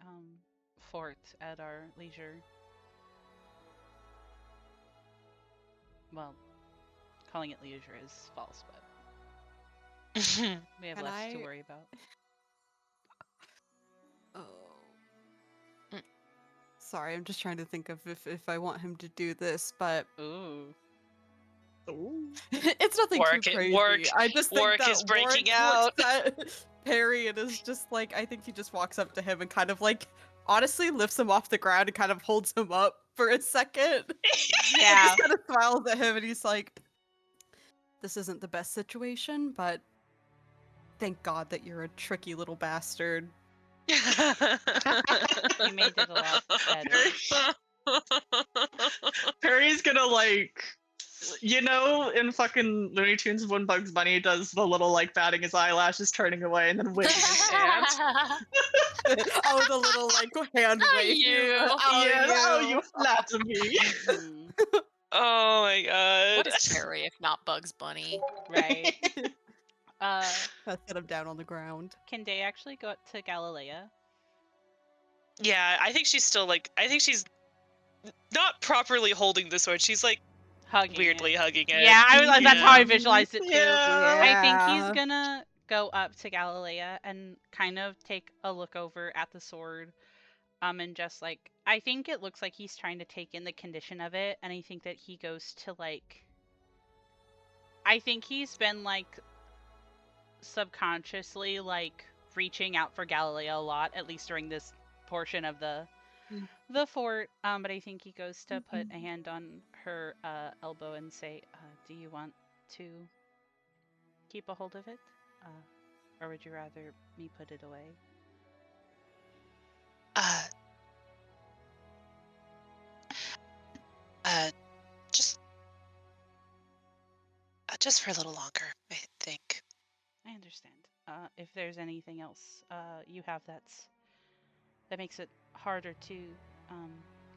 fort at our leisure. Well, calling it leisure is false, but we have Can less to I- worry about. Oh. Sorry, I'm just trying to think of if I want him to do this, but Ooh. Ooh. it's nothing Work too it- crazy. work- I just think work that is breaking Warwick looks at Perry and is just like, I think he just walks up to him and kind of like, honestly lifts him off the ground and kind of holds him up for a second. Yeah. Just kind of smiles at him and he's like, this isn't the best situation, but thank God that you're a tricky little bastard. You made it a lot better. Perry's gonna like, you know, in fucking Looney Tunes when Bugs Bunny does the little like batting his eyelashes, turning away, and then waving his hand. Oh, the little like hand wave. you. Oh, you flatter me. Mhm. Oh my god. What is Perry if not Bugs Bunny? Right. I set him down on the ground. Can Day actually go up to Galilea? Yeah, I think she's still like I think she's not properly holding the sword. She's like Hugging weirdly it. hugging it. Yeah, I was like, that's how I Yeah. visualized it too. Yeah. I think Yeah. he's gonna go up to Galilea and kind of take a look over at the sword. And just like, I think it looks like he's trying to take in the condition of it, and I think that he goes to like I think he's been like subconsciously like reaching out for Galileo a lot, at least during this portion of the fort. But I think he goes to put a hand on her elbow and say, "Do you want to keep a hold of it, or would you rather me put it away?" Uh, uh, just, just for a little longer, I think. I understand. If there's anything else you have that makes it harder to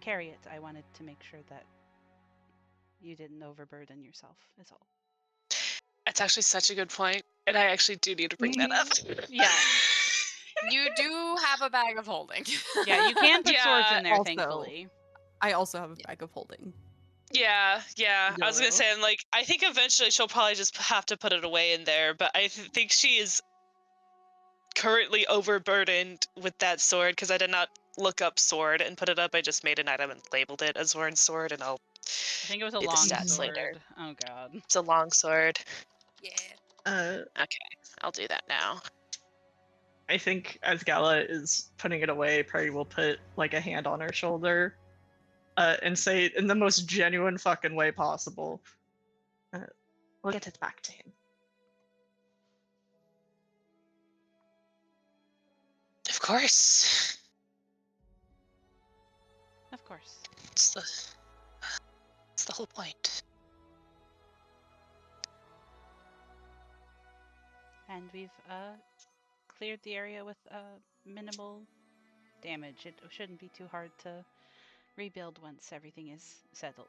carry it, I wanted to make sure that you didn't overburden yourself. Is all. That's actually such a good point, and I actually do need to bring that up. Yeah. You do have a bag of holding. Yeah, you can put swords Yeah, in there, also- thankfully. I also have a bag of holding. Yeah. I was gonna Yellow. say, and like, I think eventually she'll probably just have to put it away in there, but I think she is currently overburdened with that sword because I did not look up sword and put it up. I just made an item and labeled it as Warren's sword, and I'll I think it was a do the long stats sword. later. Oh god. It's a long sword. Yeah. I'll do that now. I think as Gala is putting it away, Perry will put like a hand on her shoulder and say in the most genuine fucking way possible, we'll get it back to him. Of course. Of course. It's the whole point. And we've cleared the area with minimal damage. It shouldn't be too hard to rebuild once everything is settled.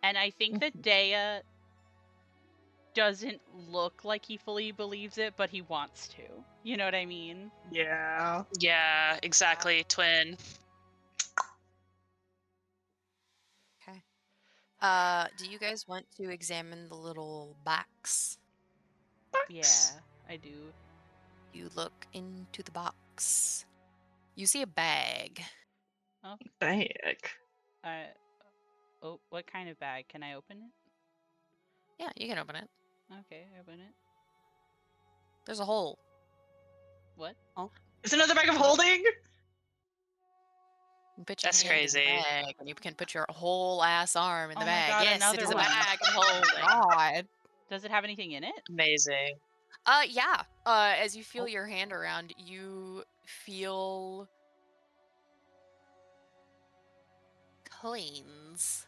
And I think that Dea doesn't look like he fully believes it, but he wants to. You know what I mean? Yeah. Yeah, exactly, twin. Do you guys want to examine the little box? Yeah, I do. You look into the box. You see a bag. Bag. Oh, what kind of bag? Can I open it? Yeah, you can open it. Okay, open it. There's a hole. What? Is another bag of holding? You put your That's hand in the crazy. bag, and you can put your whole ass arm in the Oh my bag. God, Yes, it another is a one. bag of holding. God. Does it have anything in it? Amazing. Yeah. As you feel your hand around, you feel coins.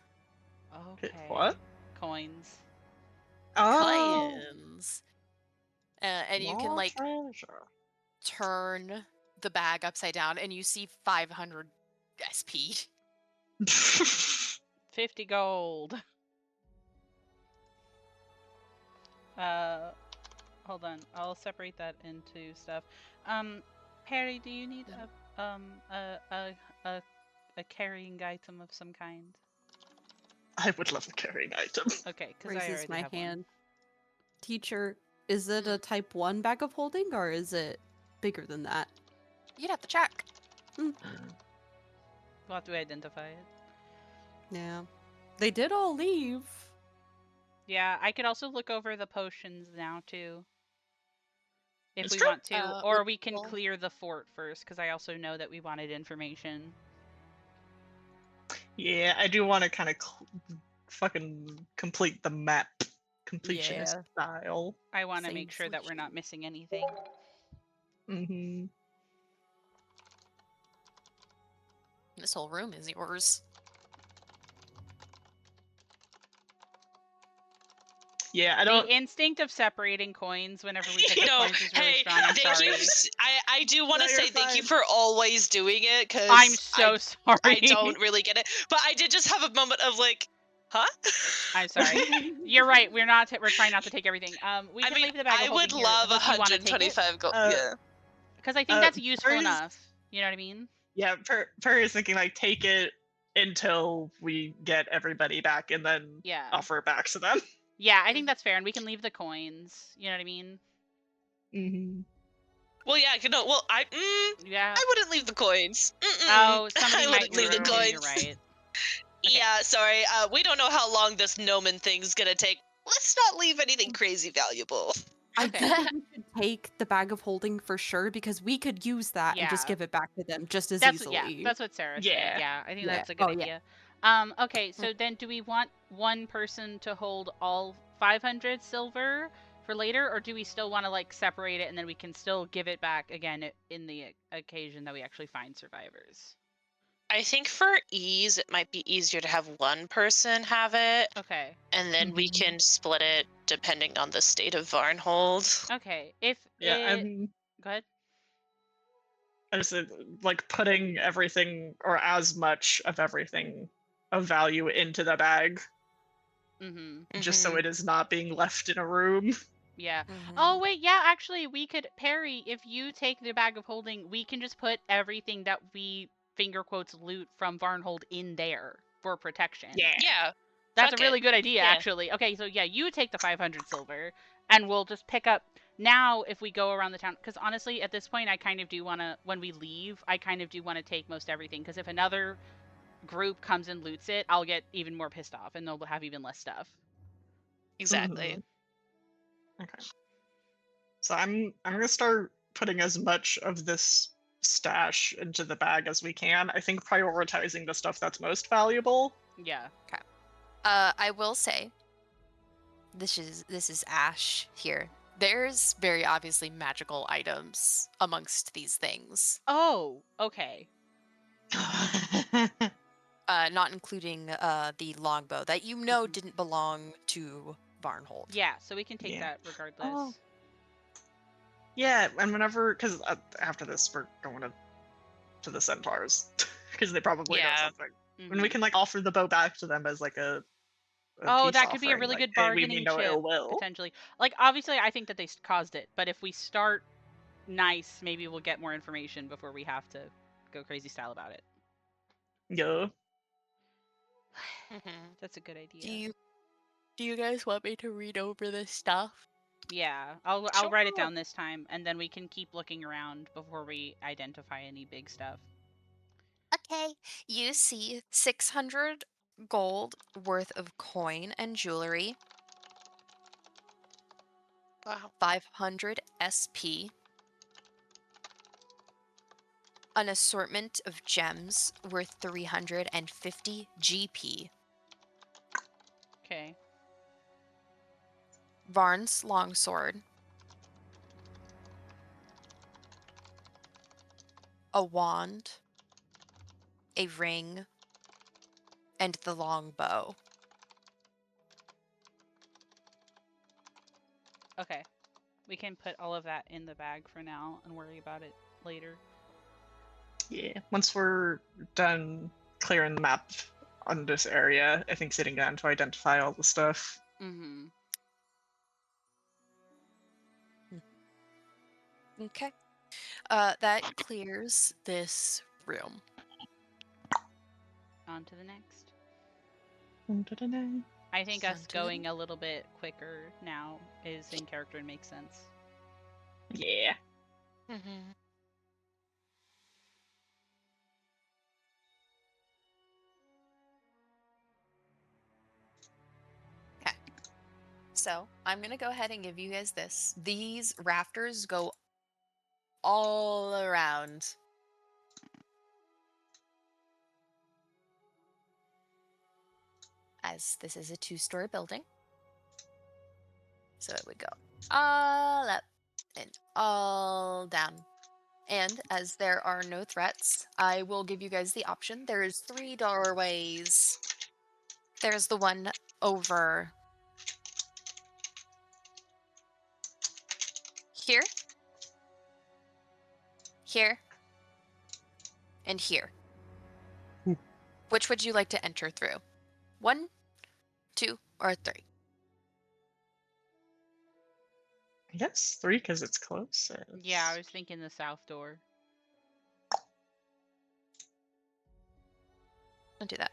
Okay. What? Coins. Oh. Coins. And you can more like treasure. turn the bag upside down, and you see 500 SP. 50 gold. Hold on. I'll separate that into stuff. Perry, do you need a carrying item of some kind? I would love a carrying item. Okay, because I Raises already my have hand. one. Teacher, is it a type 1 bag of holding or is it bigger than that? You'd have to check. We'll have to identify it. Yeah. They did all leave. Yeah, I could also look over the potions now too. If It's we true. want to, or Would we can people- clear the fort first, because I also know that we wanted information. Yeah, I do want to kind of fucking complete the map, completionist Yeah. style. I want to Same make sure for that we're not you. missing anything. Mm-hmm. This whole room is yours. Yeah, I don't. The instinct of separating coins whenever we pick up No, coins is really hey, strong. I'm thank sorry. you. I do want No, to you're say thank you fine. for always doing it, because I'm so sorry. I don't really get it. But I did just have a moment of like, huh? I'm sorry. You're right. We're not. We're trying not to take everything. We I can mean, leave the bag I of would holding here love unless you want to take it. 125 gold. Yeah. Because I think Uh, that's useful Perry's- enough. You know what I mean? Yeah, Perry is thinking like take it until we get everybody back and then Yeah. offer it back to them. Yeah, I think that's fair, and we can leave the coins. You know what I mean? Mm-hmm. Well, yeah, you know. Well, Yeah. I wouldn't leave the coins. Oh, somebody I might wouldn't leave the ruin it. coins. You're right. Okay. Yeah, sorry. We don't know how long this gnomon thing's gonna take. let's not leave anything crazy valuable. I Okay. think we should take the bag of holding for sure because we could use that and just Yeah. give it back to them just as That's easily. that's what Sarah said. Yeah. Yeah, I think Yeah. that's a good Oh, yeah. idea. Okay, so then do we want one person to hold all 500 silver for later, or do we still want to like separate it and then we can still give it back again in the occasion that we actually find survivors? I think for ease, it might be easier to have one person have it, Okay. and then we Mhm. can split it depending on the state of Varnhold. Okay. If Yeah, it go ahead. I just like putting everything or as much of everything of value into the bag, Mm-hmm. just so Mhm. it is not being left in a room. Yeah. Mhm. Oh wait, yeah, actually we could Perry, if you take the bag of holding, we can just put everything that we finger quotes loot from Varnhold in there for protection. Yeah. That's fuck a really it. good idea, Yeah. actually. Okay, so yeah, you take the 500 silver, and we'll just pick up now if we go around the town. Because honestly, at this point, I kind of do want to, when we leave, I kind of do want to take most everything. Because if another group comes and loots it, I'll get even more pissed off, and they'll have even less stuff. Exactly. Okay. So I'm gonna start putting as much of this stash into the bag as we can. I think prioritizing the stuff that's most valuable. Yeah. I will say, this is Ash here. There's very obviously magical items amongst these things, Oh, okay. not including the longbow that you know didn't belong to Varnhold. Yeah, so we can take Yeah. that regardless. Oh. Yeah, and whenever, because after this we're going to the centaurs, because they probably know Yeah. something. And Mhm. we can like offer the bow back to them as like a Oh, peace that could be a offering, really like, good hey, we bargaining mean no chip, ill will. potentially. Like, obviously, I think that they caused it, but if we start nice, maybe we'll get more information before we have to go crazy style about it. Yeah. Mhm. That's a good idea. Do you guys want me to read over this stuff? Yeah, I'll write it Sure. down this time, and then we can keep looking around before we identify any big stuff. Okay. You see 600 gold worth of coin and jewelry, Wow. 500 SP, an assortment of gems worth 350 GP, Okay. Varn's longsword, a wand, a ring, and the longbow. Okay. We can put all of that in the bag for now and worry about it later. Yeah. Once we're done clearing the map on this area, I think sitting down to identify all the stuff. Mm-hmm. Okay. That clears this room. On to the next. Dun-dun-dun-dun. I think us On to the going a little bit quicker now is in character and makes sense. Yeah. Mhm. So I'm gonna go ahead and give you guys this. These rafters go all around. As this is a 2-story building. So it would go all up and all down. And as there are no threats, I will give you guys the option. There's 3 doorways. There's the one over here, here, and here. Which would you like to enter through? 1, 2, or 3? I guess 3 because it's close. Yeah, I was thinking the south door. Don't do that.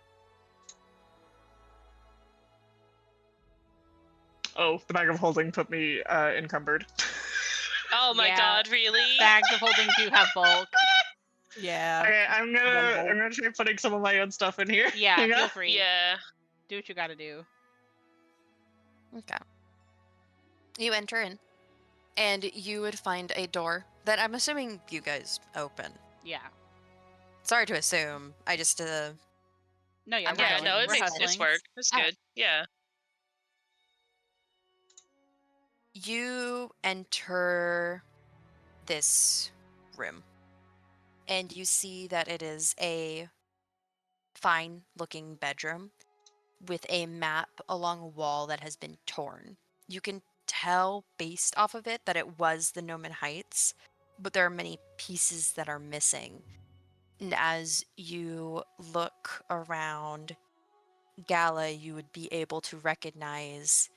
Oh, the bag of holding put me encumbered. Oh my Yeah. god, really? Bags of holding do have bulk. Yeah. Okay, I'm Rumble. gonna try putting some of my own stuff in here. Yeah, Hang feel on. free. Yeah. Do what you gotta do. Okay. You enter in, and you would find a door that I'm assuming you guys open. Yeah. Sorry to assume. I just No, yeah, I'm we're Yeah, going. no, it We're makes hustling. sense. Work. It's Oh. good. Yeah. You enter this room, and you see that it is a fine looking bedroom with a map along a wall that has been torn. You can tell based off of it that it was the Noman Heights, but there are many pieces that are missing. And as you look around Gala, you would be able to recognize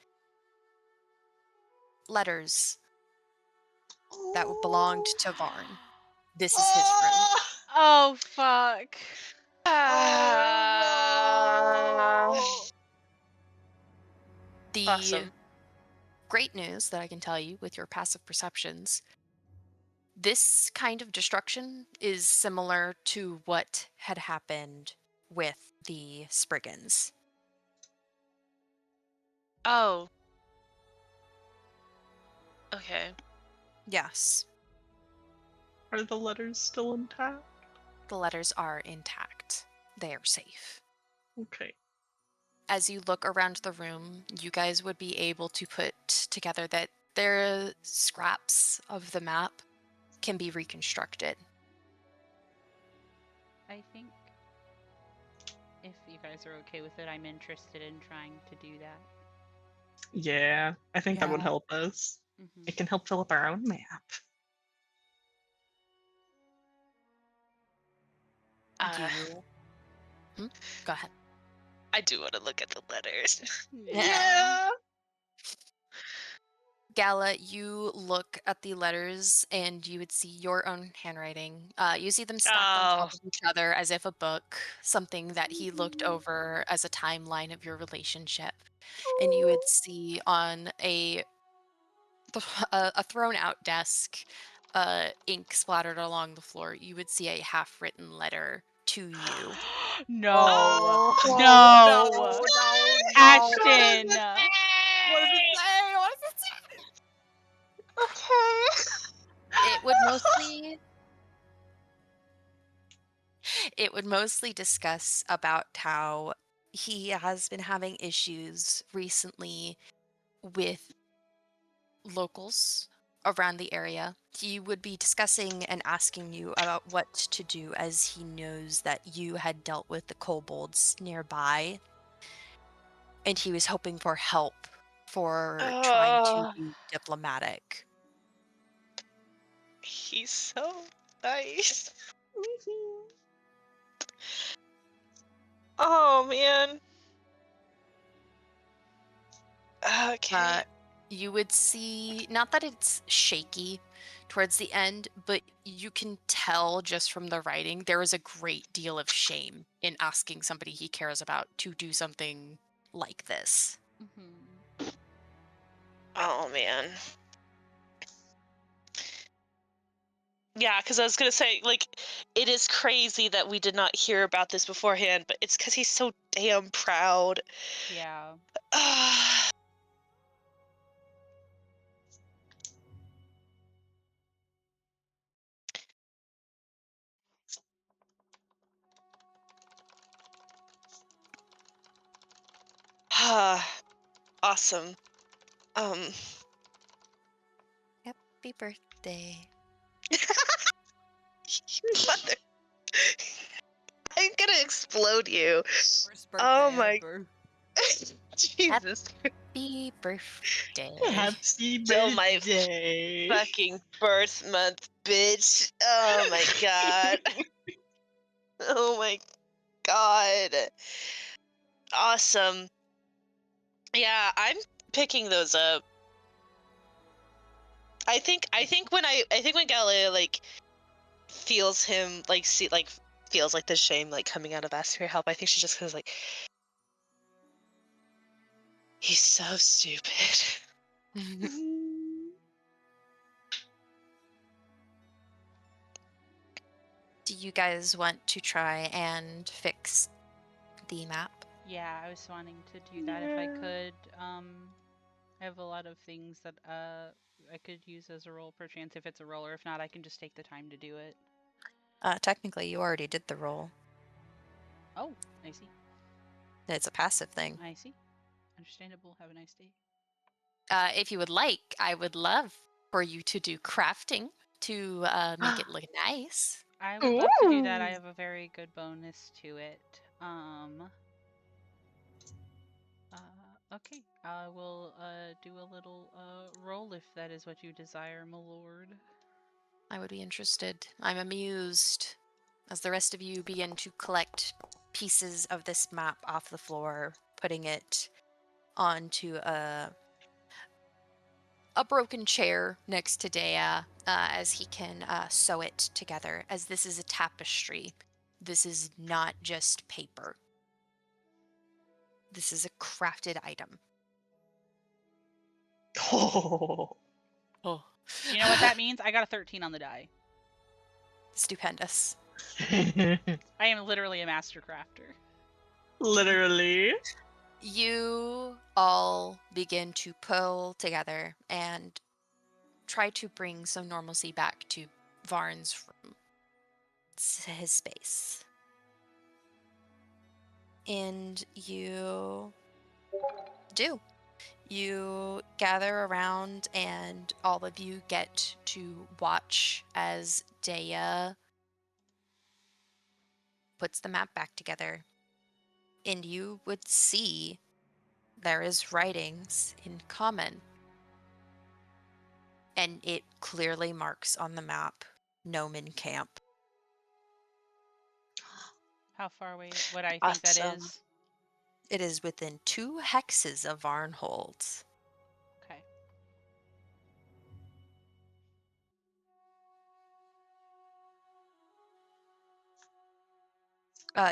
letters that belonged to Varn. This is his room. Oh fuck. Ah. The Awesome. great news that I can tell you with your passive perceptions, this kind of destruction is similar to what had happened with the Spriggans. Oh. Okay. Yes, Are the letters still intact? the letters are intact. They are safe. Okay. As you look around the room, you guys would be able to put together that their scraps of the map can be reconstructed. I think if you guys are okay with it, I'm interested in trying to do that. Yeah, I think that would Yeah. help us. Mm-hmm. It can help fill up our own map. You... Go ahead. I do want to look at the letters. Yeah. Gala, you look at the letters and you would see your own handwriting. You see them stacked on top of each other as if a book, something that he looked over as a timeline of your relationship. And you would see on a thrown out desk, ink splattered along the floor, you would see a half-written letter to you. No. Oh, No. Ashton. What does it say? What does it say? Okay. It would mostly discuss about how he has been having issues recently with locals around the area. He would be discussing and asking you about what to do as he knows that you had dealt with the kobolds nearby. And he was hoping for help for trying to be diplomatic. He's so nice. Oh man. Okay. You would see, not that it's shaky towards the end, but you can tell just from the writing, there is a great deal of shame in asking somebody he cares about to do something like this. Mm-hmm. Oh man. Yeah, because I was gonna say, like, it is crazy that we did not hear about this beforehand, but it's because he's so damn proud. Yeah. Awesome. Happy birthday. Mother. I'm gonna explode you. Worst Oh birthday my ever. Jesus. Happy birthday. Happy Still my birthday. fucking birth month, bitch. Oh my god. Oh my god. Awesome. Yeah, I'm picking those up. I think when Galileo like feels him like feels like the shame like coming out of asking for help, I think she just goes like, he's so stupid. Do you guys want to try and fix the map? Yeah, I was wanting to do that if I could. I have a lot of things that I could use as a roll per chance if it's a roll, or if not, I can just take the time to do it. Technically, you already did the roll. Oh, I see. It's a passive thing. I see. Understandable. Have a nice day. If you would like, I would love for you to do crafting to make it look nice. I would love to do that. I Ooh. have a very good bonus to it. Okay. I will do a little roll if that is what you desire, my lord. I would be interested. I'm amused as the rest of you begin to collect pieces of this map off the floor, putting it onto a broken chair next to Dea as he can sew it together, as this is a tapestry. This is not just paper. This is a crafted item. Oh. Oh. You know what that means? I got a 13 on the die. Stupendous. I am literally a master crafter. Literally. You all begin to pull together and try to bring some normalcy back to Varn's room. It's his space. And you do. You gather around, and all of you get to watch as Dea puts the map back together. And you would see there is writings in common. And it clearly marks on the map Noman Camp. How far away would I think that Awesome. is? It is within 2 hexes of Varnhold. Okay.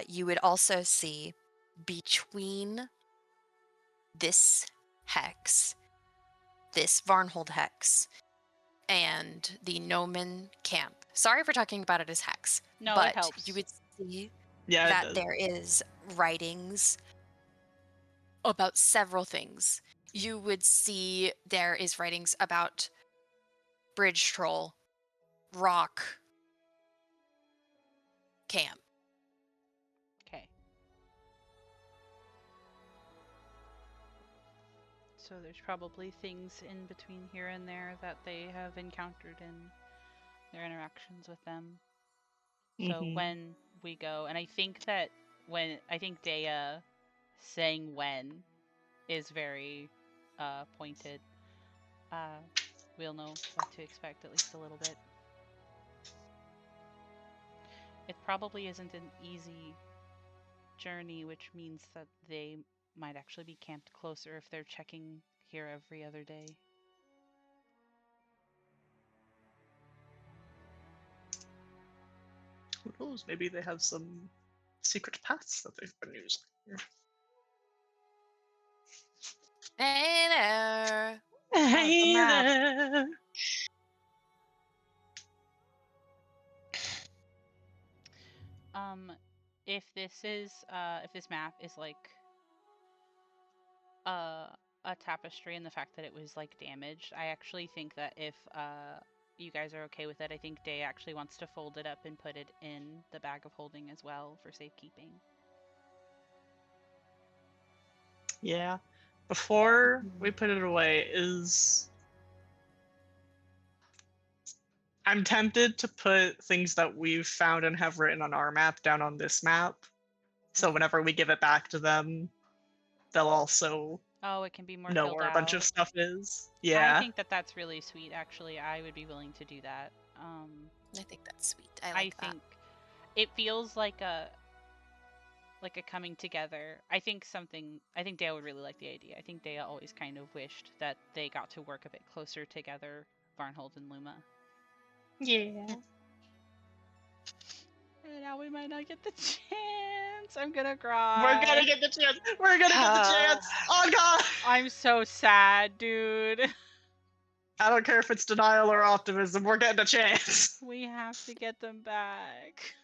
You would also see between this hex, this Varnhold hex, and the Noman camp. Sorry for talking about it as hex, No, but it helps. you would see Yeah, it that does. there is writings about several things. You would see there is writings about Bridge Troll, Rock, Camp. Okay. So there's probably things in between here and there that they have encountered in their interactions with them. So Mhm. when we go, and I think Dea saying when is very pointed. We'll know what to expect at least a little bit. It probably isn't an easy journey, which means that they might actually be camped closer if they're checking here every other day. Who knows? Maybe they have some secret paths that they've been using. Hey there! Hey map. there. If this map is like a tapestry, and the fact that it was like damaged, I actually think that if you guys are okay with it, I think Day actually wants to fold it up and put it in the bag of holding as well for safekeeping. Yeah. Before we put it away, I'm tempted to put things that we've found and have written on our map down on this map. So whenever we give it back to them, they'll also Oh, it can be more know filled where a bunch of out. stuff is. I Yeah. think that that's really sweet. Actually, I would be willing to do that. I think that's sweet. I I like that. think it feels like a coming together. I think Dea would really like the idea. I think Dea always kind of wished that they got to work a bit closer together, Varnhold and Luma. Yeah. And now we might not get the chance. I'm gonna cry. We're gonna get the chance. We're gonna get the chance. Oh god. I'm so sad, dude. I don't care if it's denial or optimism. We're getting a chance. We have to get them back.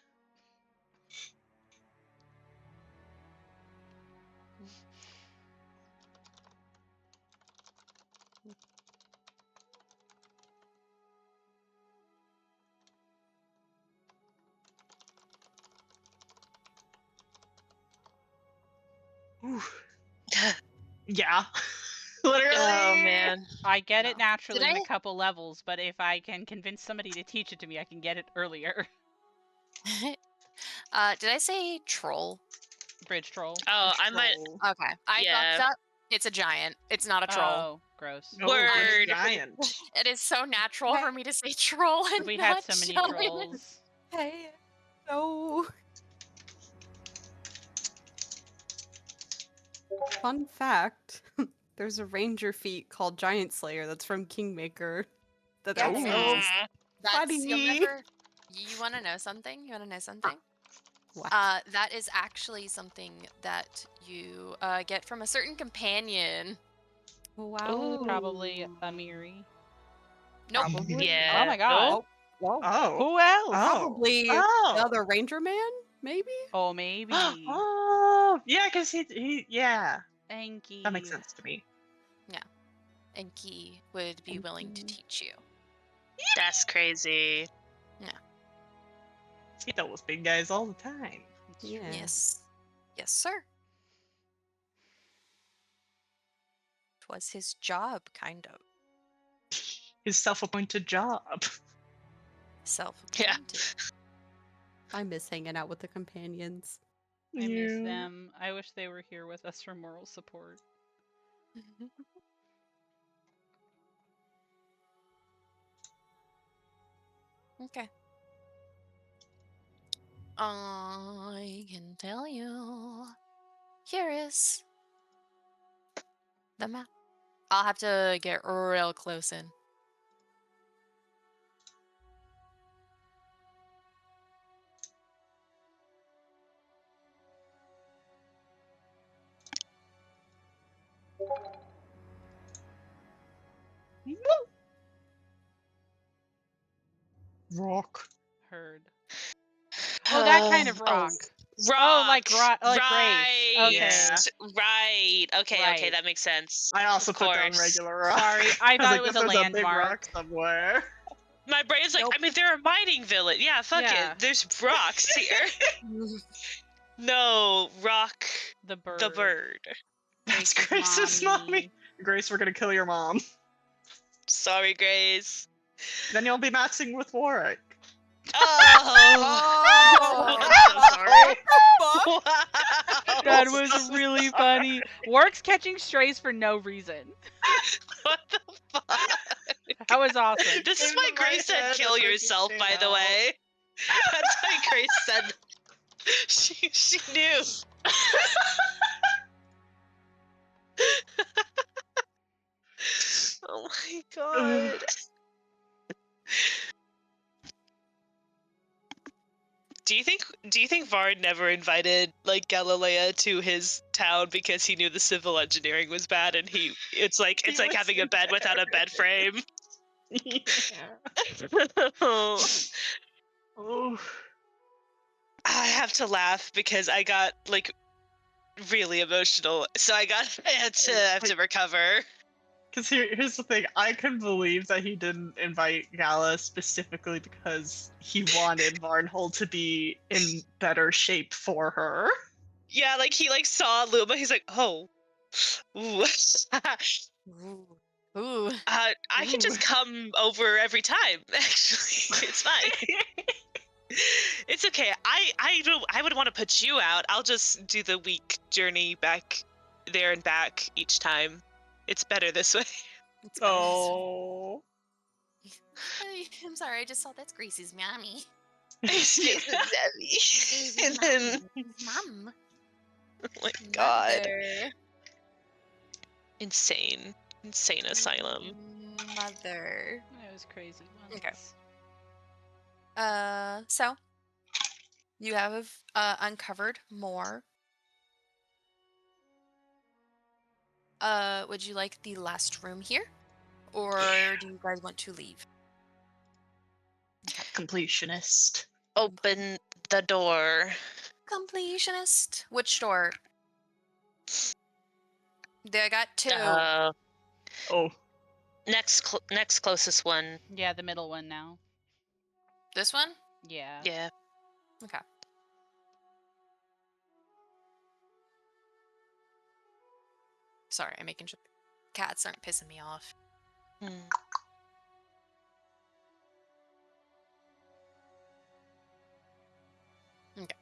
Yeah. Literally. Oh man. I get it No. naturally in a I- couple levels, but if I can convince somebody to teach it to me, I can get it earlier. Did I say troll? Bridge troll. Oh, I might. Troll. Okay, I Yeah. fucked up. It's a giant. It's not a troll. Oh, gross. No, but it's Word. giant. It is so natural for me to say troll and We not had so many giant. trolls. Hey, no. Fun fact: there's a ranger feat called Giant Slayer that's from Kingmaker. That Yeah, also there is That's you'll funny. never. You want to know something? You want to know something? What? That is actually something that you get from a certain companion. Wow. Probably a Miri. Nope. Probably. Yeah. Oh my god. Oh, whoa. Oh. Who else? Oh. Probably Oh. the other ranger man, maybe? Oh, maybe. Oh, yeah, because he, yeah, Enki. that makes sense to me. Enki would be willing to Enki. teach you. That's crazy. He dealt with big guys all the time. It's true. Yeah. Yes. Yes, sir. It was his job, kind of. His self-appointed job. Self-appointed. I miss hanging out with the companions. I miss Yeah. them. I wish they were here with us for moral support. Okay. I can tell you. Here is the map. I'll have to get real close in. Rock. Heard. Oh, that kind of Oh, rock. rock. Oh, like like race. right. Okay. Yeah. Right. Okay. Okay. Right. That makes sense. I also Of put down course. regular rock. Sorry, I was thought like, it was "Guess a there's big rock landmark." somewhere. My brain's like, Nope. I mean, they're a mining village. Yeah. Fuck Yeah. it. There's rocks here. No, rock. The bird. The bird. That's Grace's Grace's mommy. Grace, we're gonna kill your mom. Sorry, Grace. Then you'll be matching with Warwick. Oh. I'm so sorry. Wow. That was really funny. Warwick's catching strays for no reason. What the fuck? That was awesome. This is Came why to my Grace said head, kill that's why it yourself, came by the out. way. That's why Grace said she knew. Oh my god. Do you think Vard never invited like Galilea to his town because he knew the civil engineering was bad and it's like He having a wasn't bed without a there. bed frame? Yeah. Oh. Oh. I have to laugh because I got like really emotional. So I have to recover. Because here's the thing, I can believe that he didn't invite Gala specifically because he wanted Varnhold to be in better shape for her. Yeah, like he like saw Luma, he's like, oh. Ooh. Ooh. I can just come over every time, actually. It's fine. It's okay. I would want to put you out. I'll just do the week journey back there and back each time. It's better this way. It's better this way. Oh. I'm sorry, I just saw that's Grace's mommy. And then, Mom. oh my god. Mother. Insane asylum. Mother. That was crazy once. Okay. So you have uncovered more. Would you like the last room here? Or do you guys want to leave? Completionist. Open the door. Completionist. Which door? They got two. Oh. Next closest one. Yeah, the middle one now. This one? Yeah. Yeah. Okay. Sorry, I'm making sure the cats aren't pissing me off. Hmm. Okay.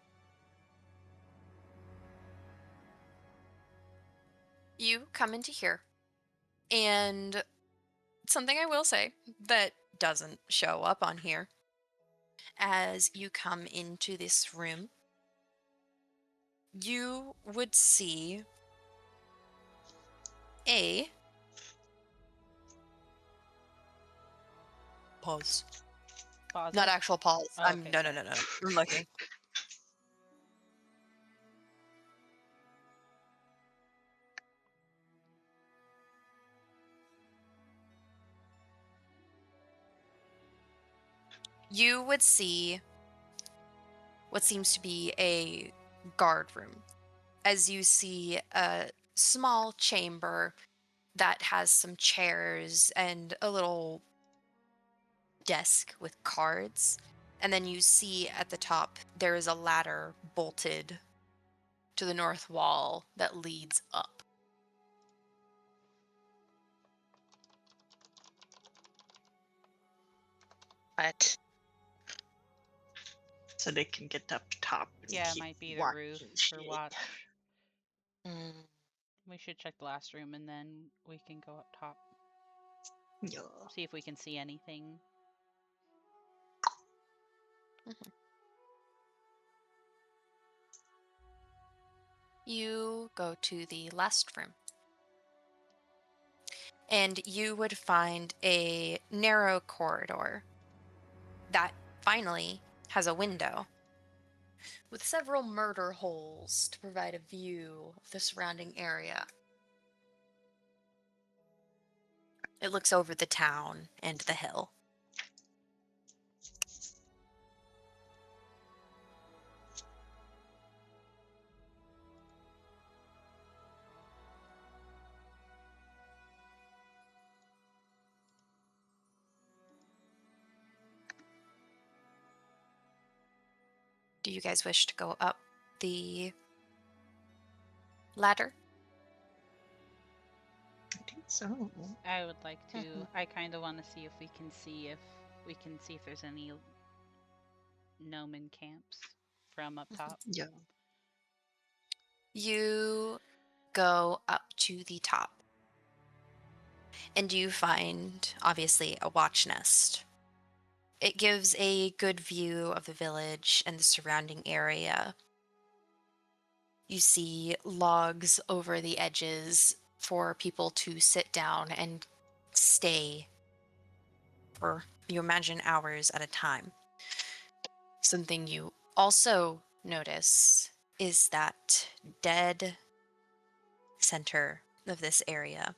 You come into here, and something I will say that doesn't show up on here as you come into this room, you would see a pause. Pause Not it. actual pause. Oh, I'm okay. no. I'm looking. You would see what seems to be a guard room, as you see a small chamber that has some chairs and a little desk with cards. And then you see at the top there is a ladder bolted to the north wall that leads up. What? So they can get up top. And Yeah, it keep might be the watch roof and for shit. watch. Mm. We should check the last room and then we can go up top. Yeah. See if we can see anything. You go to the last room. And you would find a narrow corridor that finally has a window with several murder holes to provide a view of the surrounding area. It looks over the town and the hill. Do you guys wish to go up the ladder? I think so. I would like to. Mhm. I kind of want to see if we can see if there's any gnomon camps from up top. Yeah. You go up to the top. And you find, obviously, a watch nest. It gives a good view of the village and the surrounding area. You see logs over the edges for people to sit down and stay for, you imagine, hours at a time. Something you also notice is that dead center of this area,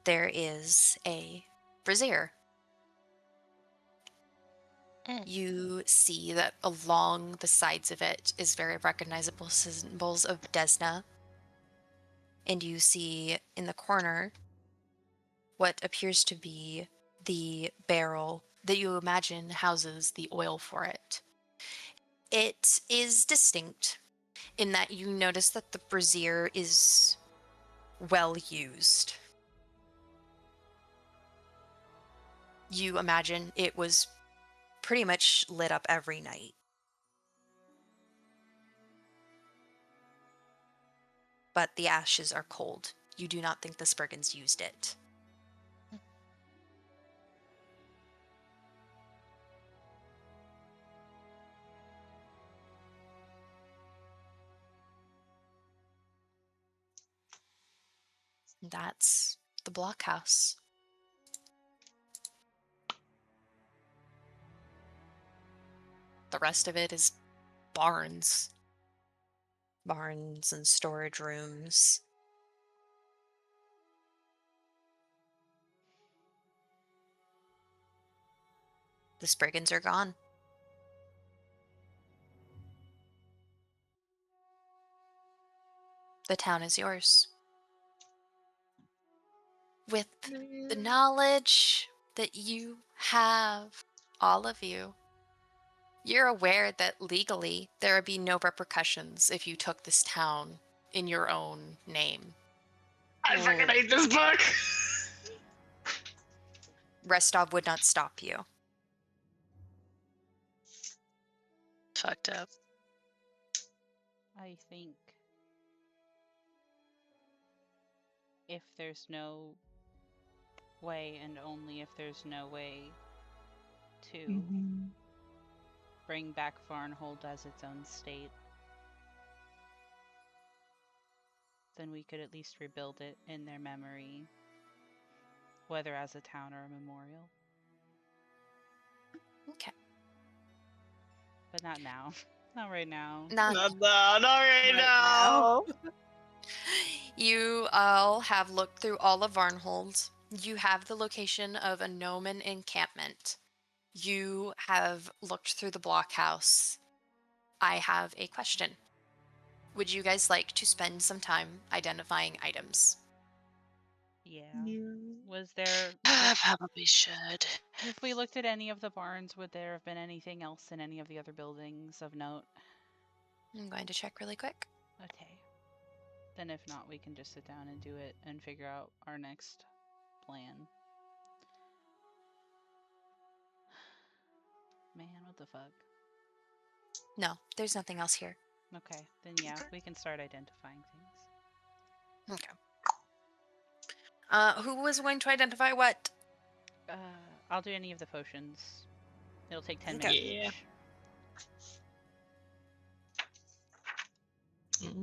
there is a brazier. You see that along the sides of it is very recognizable symbols of Desna. And you see in the corner what appears to be the barrel that you imagine houses the oil for it. It is distinct in that you notice that the brazier is well used. You imagine it was pretty much lit up every night. But the ashes are cold. You do not think the Spriggans used it. That's the blockhouse. The rest of it is barns. Barns and storage rooms. The Spriggans are gone. The town is yours. With the knowledge that you have, all of you, you're aware that legally there would be no repercussions if you took this town in your own name. I fucking hate this book. Restov would not stop you. Fucked up. I think if there's no way, and only if there's no way to bring back Farnhold as its own state, then we could at least rebuild it in their memory, whether as a town or a memorial. Okay. But not now. Not right now. Not Not right now. You all have looked through all of Varnhold. You have the location of a Gnomon encampment. You have looked through the blockhouse. I have a question. Would you guys like to spend some time identifying items? Yeah. Was there... Probably should. If we looked at any of the barns, would there have been anything else in any of the other buildings of note? I'm going to check really quick. Okay. Then if not, we can just sit down and do it and figure out our next plan. Man, what the fuck? No, there's nothing else here. Okay, then yeah, we can start identifying things. Okay. Who was going to identify what? I'll do any of the potions. It'll take 10 Okay. minutes Yeah. each.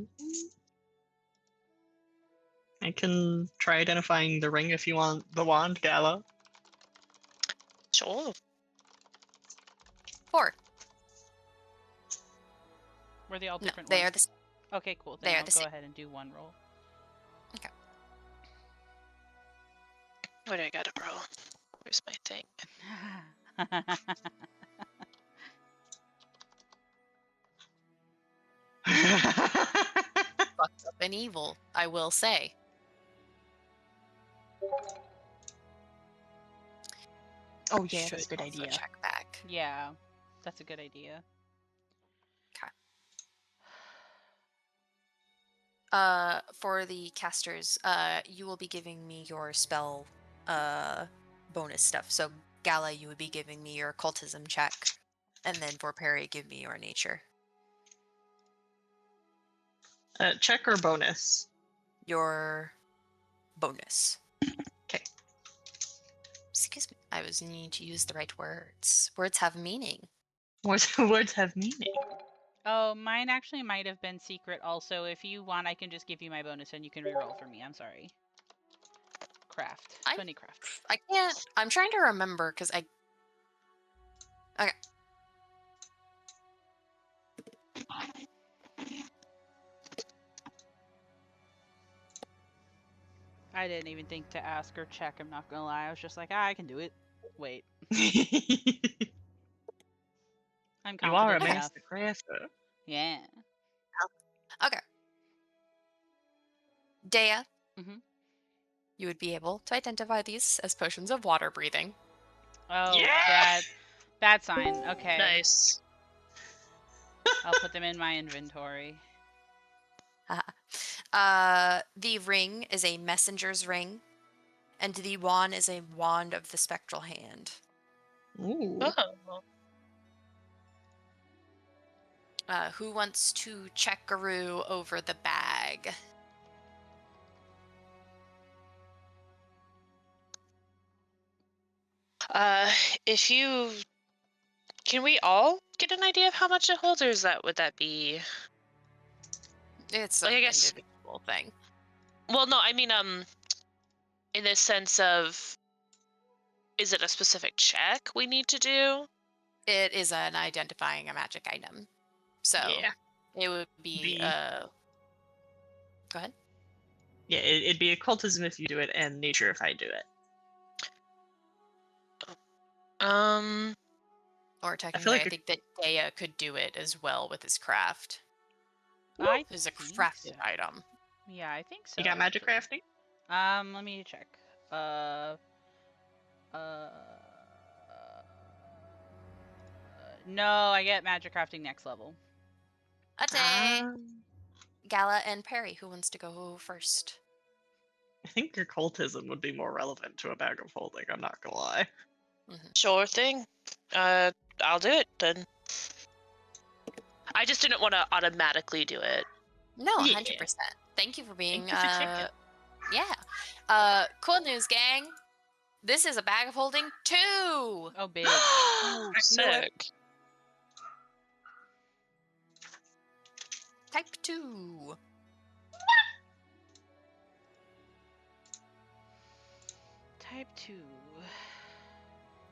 I can try identifying the ring if you want the wand, Gala. Sure. 4. Were they all No, different they are ones? the same. Okay, cool. they Then are I'll the go same. ahead and do one roll. What do I gotta roll? Where's my thing? Fucked up and evil, I will say. Oh yeah, that's a Should good also idea. check back. Yeah, that's a good idea. For the casters, you will be giving me your spell bonus stuff. So Gala, you would be giving me your occultism check, and then for Perry, give me your nature. Check or bonus? Your bonus. 'Kay. Excuse me. I was needing to use the right words. Words have meaning. Words have meaning. Oh, mine actually might have been secret also. If you want, I can just give you my bonus and you can reroll for me. I'm sorry. Craft. 20 craft. I can't. I'm trying to remember because I. Okay. I didn't even think to ask or check, I'm not gonna lie. I was just like, I can do it. Wait. I'm You are a confident enough. master crafter. Yeah. Okay. Dea. Mhm. You would be able to identify these as potions of water breathing. Oh, Yeah! bad sign. Okay. Nice. I'll put them in my inventory. The ring is a messenger's ring, and the wand is a wand of the spectral hand. Ooh. Oh. Who wants to checkaroo over the bag? If you can we all get an idea of how much it holds, or is that would that be? It's Like, an I guess- individual thing. Well, no, I mean, in the sense of, is it a specific check we need to do? It is an identifying a magic item. So Yeah. it would be The- Go ahead. Yeah, it'd be occultism if you do it, and nature if I do it. Or technically, I like think that Dea could do it as well with his craft. I It's a think crafted so. item. Yeah, I think so. You got magic actually. crafting? Let me check. No, I get magic crafting next level. Ate, Gala, and Perry. Who wants to go first? think occultism would be more relevant to a bag of holding. I'm not gonna lie. Sure thing. I'll do it then. I just didn't want to automatically do it. No, Yeah. 100%. Thank you for being, Thank you for checking. yeah. Cool news, gang. This is a bag of holding 2. Oh, big. Sick. Type 2. Type 2.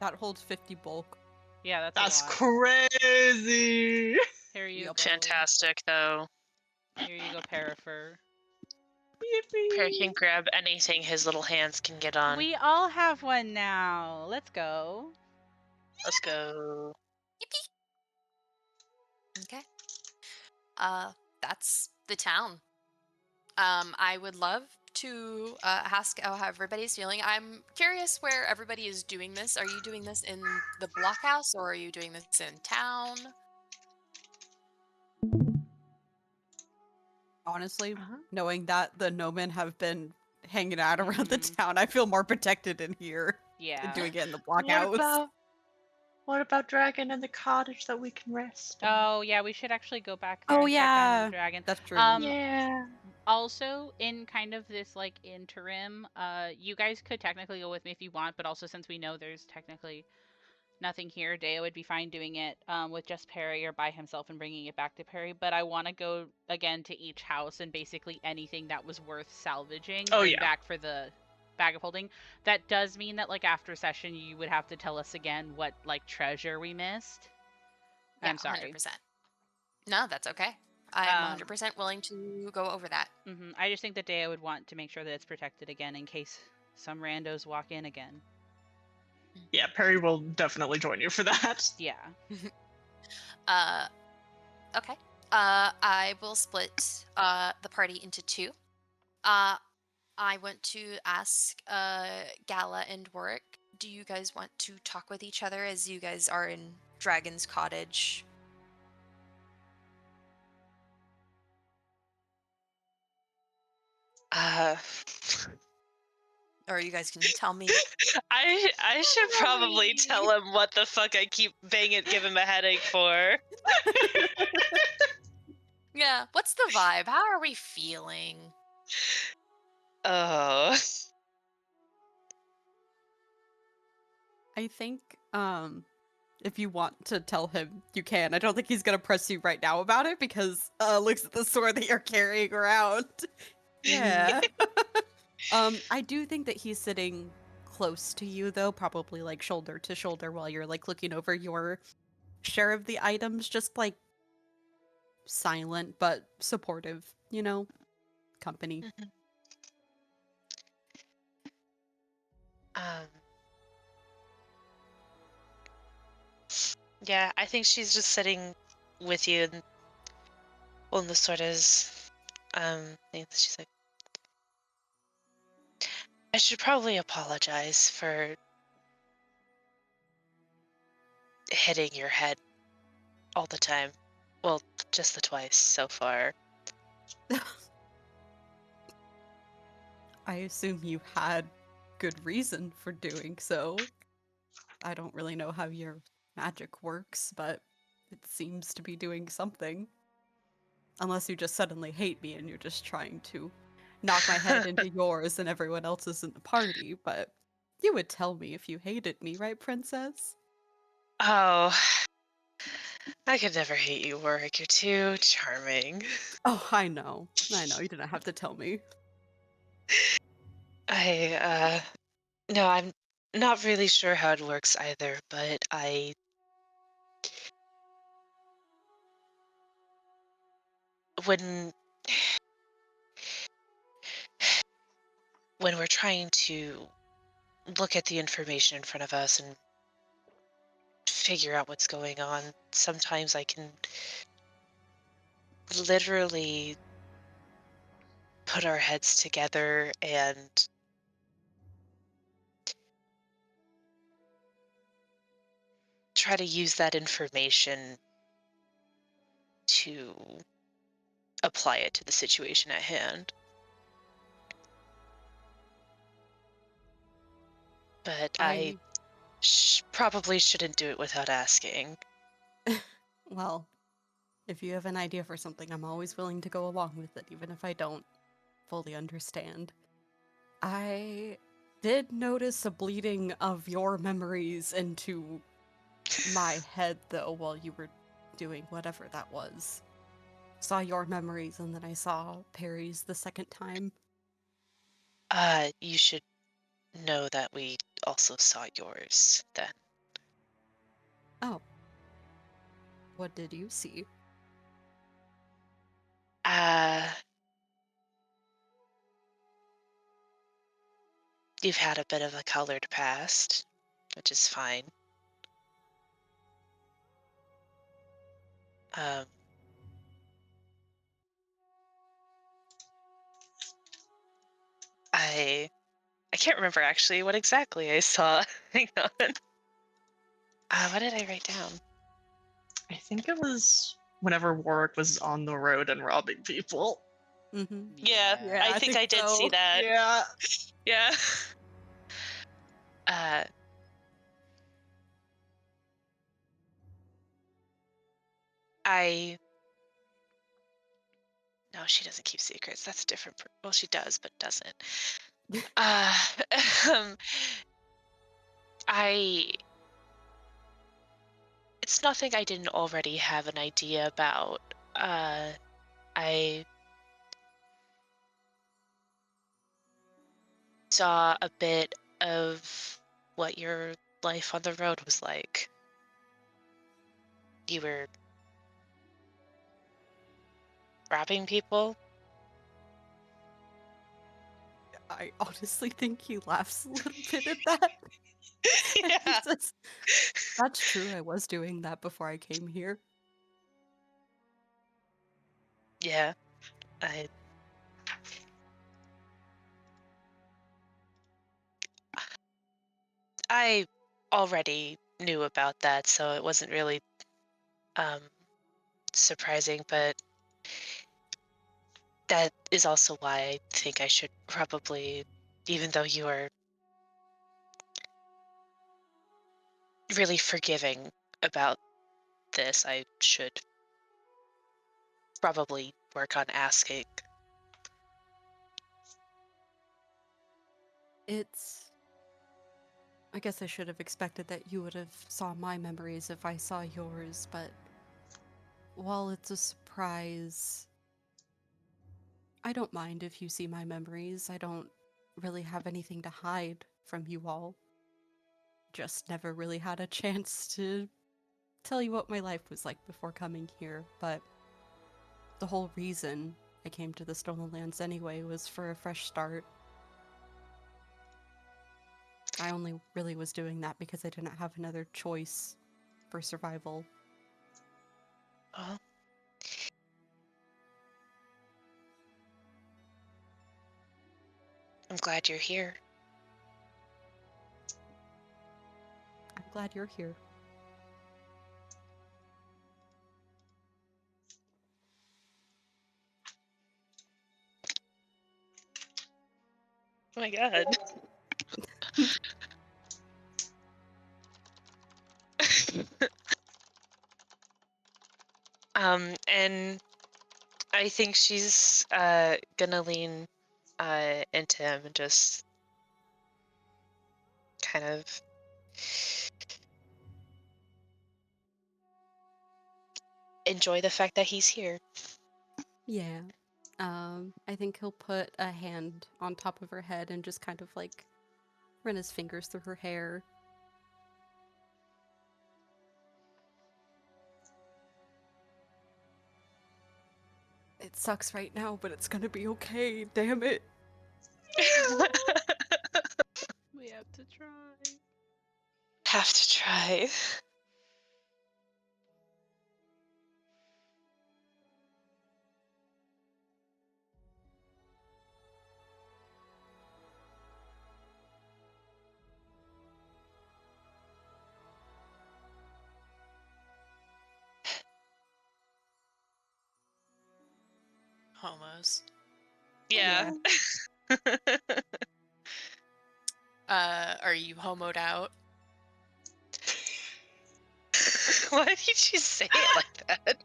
That holds 50 bulk. Yeah, That's a lot. crazy. Here you Yep. go. Fantastic, though. Here you go, Parafer. Perry can grab anything his little hands can get on. We all have one now. Let's go. Let's go. Okay. That's the town. I would love to ask how everybody's feeling. I'm curious where everybody is doing this. Are you doing this in the blockhouse or are you doing this in town? Honestly, knowing that the Nomen have been hanging out around the Mhm. town, I feel more protected in here than Yeah. doing it in the blockhouse. What about Dragon and the cottage that we can rest in? Oh, yeah, we should actually go back there Oh and check on yeah, the dragon. that's true. Yeah. Also, in kind of this like interim, you guys could technically go with me if you want, but also since we know there's technically nothing here, Deo would be fine doing it with just Perry or by himself and bringing it back to Perry. But I want to go again to each house and basically anything that was worth salvaging bring back for the bag of holding. That does mean that like after session you would have to tell us again what like treasure we missed. Yeah, I'm sorry. 100%. No, that's okay. I'm 100% willing to go over that. I just think that Deo would want to make sure that it's protected again in case some randos walk in again. Yeah, Perry will definitely join you for that. Yeah. Okay. I will split the party into 2. I want to ask Gala and Warwick, do you guys want to talk with each other as you guys are in Dragon's Cottage? Or you guys can tell me. I should probably tell him what the fuck I keep giving him a headache for. Yeah, what's the vibe? How are we feeling? Oh. I think if you want to tell him, you can. I don't think he's gonna press you right now about it because looks at the sword that you're carrying around. Yeah. I do think that he's sitting close to you though, probably like shoulder to shoulder while you're like looking over your share of the items, just like silent but supportive, you know, company. Yeah, I think she's just sitting with you, and well, the sword is, she's like, I should probably apologize for hitting your head all the time. Well, just the twice so far. I assume you had good reason for doing so. I don't really know how your magic works, but it seems to be doing something. Unless you just suddenly hate me and you're just trying to knock my head into yours and everyone else's in the party, but you would tell me if you hated me, right, princess? Oh, I could never hate you, Warwick. You're too charming. Oh, I know. I know. You didn't have to tell me. No, I'm not really sure how it works either, but when we're trying to look at the information in front of us and figure out what's going on, sometimes I can literally put our heads together and try to use that information to apply it to the situation at hand. but I probably shouldn't do it without asking. Well, if you have an idea for something, I'm always willing to go along with it, even if I don't fully understand. I did notice a bleeding of your memories into my head, though, while you were doing whatever that was. Saw your memories, and then I saw Perry's the second time. You should know that we also saw yours then. Oh. What did you see? You've had a bit of a colored past, which is fine. Um, I can't remember actually what exactly I saw. Hang on. What did I write down? I think it was whenever Warwick was on the road and robbing people. Mm-hmm. Yeah, Yeah, I I think think I did see so. that. Yeah. Yeah. Uh, no, she doesn't keep secrets. That's different. Well, she does, but doesn't. Uh, um, I. It's nothing I didn't already have an idea about. I saw a bit of what your life on the road was like. You were robbing people. I honestly think he laughs a little bit at that. And he Yeah. says, "That's true, I was doing that before I came here." Yeah. I already knew about that, so it wasn't really um, surprising, but that is also why I think I should probably, even though you are really forgiving about this, I should probably work on asking. I guess I should have expected that you would have saw my memories if I saw yours, but while it's a surprise, I don't mind if you see my memories. I don't really have anything to hide from you all. Just never really had a chance to tell you what my life was like before coming here, but the whole reason I came to the Stolen Lands anyway was for a fresh start. I only really was doing that because I didn't have another choice for survival. Well, I'm glad you're here. I'm glad you're here. Oh my god. And I think she's gonna lean into him and just kind of enjoy the fact that he's here. Yeah. I think he'll put a hand on top of her head and just kind of like run his fingers through her hair. It sucks right now, but it's gonna be okay. Damn it. We have to try. Have to try. Homos. Yeah. Are you homoed out? Why did you say it like that?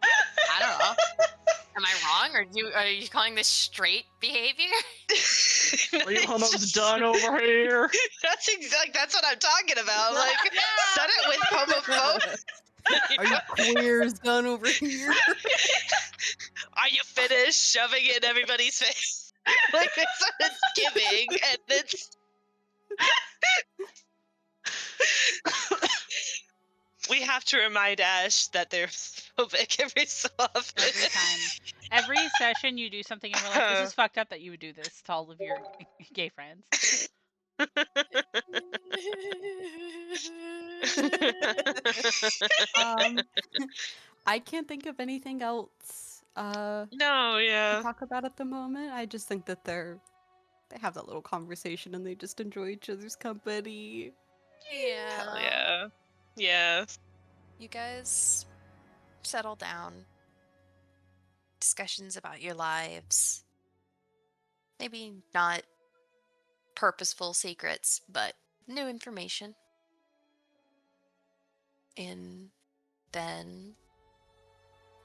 I don't know. Am I wrong, or are you calling this straight behavior? Are you It's homo's just- done over here? That's exactly that's what I'm talking about. Like, said it with homophobe. Are you queers done over here? Are you finished shoving it in everybody's face? Like that's what it's giving, and it's. We have to remind Ash that they're phobic every so often. Every time. Every session you do something and we're like, this is fucked up that you would do this to all of your gay friends. Um, I can't think of anything else No, to yeah. talk about at the moment. I just think that they have that little conversation and they just enjoy each other's company. Yeah. Hell yeah. Yeah. You guys settle down. Discussions about your lives. Maybe not purposeful secrets, but new information. And then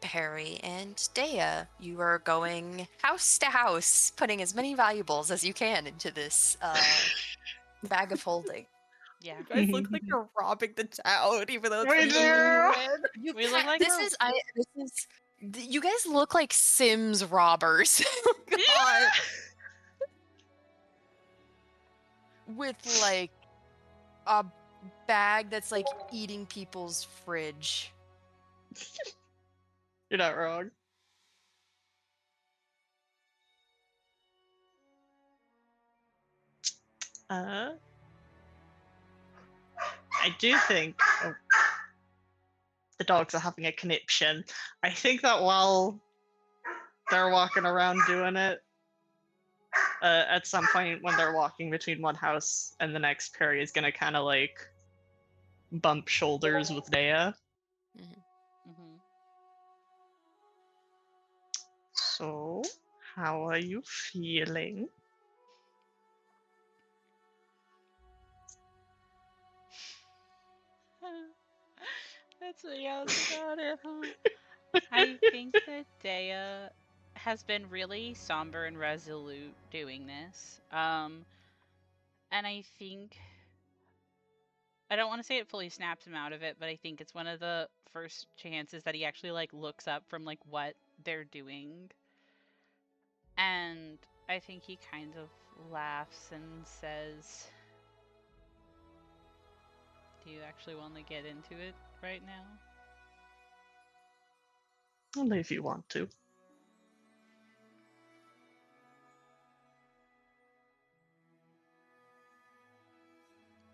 Perry and Dea, you are going house to house, putting as many valuables as you can into this bag of holding. Yeah. You guys look like you're robbing the town, even though it's We really do. We look like this we're- is you guys look like Sims robbers. God. With like a bag that's like eating people's fridge. You're not wrong. I do think the dogs are having a conniption. I think that while they're walking around doing it, at some point when they're walking between one house and the next, Perry is gonna kind of like bump shoulders with Dea. Mhm. So, how are you feeling? That's what yells about it, huh? I think that Dea has been really somber and resolute doing this. And I think I don't want to say it fully snaps him out of it, but I think it's one of the first chances that he actually like looks up from like what they're doing. And I think he kind of laughs and says, "Do you actually want to get into it right now?" Only if you want to.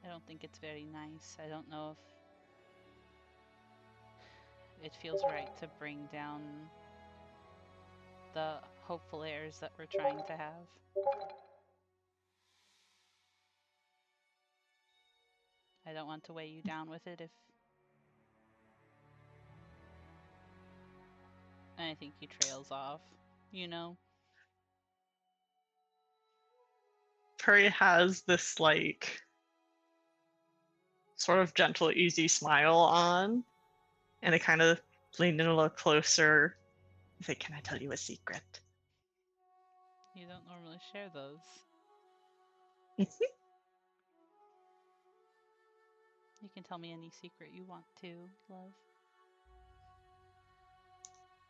I don't think it's very nice. I don't know if it feels right to bring down the hopeful heirs that we're trying to have. I don't want to weigh you down with it if... And I think he trails off, you know? Perry has this like sort of gentle, easy smile on, and they kind of lean in a little closer. He's like, "Can I tell you a secret?" You don't normally share those. You can tell me any secret you want to, love.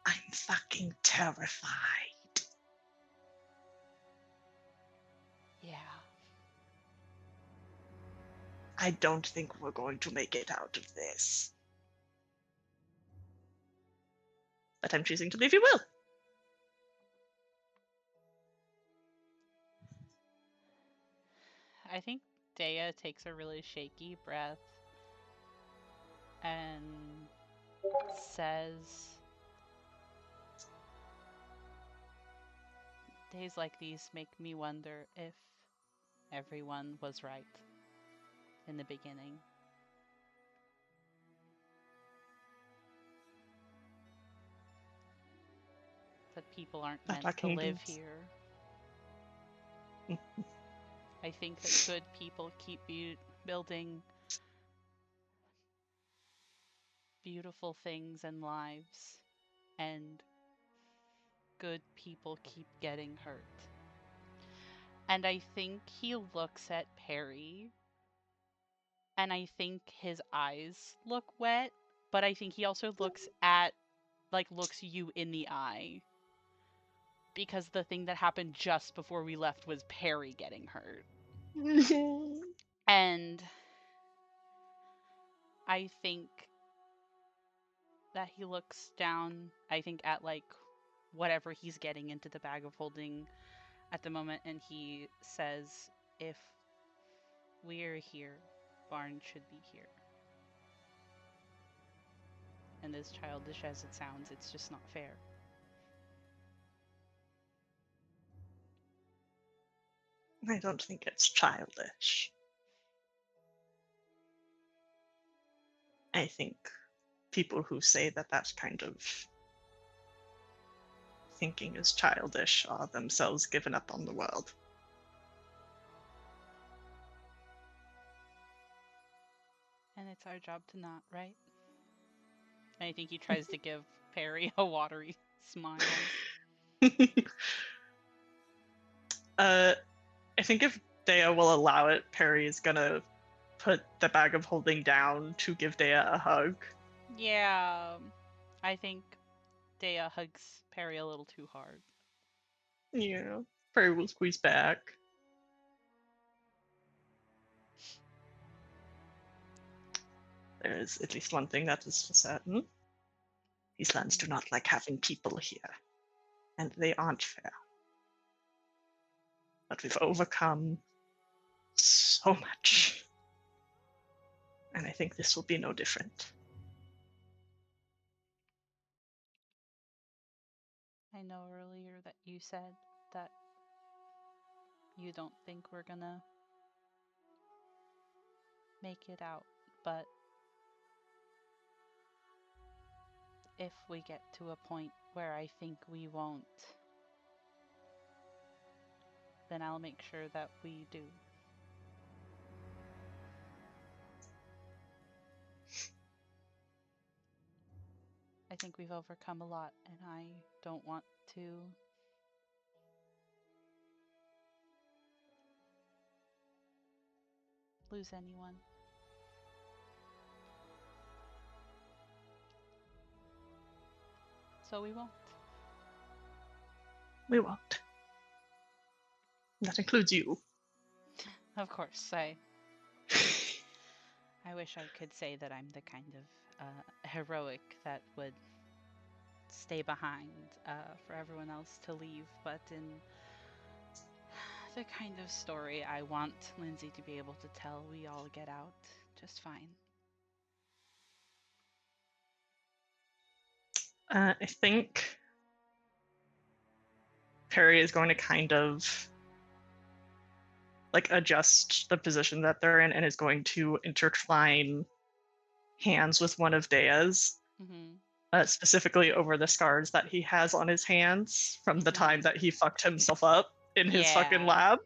I'm fucking terrified. Yeah. I don't think we're going to make it out of this. But I'm choosing to believe you will. I think Dea takes a really shaky breath and says, "Days like these make me wonder if everyone was right in the beginning. That people aren't Not meant to like live Canadians. here. I think that good people keep building beautiful things and lives, and good people keep getting hurt. And I think he looks at Perry, and I think his eyes look wet, but I think he also looks you in the eye. Because the thing that happened just before we left was Perry getting hurt. And I think that he looks down, I think, at like whatever he's getting into the bag of holding at the moment, and he says, if we're here, Barn should be here. And as childish as it sounds, it's just not fair. I don't think it's childish. I think people who say that that kind of thinking is childish are themselves given up on the world. And it's our job to not, right? And I think he tries to give Perry a watery smile. I think if Dea will allow it, Perry is gonna put the bag of holding down to give Dea a hug. Yeah, I think Dea hugs Perry a little too hard. Yeah, Perry will squeeze back. There is at least one thing that is for certain. These lands do not like having people here, and they aren't fair. But we've overcome so much. And I think this will be no different. I know earlier that you said that you don't think we're gonna make it out, but if we get to a point where I think we won't, then I'll make sure that we do. I think we've overcome a lot, and I don't want to lose anyone. So we won't. We won't. That includes you. Of course, I wish I could say that I'm the kind of heroic that would stay behind for everyone else to leave, but in the kind of story I want Lindsay to be able to tell, we all get out just fine. I think Perry is going to kind of like adjust the position that they're in and is going to intertwine hands with one of Dea's, specifically over the scars that he has on his hands from the time that he fucked himself up in his fucking lab.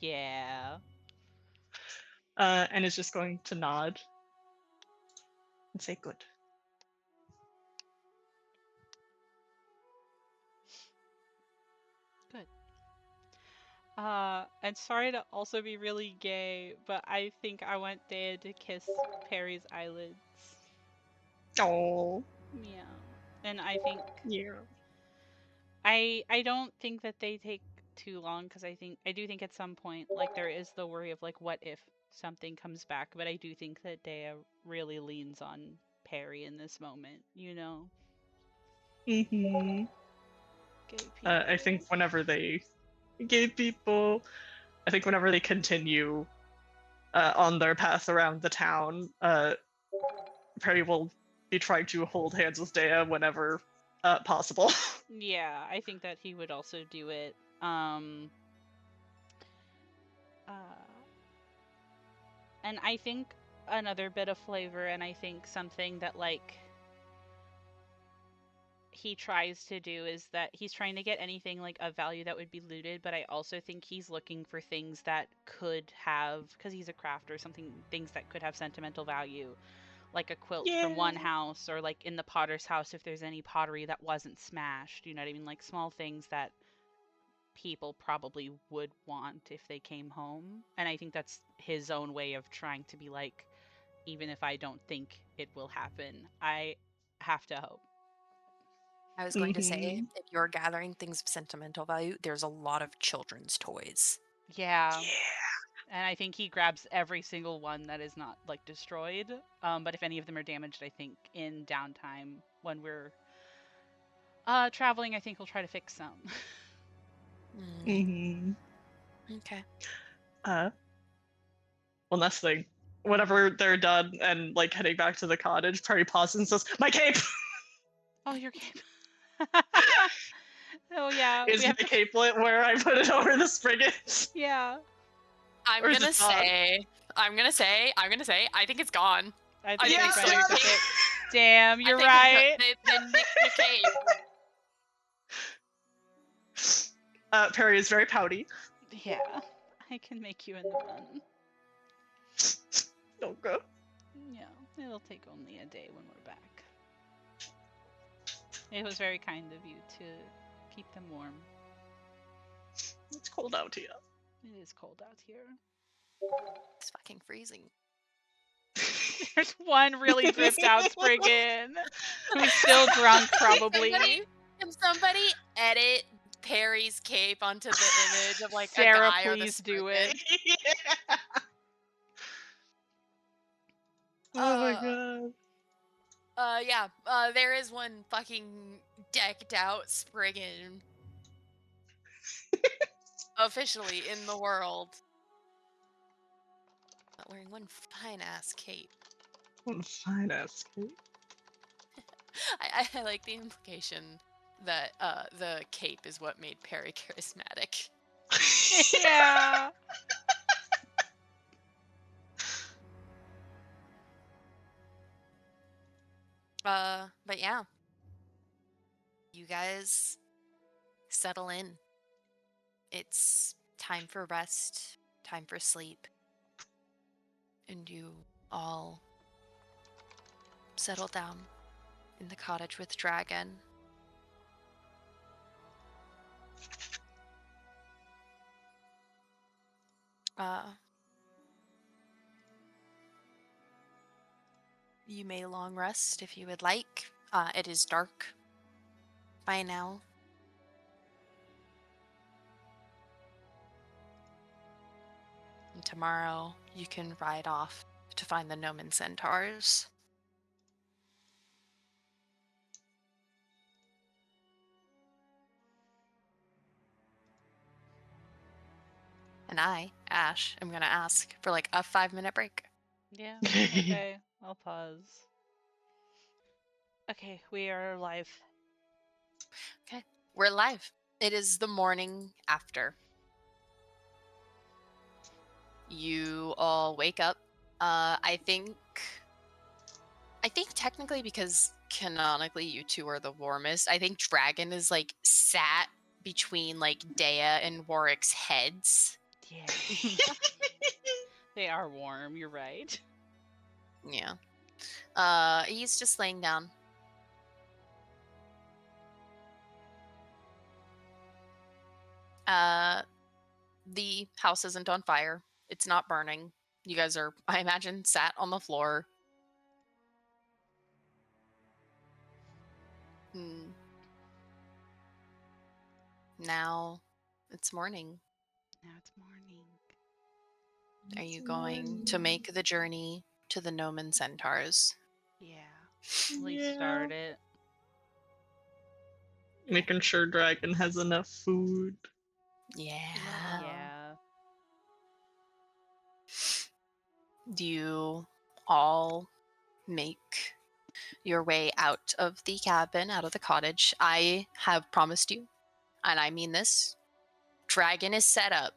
Yeah. And is just going to nod and say good. Good. And sorry to also be really gay, but I think I want Dea to kiss Perry's eyelids. Oh. Yeah. And I think Yeah. I don't think that they take too long, because I do think at some point, like, there is the worry of like, what if something comes back, but I do think that Dea really leans on Perry in this moment, you know? Mm-hmm. Gay people. I think whenever they continue on their path around the town, Perry will be trying to hold hands with Dea whenever possible. Yeah, I think that he would also do it. And I think another bit of flavor, and I think something that, like, he tries to do is that he's trying to get anything like of value that would be looted, but I also think he's looking for things that could have, because he's a crafter, things that could have sentimental value, like a quilt from one Yeah. house, or like in the potter's house if there's any pottery that wasn't smashed. You know what I mean? Like small things that people probably would want if they came home. And I think that's his own way of trying to be like, even if I don't think it will happen, I have to hope. I was going to say, Mhm. if you're gathering things of sentimental value, there's a lot of children's toys. Yeah. And I think he grabs every single one that is not like destroyed. But if any of them are damaged, I think in downtime when we're traveling, I think we'll try to fix some. Mm, Mhm. okay. One last thing. Whenever they're done and like heading back to the cottage, Perry pauses and says, "My cape Oh, your cape. Oh yeah, is we my have to. capelet where I put it over the spriggans." Yeah, I'm Or is gonna it gone? say, I think it's gone. I I think think we so. better fix it. Damn, you're I think right. they nicked the cape. Perry is very pouty. Yeah, I can make you in the run. Don't go. Yeah, it'll take only a day when we're back. It was very kind of you to keep them warm. It's cold out here. It is cold out here. It's fucking freezing. There's one really dripped out Spriggan who's still drunk, probably. Can somebody edit Perry's cape onto the image of like Sarah, a guy or the please do Spriggan? it. Yeah. Oh my god. Yeah. There is one fucking decked out Spriggan officially in the world. But wearing one fine ass cape. What a fine ass cape. I like the implication that the cape is what made Perry charismatic. Yeah. But yeah. You guys settle in. It's time for rest, time for sleep. And you all settle down in the cottage with Dragon. You may long rest if you would like. It is dark by now. And tomorrow you can ride off to find the Gnomon Centaurs. And I, Ash, am gonna ask for like a 5-minute break. Yeah, okay. I'll pause. Okay, we are live. We're live. It is the morning after. You all wake up. I think technically, because canonically you two are the warmest, I think Dragon is like sat between like Dea and Warwick's heads. Yeah. They are warm, you're right. Yeah. He's just laying down. The house isn't on fire. It's not burning. You guys are, I imagine, sat on the floor. Now it's morning. Now it's morning. Are you going to make the journey to the Gnomon Centaurs? Yeah. At least start it. Making sure Dragon has enough food. Yeah. Yeah. Do you all make your way out of the cabin, out of the cottage? I have promised you, and I mean this, Dragon is set up.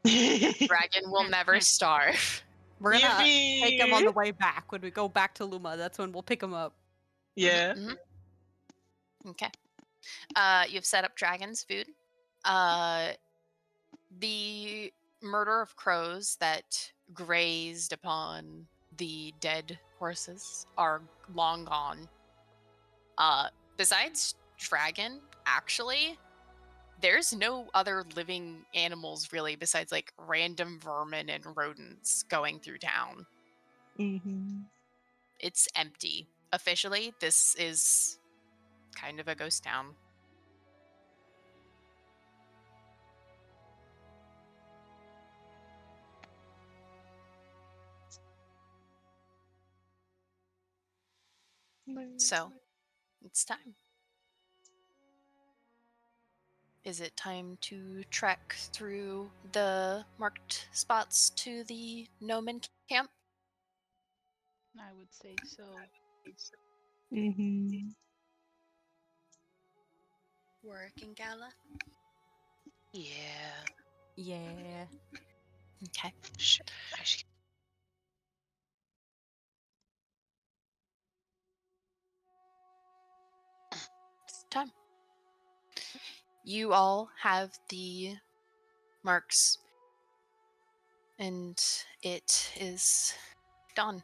Dragon will never starve. We're gonna Yippee! take him on the way back. When we go back to Luma, that's when we'll pick him up. Yeah. Mhm. Okay. You've set up dragon's food. The murder of crows that grazed upon the dead horses are long gone. Besides dragon, actually, there's no other living animals really besides like random vermin and rodents going through town. Mm-hmm. It's empty. Officially, this is kind of a ghost town. So, it's time. Is it time to trek through the marked spots to the Gnomon camp? I would say so. Mm-hmm. Working Gala? Yeah. Yeah. Okay. Shit. I should... It's time. You all have the marks, and it is done.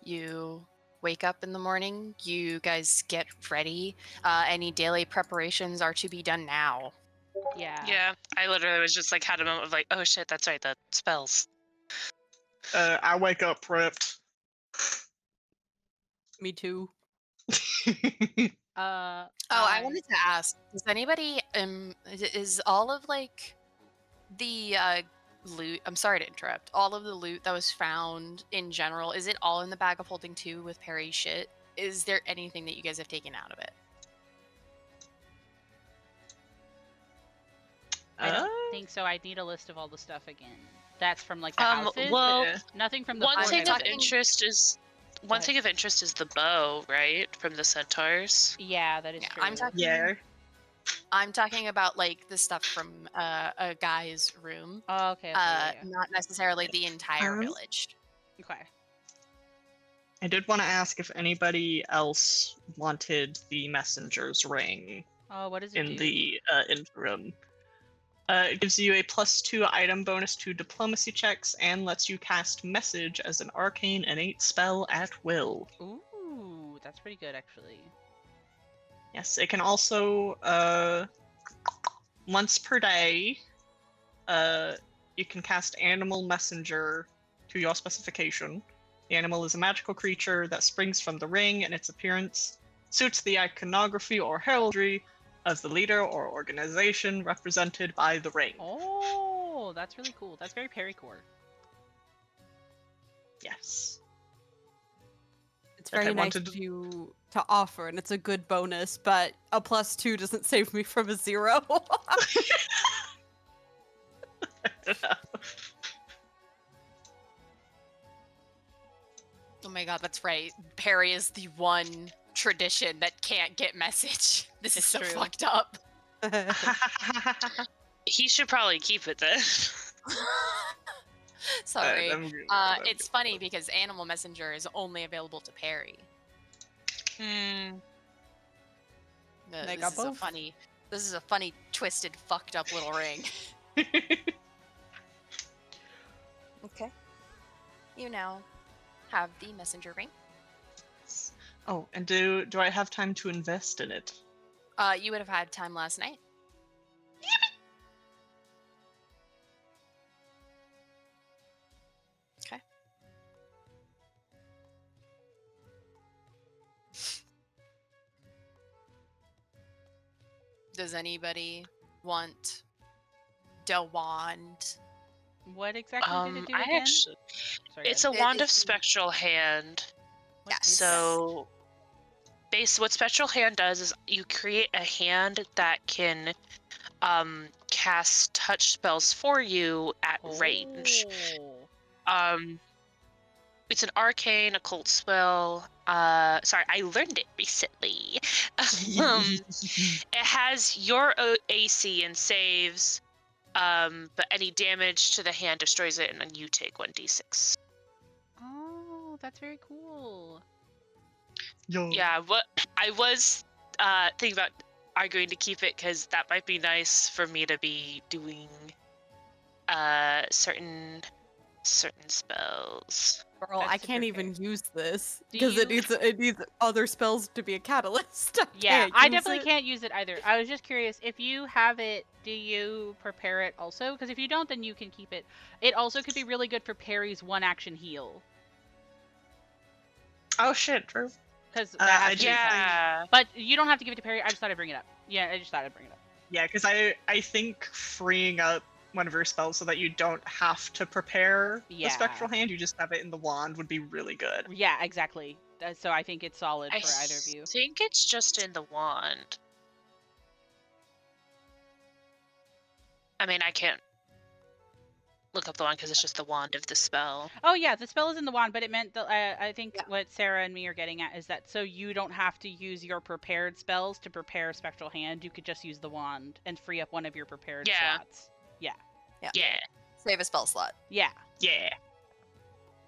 You wake up in the morning, you guys get ready. Any daily preparations are to be done now. Yeah. Yeah, I literally was just like had a moment of like, oh shit, that's right, the spells. I wake up prepped. Me too. Uh. Oh, I wanted to ask: does anybody is all of like the loot? I'm sorry to interrupt. All of the loot that was found in general, is it all in the bag of holding too with Perry's shit? Is there anything that you guys have taken out of it? I don't think so. I'd need a list of all the stuff again. That's from like the houses. Well, Yeah. Nothing from the one fort, thing I of don't think. interest is the bow, right, from the centaurs. Yeah, that is Yeah, true. I'm talking. Yeah. I'm talking about like the stuff from a guy's room, Oh, okay. Yeah. not necessarily the entire Um, village. Okay. I did want to ask if anybody else wanted the messenger's ring Oh, what does it in do? the interim. It gives you a +2 item bonus to diplomacy checks and lets you cast message as an arcane innate spell at will. Ooh, that's pretty good actually. Yes, it can also once per day you can cast animal messenger to your specification. The animal is a magical creature that springs from the ring, and its appearance suits the iconography or heraldry of the leader or organization represented by the ring. Oh, that's really cool. That's very Pericore. Yes. It's That I very nice wanted of you to offer, and it's a good bonus, but a +2 doesn't save me from a 0. Oh my god, that's right. Perry is the one tradition that can't get message. This is It's so true. fucked up. He should probably keep it then. Sorry. I'm It's funny because Animal Messenger is only available to Perry. Hmm. They This got is a both. funny. This is a funny, twisted, fucked up little ring. Okay. You now have the messenger ring. Oh, and do I have time to invest in it? You would have had time last night. Okay. Does anybody want the wand? What exactly did it do I again? actually, Sorry, it's Ed. a wand is of the- spectral hand. What Yes. is that? So, what spectral hand does is you create a hand that can cast touch spells for you at range. Oh. It's an arcane occult spell. Sorry, I learned it recently. It has your AC and saves, but any damage to the hand destroys it, and then you take 1d6. Oh, that's very cool. Yo. Yeah, what I was thinking about arguing to keep it because that might be nice for me to be doing certain spells. Girl, That's I to can't prepare. even use this Do because it you- needs other spells to be a catalyst. Yeah, can't I use definitely it. can't use it either. I was just curious, if you have it, do you prepare it also? Because if you don't, then you can keep it. It also could be really good for Perry's 1-action heal. Oh shit, true. Because I that has to be do- touched. Yeah. But you don't have to give it to Perry. I just thought I'd bring it up. Yeah, I just thought I'd bring it up. Yeah, because I think freeing up one of your spells so that you don't have to prepare the Yeah. spectral hand, you just have it in the wand would be really good. Yeah, exactly. So I think it's solid I for either of you. think it's just in the wand. I mean, I can't look up the wand because it's just the wand of the spell. Oh yeah, the spell is in the wand, but it meant that I think Yeah. what Sarah and me are getting at is that so you don't have to use your prepared spells to prepare Spectral Hand. You could just use the wand and free up one of your prepared Yeah. slots. Yeah. Yeah. Save a spell slot. Yeah. Yeah.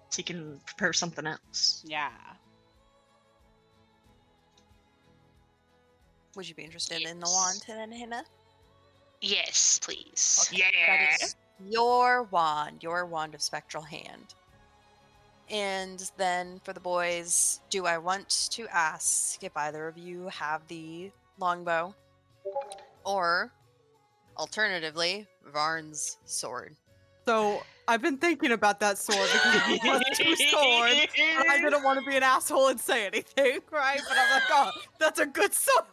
So you can prepare something else. Yeah. Would you be interested in the wand, Hina? Yes, please. Yeah. That is your wand of spectral hand. And then for the boys, do I want to ask if either of you have the longbow? Or, alternatively, Varn's sword? So I've been thinking about that sword because he has 2 swords. And I didn't want to be an asshole and say anything, right? But I'm like, oh, that's a good sword.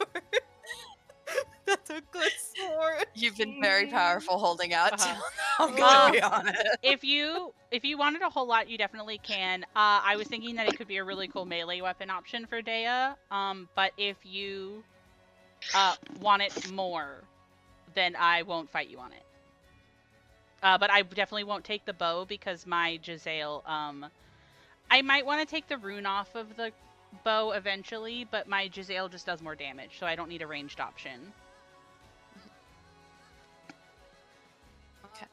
That's a good sword. You've been very powerful holding out. Uh-huh. I'm Well, gonna be honest. If you wanted a whole lot, you definitely can. I was thinking that it could be a really cool melee weapon option for Dea. But if you want it more, then I won't fight you on it. But I definitely won't take the bow because my Giselle, I might want to take the rune off of the bow eventually, but my Giselle just does more damage, so I don't need a ranged option.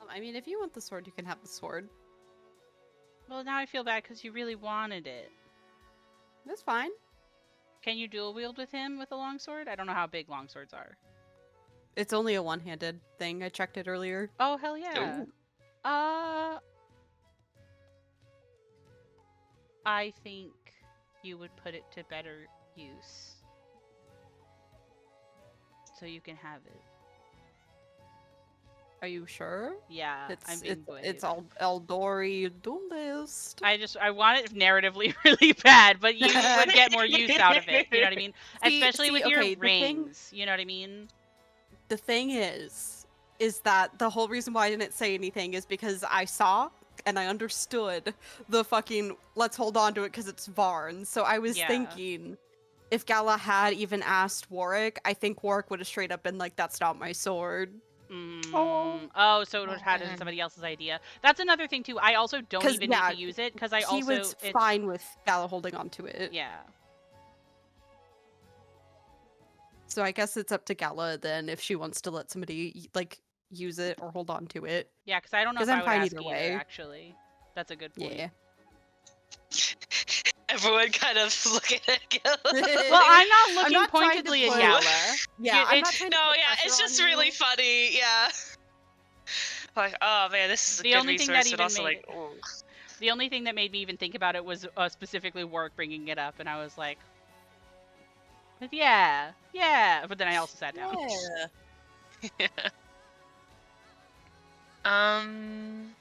I mean, if you want the sword, you can have the sword. Well, now I feel bad because you really wanted it. That's fine. Can you dual wield with him with a longsword? I don't know how big longswords are. It's only a one-handed thing. I checked it earlier. Oh, hell yeah. I think you would put it to better use. So you can have it. Are you sure? Yeah, I'm being it's brave. Eldori Duelist. I want it narratively really bad, but you would get more use out of it. You know what I mean? Especially with your okay, rings. You know what I mean? The thing is that the whole reason why I didn't say anything is because I saw and I understood the fucking let's hold on to it because it's Varn. So I was Yeah. thinking if Gala had even asked Warwick, I think Warwick would have straight up been like, "That's not my sword." Oh, so it would have had been somebody else's idea. That's another thing too. I also don't 'Cause, even yeah, need to use it because I He also was it's, fine with Gala holding on to it. Yeah. So I guess it's up to Gala then if she wants to let somebody like use it or hold on to it. Yeah, because I don't know 'Cause if I I'm would fine ask either either, way. actually. That's a good point. Yeah. Everyone kind of looking at Gil. Well, I'm not looking not trying to pointedly at put- Gala. Yeah, I'm not trying to No, put yeah, pressure it's on just really you. funny. Yeah. Like, oh man, this is a The good only thing that resource, but even also made like, oh. The only thing that made me even think about it was specifically Warwick bringing it up, and I was like, but yeah. But then I also sat down. Yeah. Um.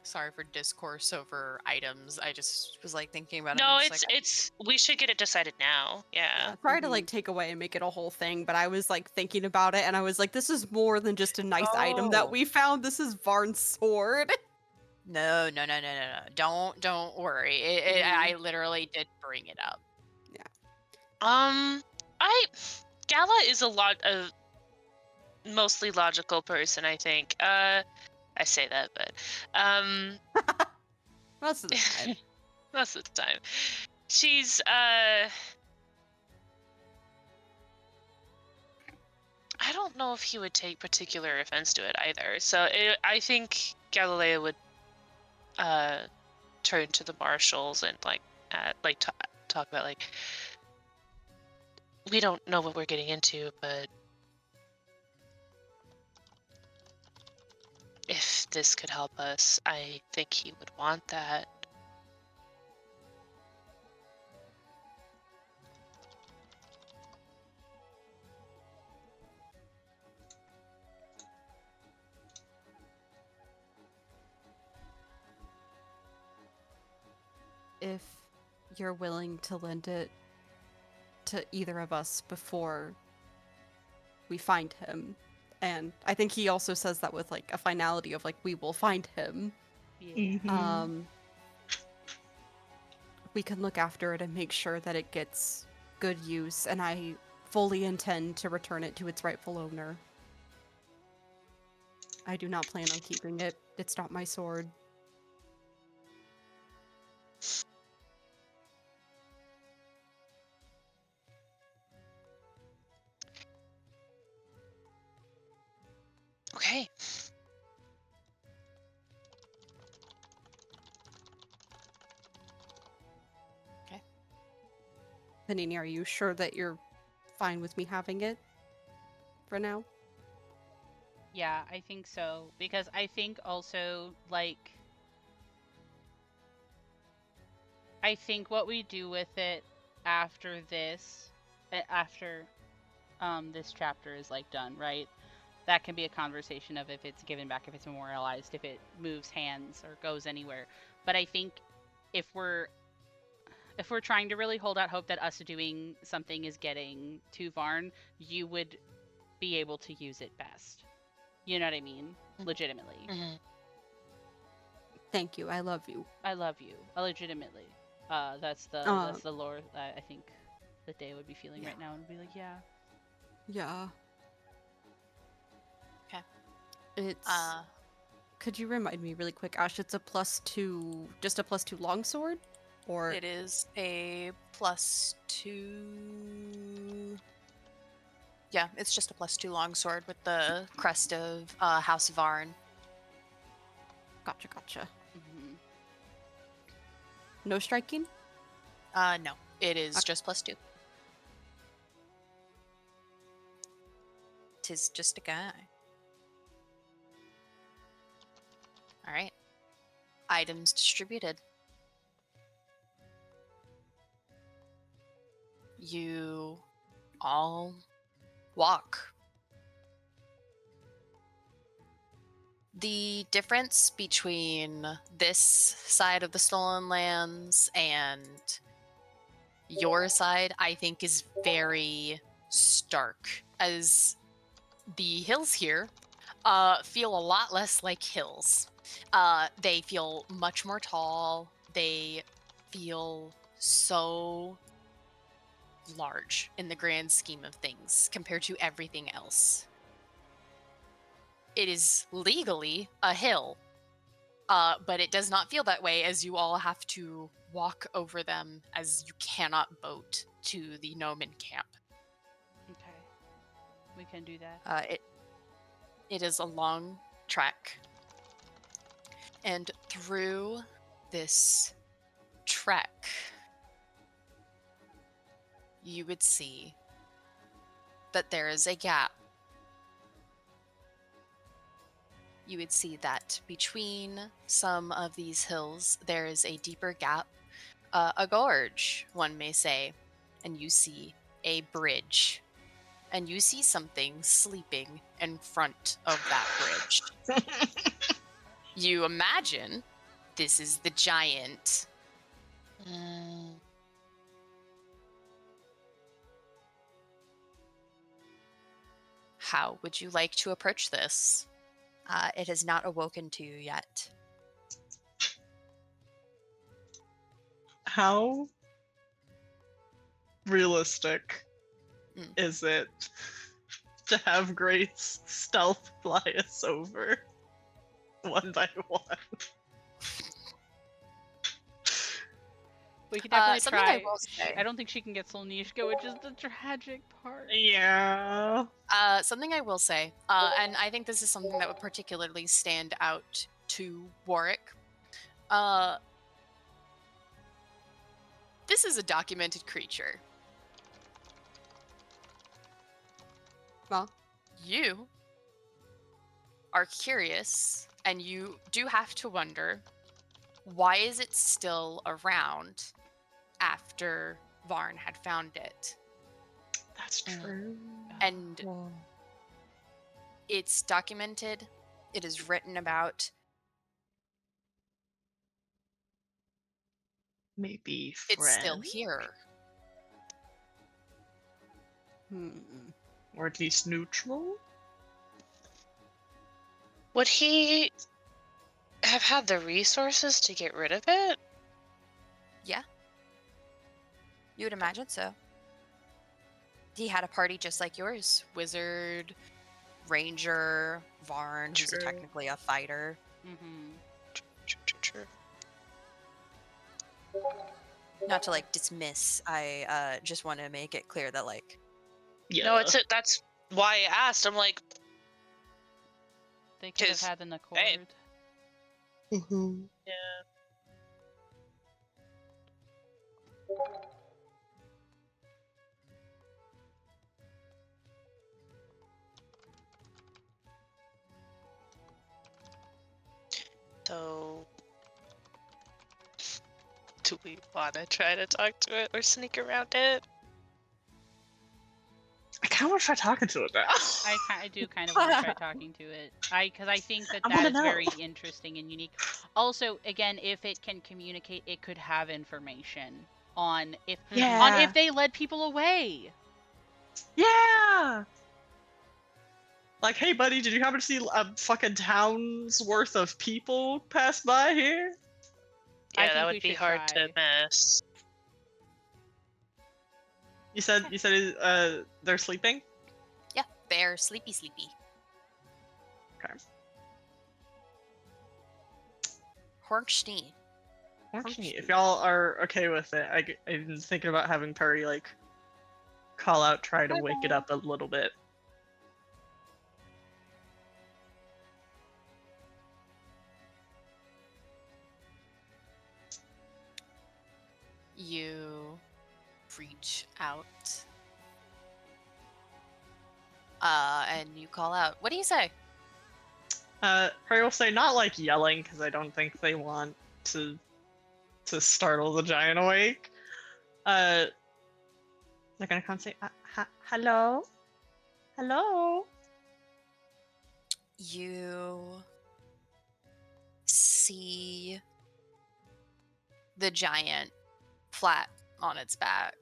Sorry for discourse over items. I just was like thinking about it. No, and just it's. We should get it decided now. Yeah. Sorry to like take away and make it a whole thing, but I was like thinking about it and I was like, this is more than just a nice item Oh. that we found. This is Varn's sword. No. Don't worry. I literally did bring it up. Gala is a lot of mostly logical person, I think. I say that, but Most of the time. most of the time, she's I don't know if he would take particular offense to it either. So I think Galileo would turn to the marshals and talk about like we don't know what we're getting into, but if this could help us, I think he would want that. If you're willing to lend it to either of us before we find him. And I think he also says that with like a finality of like we will find him. Yeah. Mhm. We can look after it and make sure that it gets good use, and I fully intend to return it to its rightful owner. I do not plan on keeping it. It's not my sword. Okay. Panini, are you sure that you're fine with me having it for now? Yeah, I think so. Because I think also, like, I think what we do with it after this, after this chapter is like done, right? That can be a conversation of if it's given back, if it's memorialized, if it moves hands or goes anywhere. But I think if we're trying to really hold out hope that us doing something is getting to Varn, you would be able to use it best. You know what I mean? Legitimately. Mhm. Thank you. I love you. I love you. Legitimately. That's the lore that I think that Day would be feeling right now and be like, yeah. Yeah. Okay. It's could you remind me really quick, Ash, it's a +2, just a +2 longsword? Or It is a +2. Yeah, it's just a +2 longsword with the crest of House Varn. Gotcha. Mhm. No striking? No, it is Okay. just +2. Tis just a guy. All right. Items distributed. You all walk. The difference between this side of the Stolen Lands and your side, I think, is very stark, as the hills here feel a lot less like hills. They feel much more tall. They feel so large in the grand scheme of things compared to everything else. It is legally a hill, but it does not feel that way, as you all have to walk over them, as you cannot boat to the Gnomon camp. Okay. We can do that. It is a long trek, and through this trek, you would see that there is a gap. You would see that between some of these hills, there is a deeper gap, a gorge, one may say, and you see a bridge. And you see something sleeping in front of that bridge. You imagine this is the giant. Mm. How would you like to approach this? It has not awoken to you yet. How realistic Mm. is it to have Grace stealth fly us over one by one? We could definitely something try. I will say. I don't think she can get Solnishka, which is the tragic part. Yeah. Something I will say, and I think this is something that would particularly stand out to Warwick. This is a documented creature. Well, You are curious, and you do have to wonder, why is it still around after Varn had found it? That's true. And it's documented, it is written about. Maybe It's still friend, here. or at least neutral. Would he have had the resources to get rid of it? Yeah. You would imagine so. He had a party just like yours. Wizard, ranger, Varn, who's True. technically a fighter. Mm-hmm. True. Not to like dismiss, I just want to make it clear that like Yeah. No, that's why I asked. I'm like, They could have 'Cause, had an accord. hey. Mhm. yeah. So, do we want to try to talk to it or sneak around it? I kind of want to try talking to it now. I do kind of want to try talking to it. Because I think that I that wanna is very know. interesting and unique. Also, again, if it can communicate, it could have information on if they led people away. Yeah. Like, hey, buddy, did you happen to see a fucking town's worth of people pass by here? I Yeah, think that we would be should hard try. to miss. You said they're sleeping. yeah, they're sleepy. Okay. Hornstein. Actually, if y'all are okay with it, I've been thinking about having Perry like call out, try to wake it up a little bit. You reach out. And you call out. What do you say? Perry will say not like yelling because I don't think they want to startle the giant awake. They're gonna come say, "Hello, hello." You see the giant flat on its back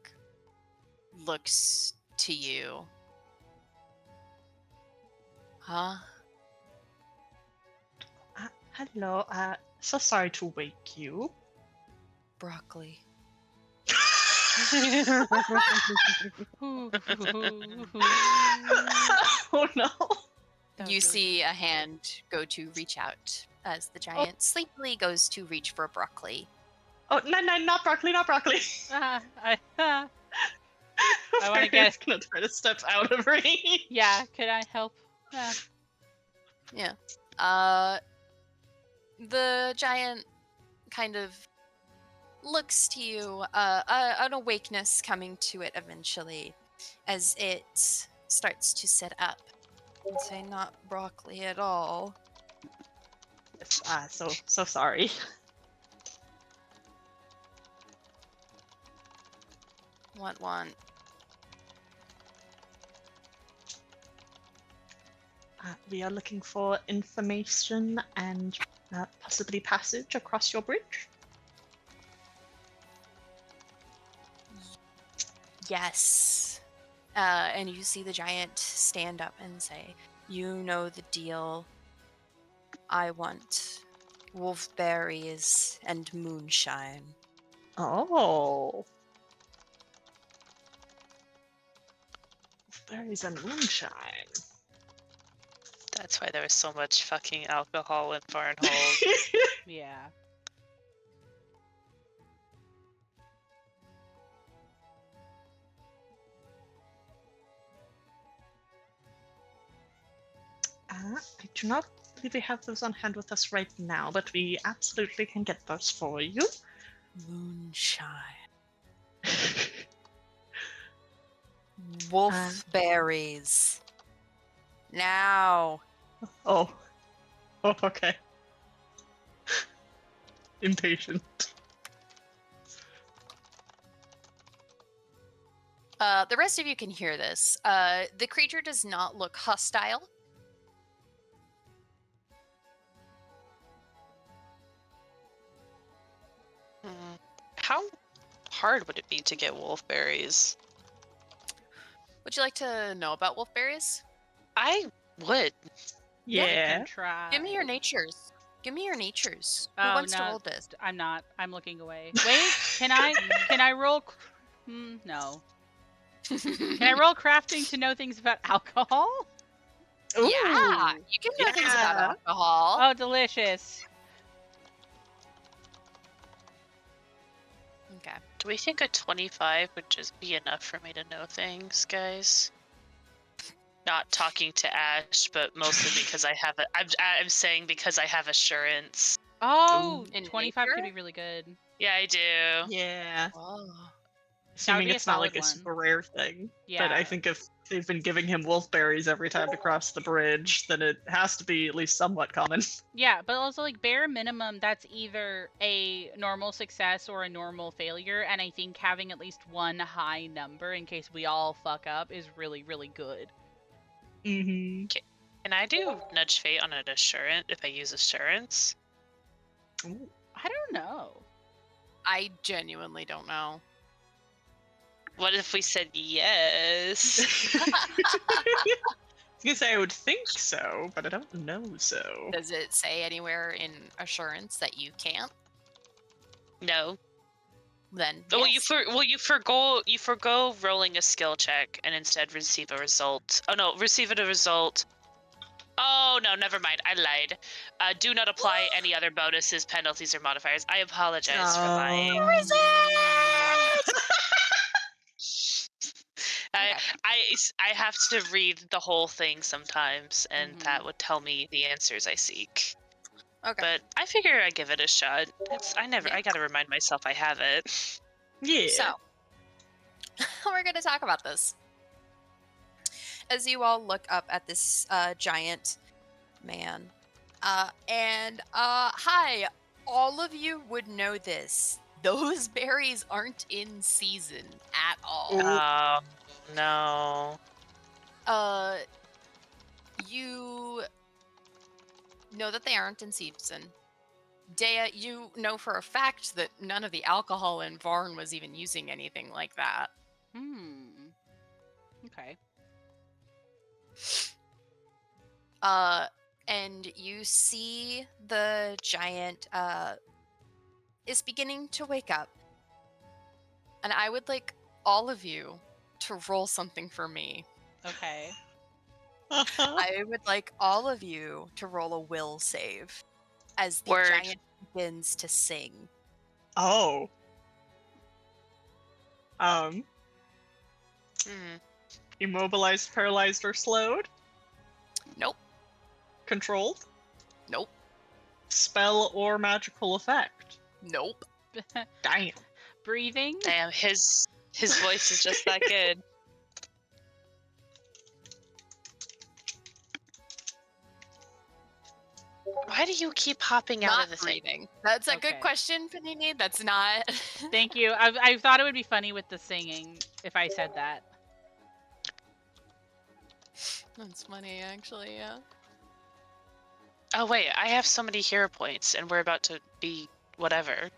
looks to you. Huh? Hello. So sorry to wake you. Broccoli. Oh no. You see a hand go to reach out as the giant sleepily goes to reach for broccoli. Oh no, not broccoli, not broccoli. I wanna Perry's get- gonna try to step out of range. Yeah, could I help? Yeah. The giant kind of looks to you, an awakeness coming to it eventually as it starts to sit up and say, not broccoli at all. So sorry. What one? We are looking for information and possibly passage across your bridge. Yes. And you see the giant stand up and say, you know the deal. I want wolfberries and moonshine. Oh. Berries and moonshine. That's why there was so much fucking alcohol in Farnhold. Yeah. I do not believe we have those on hand with us right now, but we absolutely can get those for you. Moonshine. Wolfberries. Now. Oh. Oh, okay. Impatient. The rest of you can hear this. The creature does not look hostile. How hard would it be to get wolfberries? Would you like to know about wolfberries? I would. We Yeah. can try. Give me your natures. Give me your natures. Who Oh, wants to no, roll this? I'm not. I'm looking away. Wait, can I roll? No. Can I roll crafting to know things about alcohol? Yeah, Ooh, you can know things about yeah. alcohol. Oh, delicious. Okay. Do we think a 25 would just be enough for me to know things, guys? Not talking to Ash, but mostly because I have I'm saying because I have assurance. Oh, In 25 could nature? be really good. Yeah, I do. Yeah. Oh. Assuming be a it's not like solid a one. super rare thing. Yeah. But I think if they've been giving him wolfberries every time to cross the bridge, then it has to be at least somewhat common. Yeah, but also like bare minimum, that's either a normal success or a normal failure, and I think having at least one high number in case we all fuck up is really, really good. Mm-hmm. Can I do nudge fate on an assurance if I use assurance? I don't know. I genuinely don't know. What if we said yes? I was gonna say I would think so, but I don't know so. Does it say anywhere in assurance that you can't? No. Then Oh, yes. you forgo rolling a skill check and instead receive a result. Oh no, receive a result. Oh no, never mind. I lied. Do not apply any other bonuses, penalties, or modifiers. I apologize for lying. Okay. I have to read the whole thing sometimes, and Mhm. that would tell me the answers I seek. Okay. But I figure I give it a shot. Yeah. I gotta remind myself I have it. Yeah. So, we're going to talk about this. As you all look up at this giant man. Hi, all of you would know this. Those berries aren't in season at all. Oh no. You know that they aren't in season. Dea, you know for a fact that none of the alcohol in Varn was even using anything like that. Okay. And you see the giant is beginning to wake up. And I would like all of you to roll something for me. Okay. I would like all of you to roll a will save as the Word. giant begins to sing. Oh. Immobilized, paralyzed, or slowed? Nope. Controlled? Nope. Spell or magical effect? Nope. Damn. Breathing. Damn, his voice is just that good. Why do you keep hopping out Not of the thing? breathing. That's a Okay. good question, Panini. That's not. Thank you. I thought it would be funny with the singing if I said that. That's funny, actually, yeah. Oh wait, I have so many hero points, and we're about to be whatever.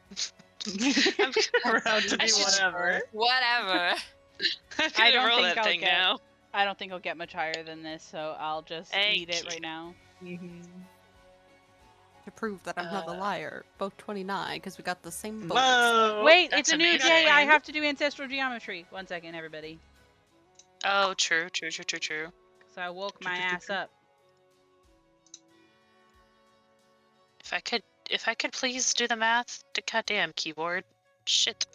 We're about to I be should- whatever. Whatever. I'm I gonna don't roll think that I'll thing get- now. I don't think I'll get much higher than this, so I'll just Thank eat it you. right now. To prove that I'm not a liar. Both 29, because we got the same bonus. Whoa. Wait, that's it's a new amazing. day. I have to do ancestral geometry. 1 second, everybody. Oh, true. So I woke my ass up. If I could please do the math. Goddamn keyboard. Shit.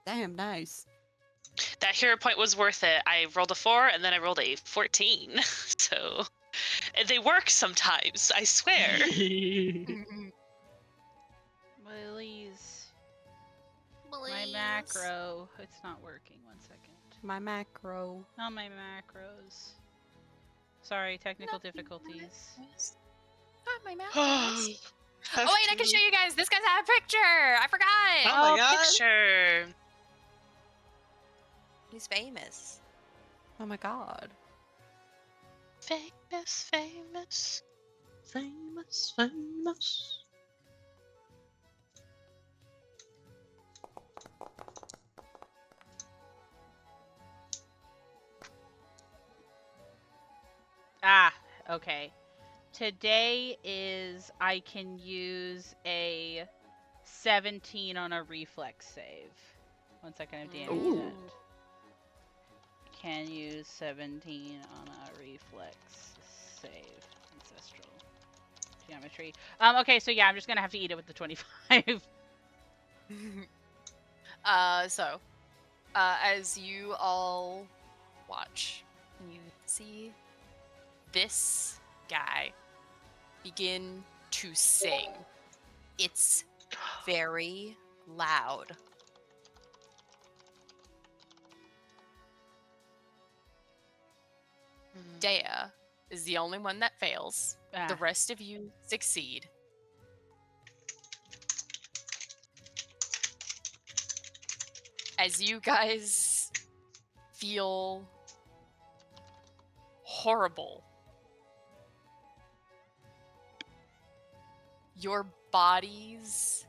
Damn, nice. That hero point was worth it. I rolled a 4 and then I rolled a 14. So they work sometimes, I swear. Please. My macro. It's not working. 1 second. My macro. Not my macros. Sorry, technical difficulties. Not my mouth. Have Oh wait, I can show you guys. This guy's had a picture. I forgot. Oh my god. picture. He's famous. Oh my god. Famous, famous. Famous, famous. Ah, okay. Today is I can use a 17 on a reflex save. 1 second, I'm DMing Ooh. that. Can use 17 on a reflex save. Ancestral geometry. Okay, so yeah, I'm just gonna have to eat it with the 25. As you all watch, you see this guy begin to sing. It's very loud. Dea is the only one that fails. Ah, The rest of you succeed. As you guys feel horrible, your bodies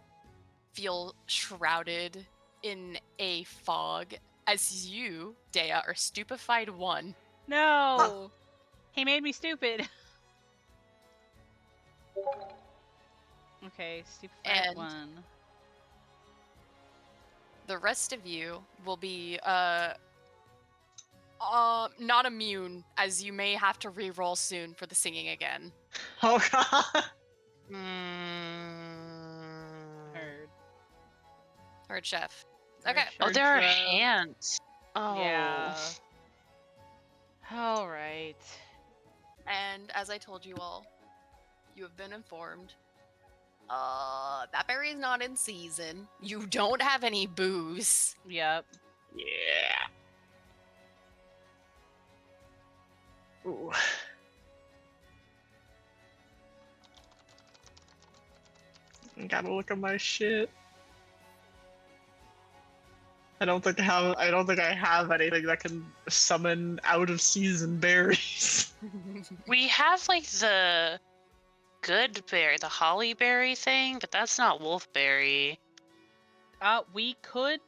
feel shrouded in a fog as you, Dea, are stupefied one. no! He made me stupid. Okay, stupid And- 1. The rest of you will be not immune, as you may have to re-roll soon for the singing again. Oh god. Heard. Heard, Chef. Heard, Okay. Oh, Chef. there are Chef. hands. Oh. Yeah. All right. And as I told you all, you have been informed. That berry is not in season. You don't have any booze. Yep. Yeah. Ooh. Gotta look at my shit. I don't think I have anything that can summon out of season berries. We have like the good berry, the holly berry thing, but that's not wolfberry. We could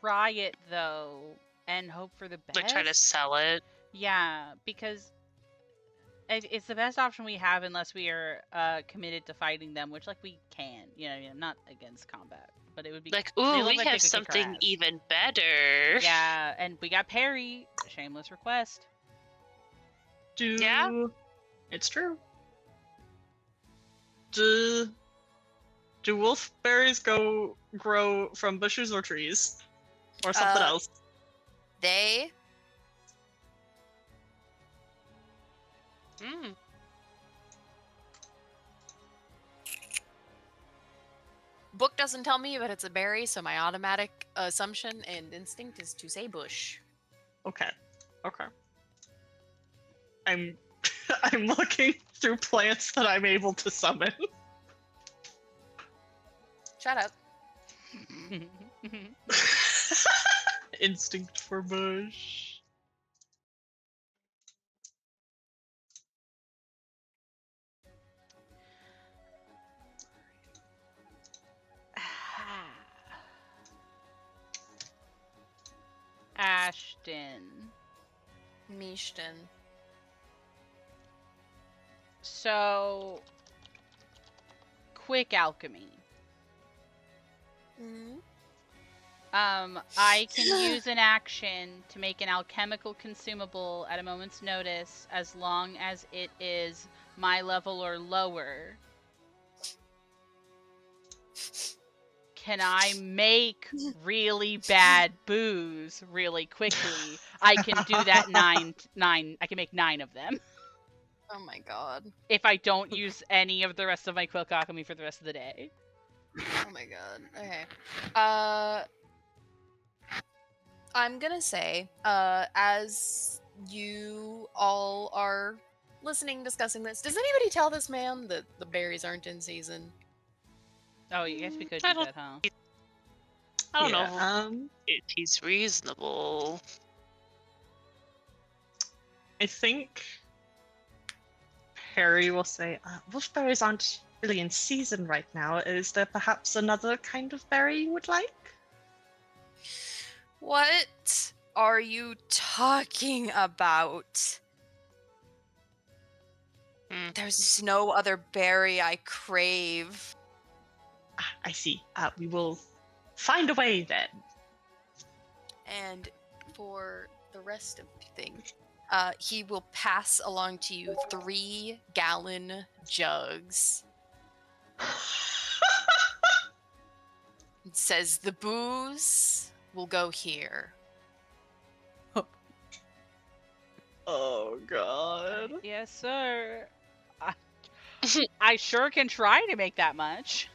try it though and hope for the best. Like try to sell it. Yeah, because it's the best option we have unless we are committed to fighting them, which like we can. You know, I'm not against combat, but it would be Like, they ooh, look we like they have could kick our something ass. even better. Yeah, and we got Perry. Shameless request. Yeah? It's true. Do wolfberries grow from bushes or trees? Or something else? They Mm. Book doesn't tell me, but it's a berry, so my automatic assumption and instinct is to say bush. Okay. Okay. I'm I'm looking through plants that I'm able to summon. Shut up. Instinct for bush. Ashton. Mishton. So, quick alchemy. I can use an action to make an alchemical consumable at a moment's notice as long as it is my level or lower. Can I make really bad booze really quickly? I can do that I can make 9 of them. Oh my god. If I don't use any of the rest of my quick alchemy for the rest of the day. Oh my god. Okay. I'm gonna say, as you all are listening, discussing this, does anybody tell this man that the berries aren't in season? Oh, I guess we could I do don't that, huh? I don't Yeah, know if he's reasonable. I think Harry will say, wolfberries aren't really in season right now. Is there perhaps another kind of berry you would like? What are you talking about? There's no other berry I crave. Ah, I see. We will find a way then. And for the rest of the thing, he will pass along to you 3-gallon jugs. It says the booze will go here. Oh god. Yes, sir. I sure can try to make that much.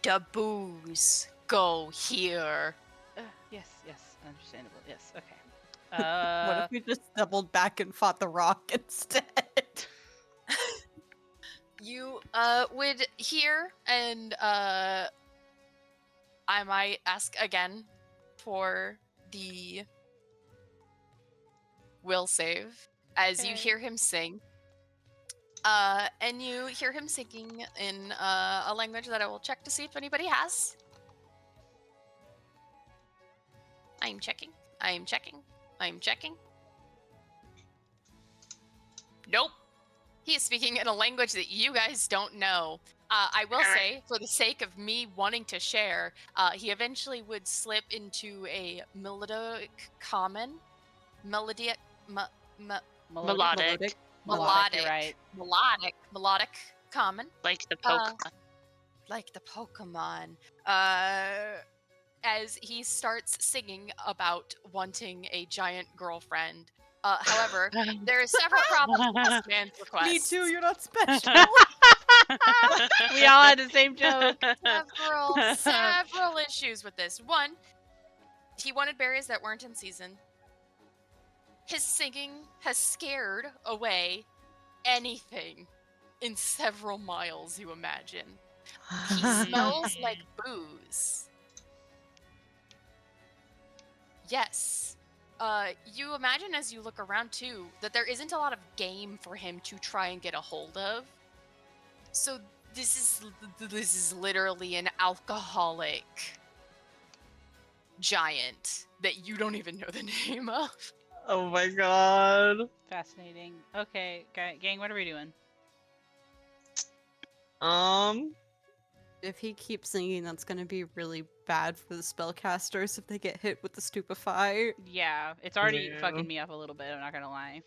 The booze go here. Yes, understandable. Yes, okay. What if we just doubled back and fought the rock instead? You would hear, and I might ask again for the will save as you Okay. hear him sing. And you hear him singing in a language that I will check to see if anybody has. I am checking. I am checking. I am checking. Nope. He is speaking in a language that you guys don't know. I will say, for the sake of me wanting to share, he eventually would slip into a melodic common. Melodic. Melodic. Melodic, you're right. Melodic common. Like the Pokemon. Like the Pokemon. As he starts singing about wanting a giant girlfriend. However, there are several problems with this man's request. Me too, you're not special. We all had the same joke. Several issues with this. One, he wanted berries that weren't in season. His singing has scared away anything in several miles, you imagine. He smells like booze. Yes. You imagine as you look around too that there isn't a lot of game for him to try and get a hold of. So this is literally an alcoholic giant that you don't even know the name of. Oh my god. Fascinating. Okay, gang, what are we doing? If he keeps singing, that's gonna be really bad for the spellcasters if they get hit with the stupefy. Yeah, it's already Yeah. fucking me up a little bit, I'm not gonna lie.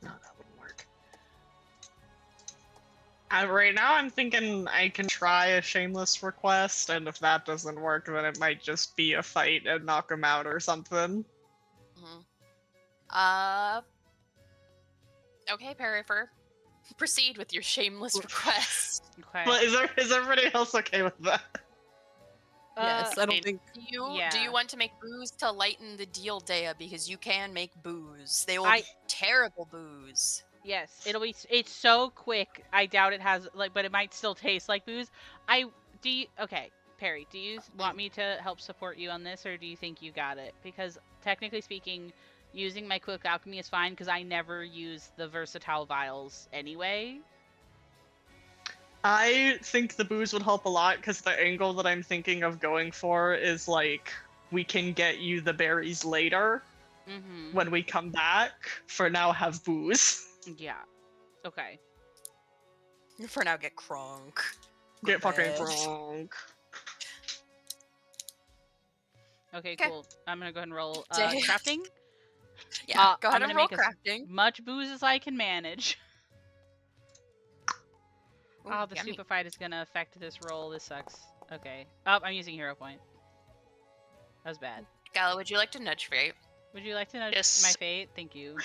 No, that wouldn't work. Right now, I'm thinking I can try a shameless request, and if that doesn't work, then it might just be a fight and knock him out or something. Okay, Perifer. Proceed with your shameless request. Okay. But is everybody else okay with that? Yes, I don't mean- think. Do you Yeah. want to make booze to lighten the deal, Dea? Because you can make booze. They will I- be terrible booze. Yes, it's so quick. I doubt it has but it might still taste like booze. Okay, Perry, do you want me to help support you on this, or do you think you got it? Because technically speaking, using my quick alchemy is fine because I never use the versatile vials anyway. I think the booze would help a lot because the angle that I'm thinking of going for is like we can get you the berries later Mm-hmm. when we come back. For now, have booze. Yeah. Okay. For now, get crunk. Get fucking Red. drunk. Okay, 'Kay. cool. I'm gonna go ahead and roll Dang. crafting. Yeah, go I'm ahead and gonna roll make as crafting. much booze as I can manage. Oh, the yummy. stupefied is gonna affect this roll. This sucks. Okay. Oh, I'm using hero point. That was bad. Gala, would you like to nudge Fate? Would you like to nudge Yes. my fate? Thank you.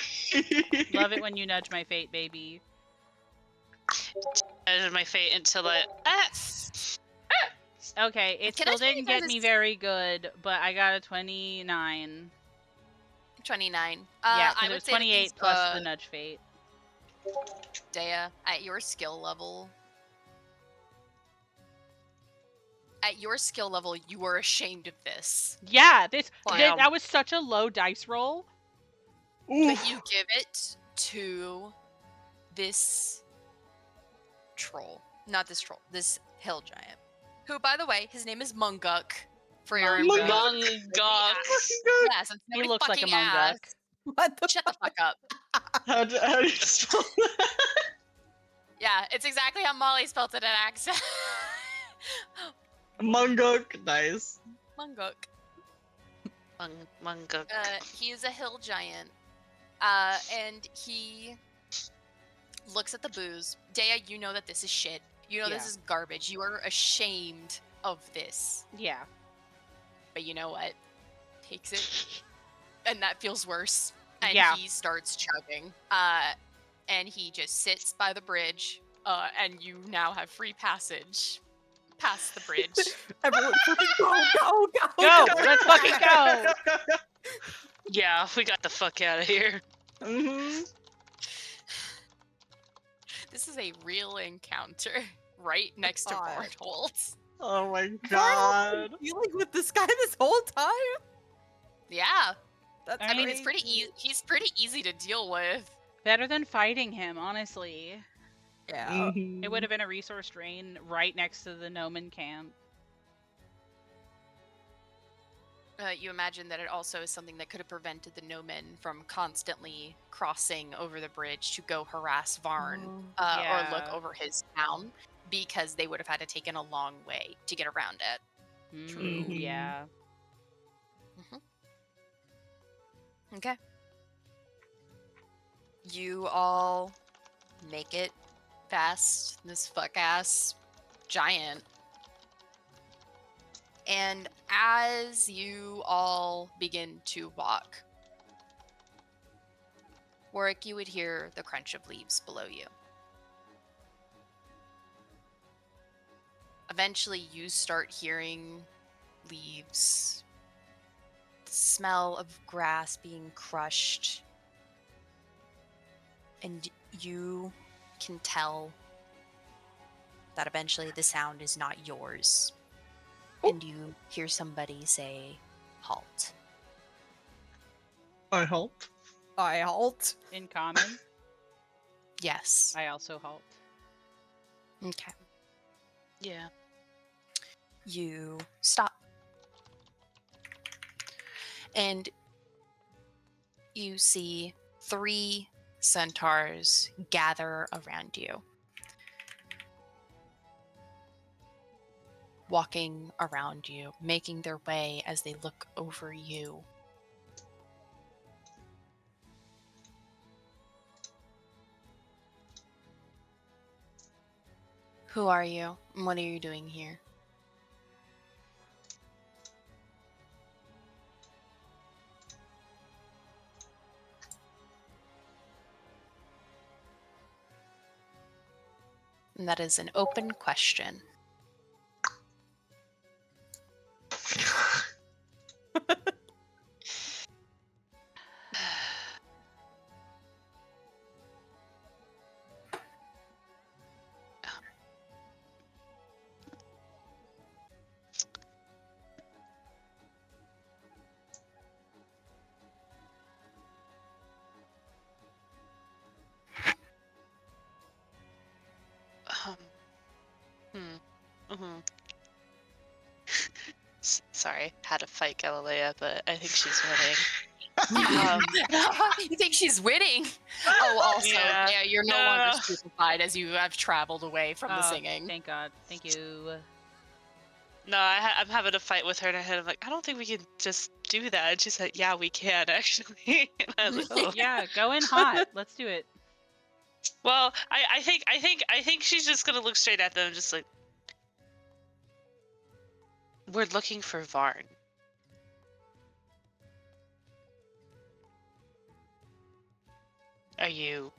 Love it when you nudge my fate, baby. Added my fate until it. Okay, it Can I still tell you didn't guys get me a- very good, but I got a 29. 29. Yeah, I because it would was say that 28 these, plus the nudge fate. Dea, at your skill level, you are ashamed of this. Yeah, Wow. that was such a low dice roll. But you give it to this troll. Not this troll, this hill giant. Who, by the way, his name is Munguk. For your Munguk. Munguk. Yes, it's He nobody looks like a fucking munguk. asked. What the Shut the fuck up. How do you spell that? Yeah, it's exactly how Molly spelled it in accent. Munguk, nice. Munguk. Munguk. He is a hill giant. And he looks at the booze. Dea, you know that this is shit. You know this Yeah. is garbage. You are ashamed of this. Yeah. But you know what? Takes it. And that feels worse. And Yeah. he starts chugging. And he just sits by the bridge. And you now have free passage past the bridge. Everyone, fucking go! Go! Let's fucking go! Yeah, we got the fuck out of here. Mhm. This is a real encounter right next to God. Bartholtz. Oh my god. Dealing with this guy this whole time? Yeah, That's I mean it's pretty crazy. easy. He's pretty easy to deal with. Better than fighting him, honestly. Yeah. Mhm. It would have been a resource drain right next to the Gnomon camp. You imagine that it also is something that could have prevented the Nomen from constantly crossing over the bridge to go harass Varn or look Yeah. over his town because they would have had to take in a long way to get around it. True. Mhm. Yeah. Okay. You all make it past this fuck ass giant. And as you all begin to walk, Warwick, you would hear the crunch of leaves below you. Eventually, you start hearing leaves, the smell of grass being crushed, and you can tell that eventually the sound is not yours. And you hear somebody say, halt. I hope. I halt. In common, Yes. I also halt. Okay. Yeah. You stop. And you see 3 centaurs gather around you, walking around you, making their way as they look over you. Who are you? And what are you doing here? And that is an open question. Sorry, had to fight Galilea, but I think she's winning. You think she's winning? Oh, also, Yeah. yeah, you're no longer stupefied as you have traveled away from the Oh, singing. Thank God. Thank you. No, I'm having a fight with her in her head. I'm like, I don't think we can just do that. And she said, yeah, we can, actually. And I was like, oh. Yeah, go in hot. Let's do it. Well, I think she's just gonna look straight at them, and just like, we're looking for Varn. Are you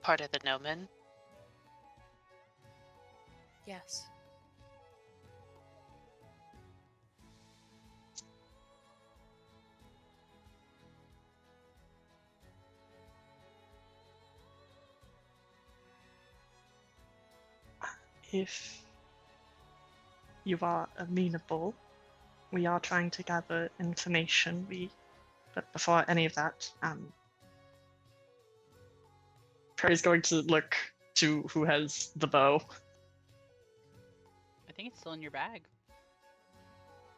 part of the Nomen? Yes. If you are amenable, we are trying to gather information. But before any of that, Perry's going to look to who has the bow. I think it's still in your bag.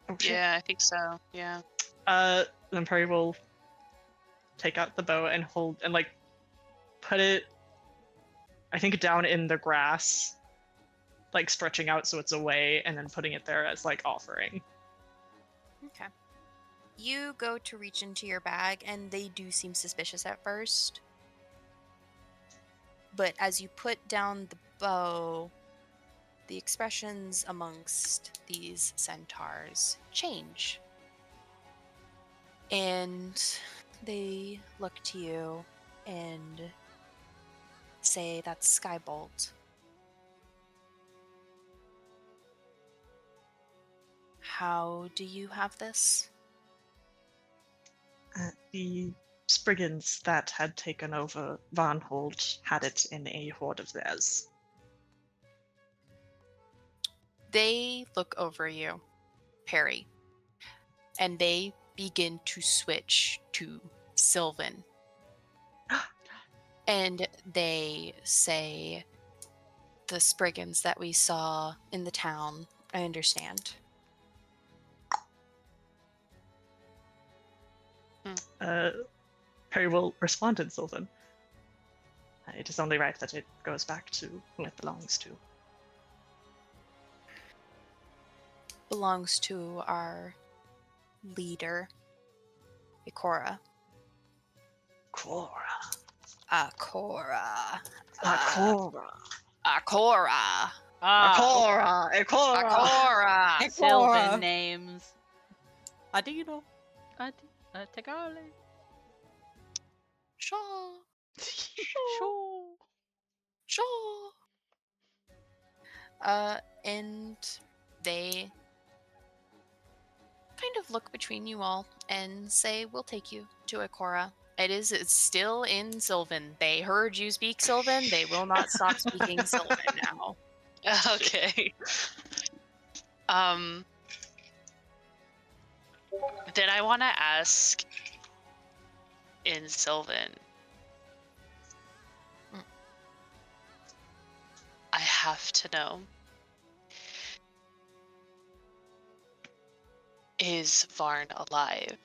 Oh, shit. Yeah, I think so. Yeah. Then Perry will take out the bow and put it, I think, down in the grass, like stretching out so it's away, and then putting it there as like offering. Okay. You go to reach into your bag, and they do seem suspicious at first. But as you put down the bow, the expressions amongst these centaurs change. And they look to you and say, "That's Skybolt." How do you have this? The Spriggans that had taken over Varnhold had it in a hoard of theirs. They look over you, Perry, and they begin to switch to Sylvan. And they say, "The Spriggans that we saw in the town, I understand." Perry will respond in Sylvan. It is only right that it goes back to whom it belongs to. Belongs to our leader, Ikora. Cora. Akora. Cora. Akora. Ah, Cora. Cora. Akora. Sylvan names. Adino. Tegale. Sure. Sure. Sure. And they kind of look between you all and say, "We'll take you to Ikora." It's still in Sylvan. They heard you speak Sylvan. They will not stop speaking Sylvan now. Okay. Then I want to ask in Sylvan. I have to know. Is Varn alive?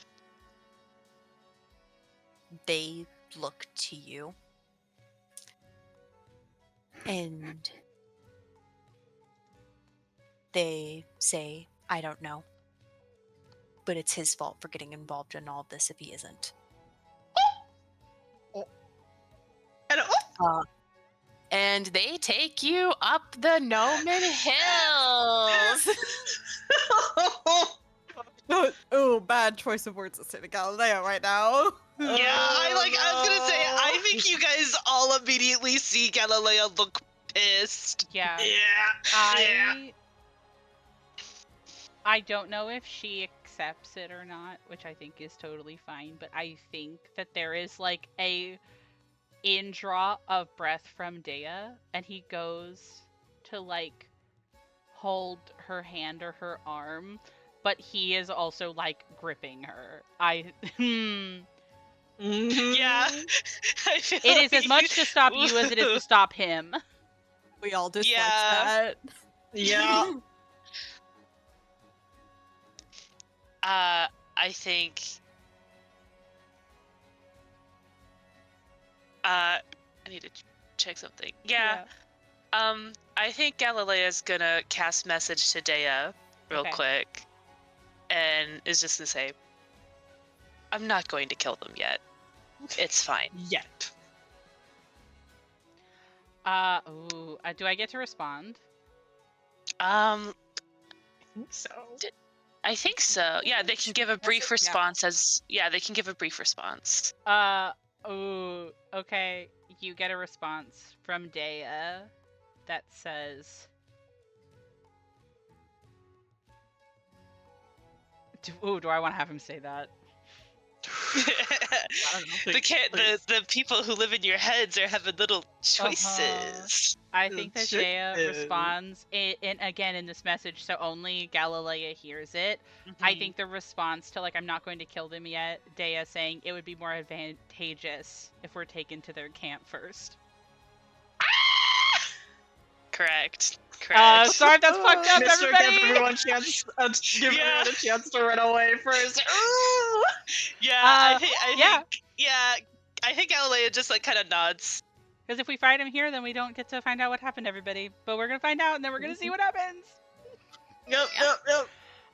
They look to you and they say, "I don't know. But it's his fault for getting involved in all this if he isn't." And they take you up the Nomen Hills. Oh, bad choice of words to say to Galileo right now. Yeah, I was gonna say, I think you guys all immediately see Galileo look pissed. Yeah. Yeah. I don't know if she accepts it or not, which I think is totally fine, but I think that there is like a in-draw of breath from Dea, and he goes to like hold her hand or her arm, but he is also like gripping her. Yeah. I feel It is as like- much to stop you as it is to stop him. We all dislike Yeah. that. Yeah. I think I need to check something. Yeah. I think Galilea's gonna cast message to Dea real Okay. quick and is just gonna say, "I'm not going to kill them yet. It's fine." Yet. Do I get to respond? Um, So I think so. Yeah, they can give a brief Yeah. response they can give a brief response. Okay. You get a response from Dea that says, do I want to have him say that? I don't know. The people who live in your heads are having little choices. I think that Dea Chicken. responds, and again in this message, so only Galilea hears it. I think the response to, like, I'm not going to kill them yet, Dea saying it would be more advantageous if we're taken to their camp first. Correct. Sorry if that's fucked up, Mr. everybody! Give everyone a chance to run away first. Yeah, yeah. I think Galilea just like kind of nods. Because if we fight him here, then we don't get to find out what happened to everybody. But we're gonna find out, and then we're gonna see what happens. Yep.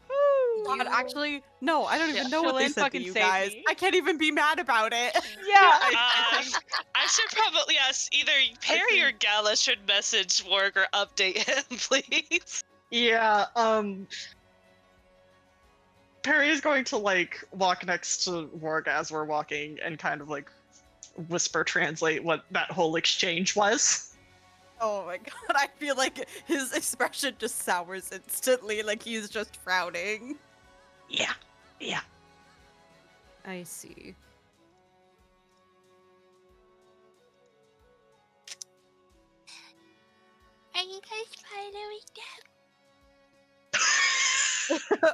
Woo! God, actually, no, I don't even know what they Shalyn said to fucking you saved guys. me. I can't even be mad about it. Yeah. I should probably either Perry or Gala should message Warg or update him, please. Yeah. Perry is going to like walk next to Warg as we're walking and kind of like whisper translate what that whole exchange was. Oh my god, I feel like his expression just sours instantly, like he's just frowning. Yeah. I see. Are you guys following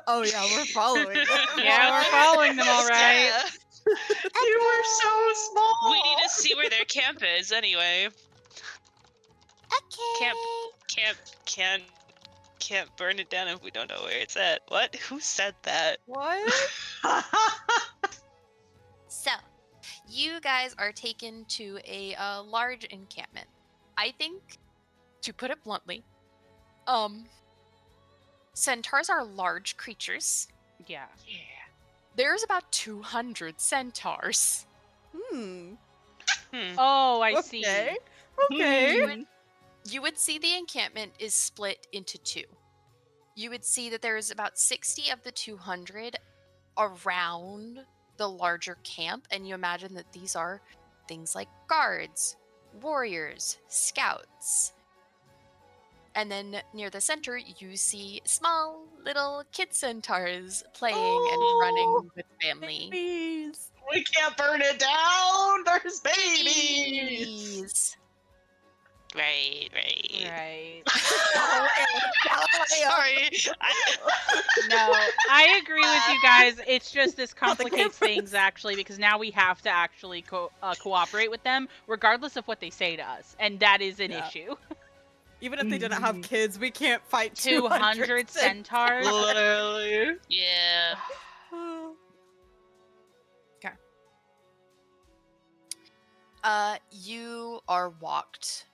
Oh yeah, we're following them. Yeah, we're following them all right. Yeah. You were so small. We need to see where their camp is anyway. Okay. Can't burn it down if we don't know where it's at. What? Who said that? What? So, you guys are taken to a large encampment. I think, to put it bluntly, centaurs are large creatures. Yeah. There's about 200 centaurs. Hmm. Oh, I see. Okay. Okay. You would see the encampment is split into two. You would see that there's about 60 of the 200 around the larger camp, and you imagine that these are things like guards, warriors, scouts. And then near the center, you see small little kid centaurs playing and running with family. Babies. We can't burn it down. There's babies. Babies. Right. Right. Sorry. No, I agree with you guys. It's just this complicates things, actually, because now we have to actually cooperate with them, regardless of what they say to us, and that is an issue. Even if they didn't have kids, we can't fight 200 centaurs. Literally. Yeah. You are walked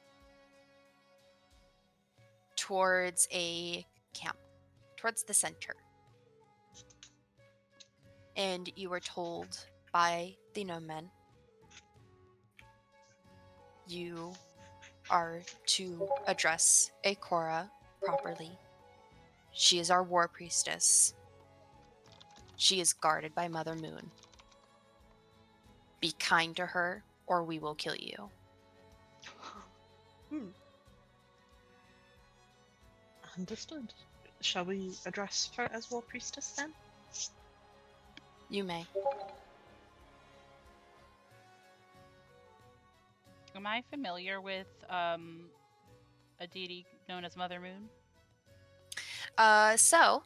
towards a camp, towards the center. And you were told by the gnome men you are to address Akora properly. She is our war priestess. She is guarded by Mother Moon. Be kind to her, or we will kill you. Understood. Shall we address her as War Priestess then? You may. Am I familiar with a deity known as Mother Moon? So,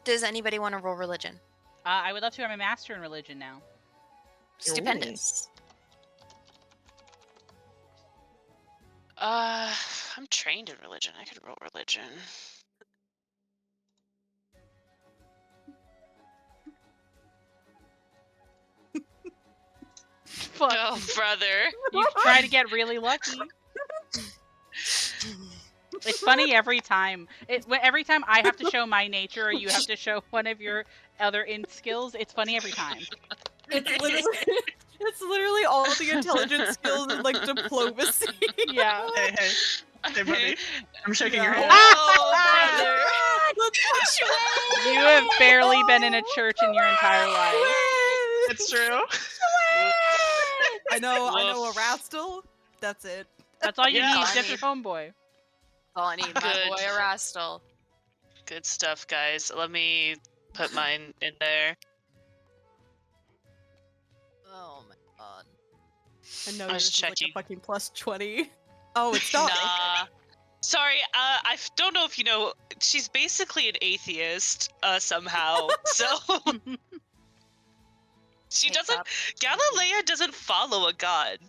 does anybody want to roll religion? I would love to. I'm a master in religion now. Stupendous. I'm trained in religion. I could roll religion. Fuck. Oh, brother. You try to get really lucky. It's funny every time. Every time I have to show my nature or you have to show one of your other skills, it's funny every time. It's literally It's literally all the intelligence skills and like diplomacy. Yeah. Hey, hey, buddy. I'm shaking your No. hand. Oh, brother. You have barely been in a church in your entire life. It's true. I know a Woof. Rastal. That's it. That's all you Yeah. need, Funny. just your homeboy. All I need, my Good. boy Erastil. Good stuff, guys. Let me put mine in there. Oh my god. I know I was yours is like a checking. fucking plus 20. Oh, it's not. Nah. Sorry, I don't know if you know, she's basically an atheist, somehow. So she Take doesn't. up- Galilea doesn't follow a god.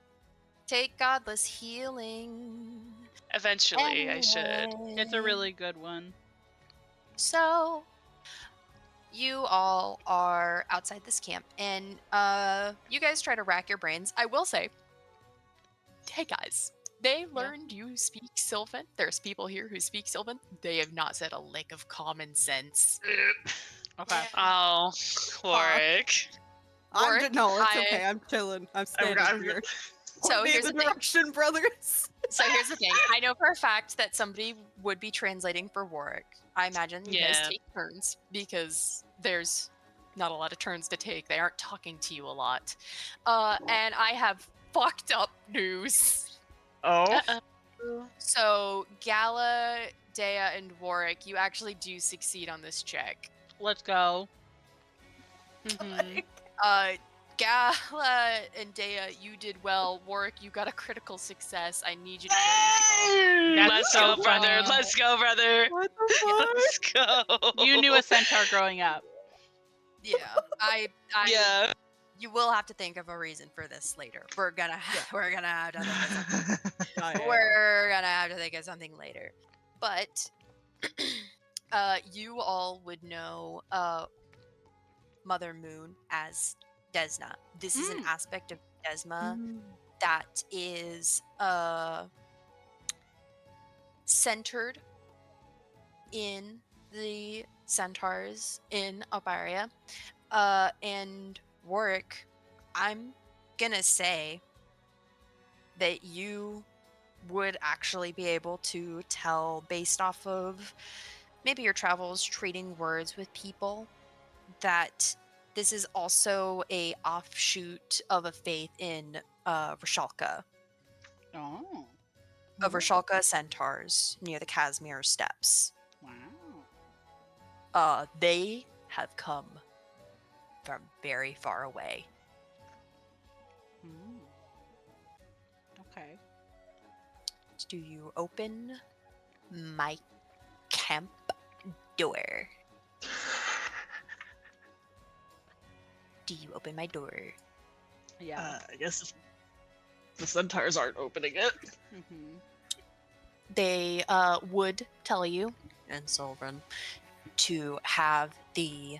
Take godless healing. Eventually, I should. It's a really good one. So, you all are outside this camp, and you guys try to rack your brains. I will say, hey guys, they learned you speak Sylvan. There's people here who speak Sylvan. They have not said a lick of common sense. Okay. Oh, Warwick. Warwick, No, it's I- okay. I'm chilling. I'm standing I'm here. So Point me in here's the the thing. direction, brothers. So here's the thing. I know for a fact that somebody would be translating for Warwick. I imagine you guys Yeah. take turns because there's not a lot of turns to take. They aren't talking to you a lot. And I have fucked up news. Oh. So Gala, Dea, and Warwick, you actually do succeed on this check. Let's go. Mhm. Gala and Dea, you did well. Warwick, you got a critical success. I need you to kill That's Let's so go, brother. funny. Let's go, brother. What the fuck? Let's go. You knew a centaur growing up. Yeah, I Yeah. You will have to think of a reason for this later. We're gonna have to think of something. We're gonna have to think of something later. But you all would know Mother Moon as Desna. This is an aspect of Desma that is centered in the centaurs in Albaria. And Warwick, I'm gonna say that you would actually be able to tell based off of maybe your travels trading words with people that this is also a offshoot of a faith in Rashalka, Oh. Mm-hmm. of Rashalka centaurs near the Casimir steppes. Wow. They have come from very far away. Mm. Okay. Do you open my camp door? Do you open my door? Yeah. I guess the centaurs aren't opening it. Mhm. They would tell you, and Sylvan, to have the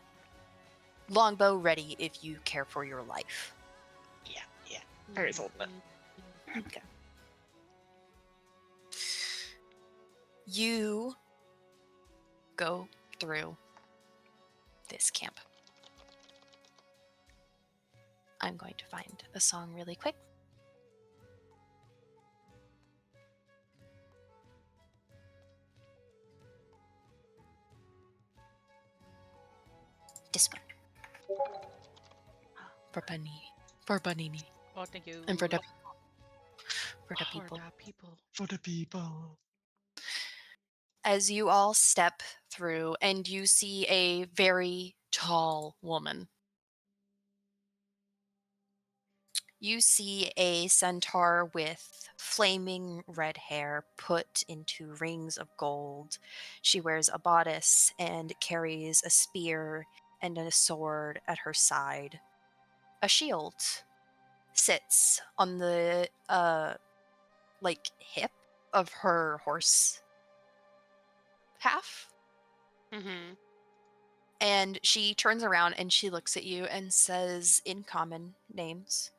longbow ready if you care for your life. Yeah. I already told them. Okay. You go through this camp. I'm going to find a song really quick. This one. For Banini. Oh, thank you. And for the people. For the people. As you all step through and you see a very tall woman. You see a centaur with flaming red hair put into rings of gold. She wears a bodice and carries a spear and a sword at her side. A shield sits on the hip of her horse half. Mm-hmm. And she turns around and she looks at you and says in common names,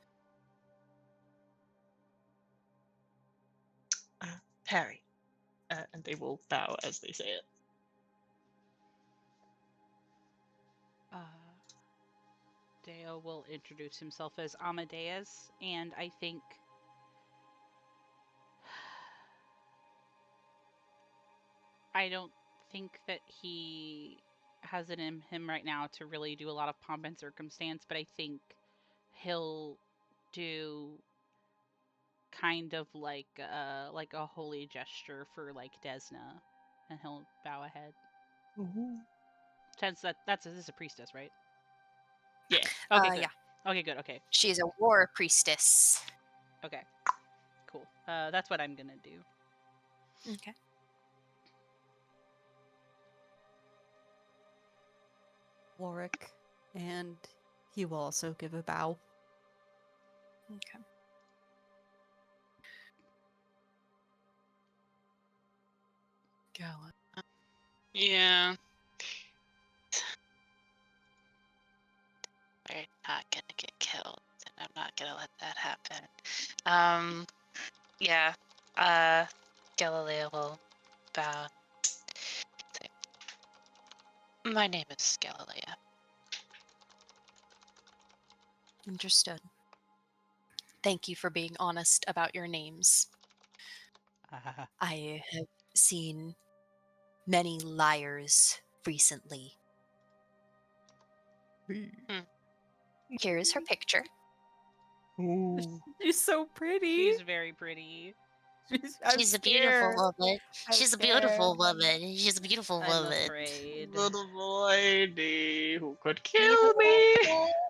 Harry. And they will bow as they say it. Deo will introduce himself as Amadeus, and I think I don't think that he has it in him right now to really do a lot of pomp and circumstance, but I think he'll do kind of like a holy gesture for like Desna, and he'll bow ahead. Since this is a priestess, right? Yeah. Okay, good. Yeah. Okay, good. Okay, She's a war priestess. okay, cool. That's what I'm gonna do. Okay. Warwick, and he will also give a bow. Okay. Gala. Yeah. We're not gonna get killed, and I'm not gonna let that happen. Yeah. Galileo will bow. Say, my name is Galilea. Understood. Thank you for being honest about your names. I have seen many liars recently. Here is her picture. Ooh. She's so pretty. She's very pretty. I'm She's a beautiful scared. woman. I'm She's a beautiful scared. woman. She's a beautiful I'm woman. afraid. Little lady who could kill Beautiful me.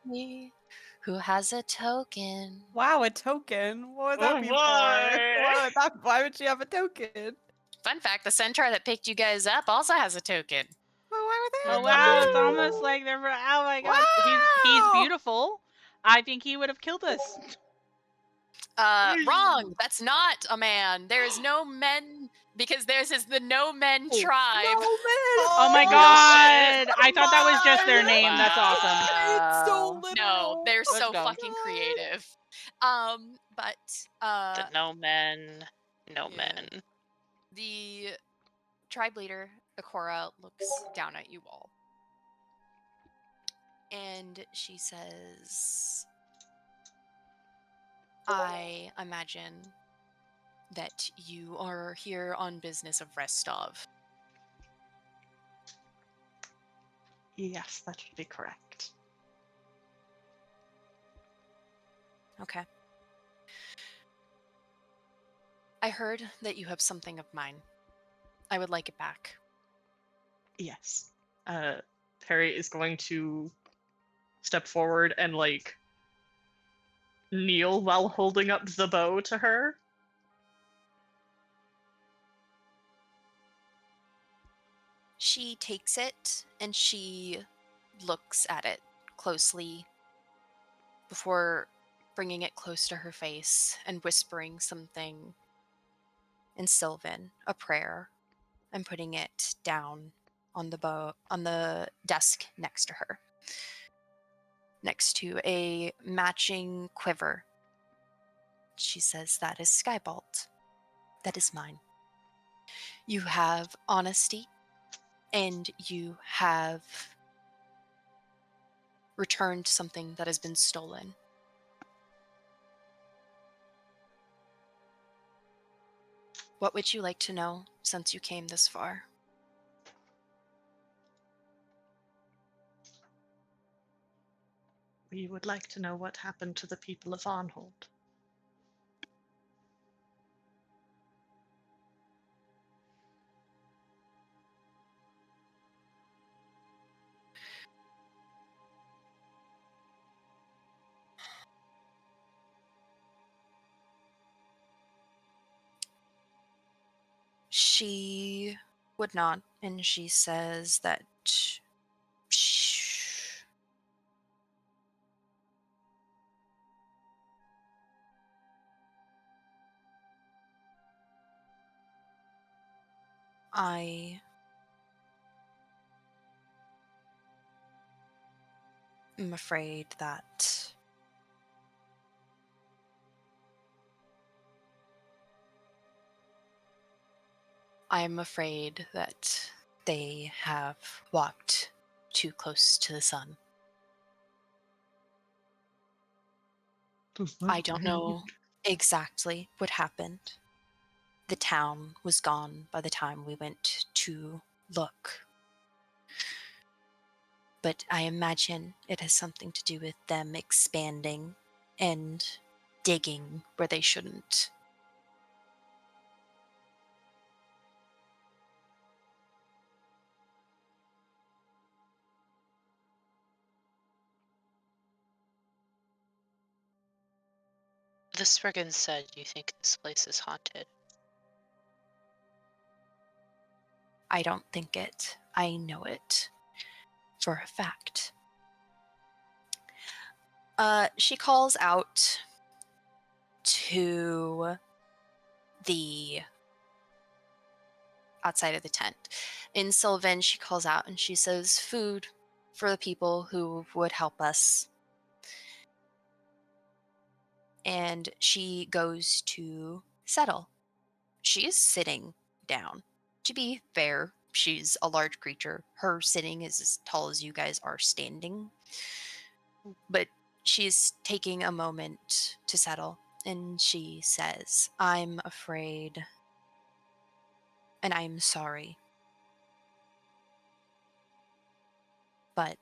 lady who has a token. Wow, a token. What would that Oh be boy. for? Why would she have a token? Fun fact, the centaur that picked you guys up also has a token. Well, why would they Oh have wow, it's tokens? almost like they're. Oh my god, he's Wow! beautiful. I think he would have killed us. Wrong. That's not a man. There is no men because there's the no men tribe. No, man! Oh my No god! shit. I thought that was just their Come name. That's Wow. awesome. It's so Wow. literal. No, they're Let's so go. fucking God. creative. But The no men. No yeah. men. The tribe leader, Akora, looks down at you all. And she says, I imagine that you are here on business of Restov. Yes, that should be correct. Okay. I heard that you have something of mine. I would like it back. Yes. Harry is going to step forward and like kneel while holding up the bow to her. She takes it and she looks at it closely before bringing it close to her face and whispering something in Sylvan, a prayer, and putting it down on the desk next to her, next to a matching quiver. She says, "That is Skybolt. That is mine. You have honesty, and you have returned something that has been stolen. What would you like to know since you came this far?" We would like to know what happened to the people of Arnhold. She would not, and she says that I am afraid that they have walked too close to the sun. I don't know exactly what happened. The town was gone by the time we went to look. But I imagine it has something to do with them expanding and digging where they shouldn't. The Spriggan said you think this place is haunted. I don't think it. I know it for a fact. She calls out to the outside of the tent. In Sylvan, she calls out and she says, "Food for the people who would help us." And she goes to settle. She is sitting down. To be fair, she's a large creature. Her sitting is as tall as you guys are standing. But she's taking a moment to settle. And she says, "I'm afraid. And I'm sorry. But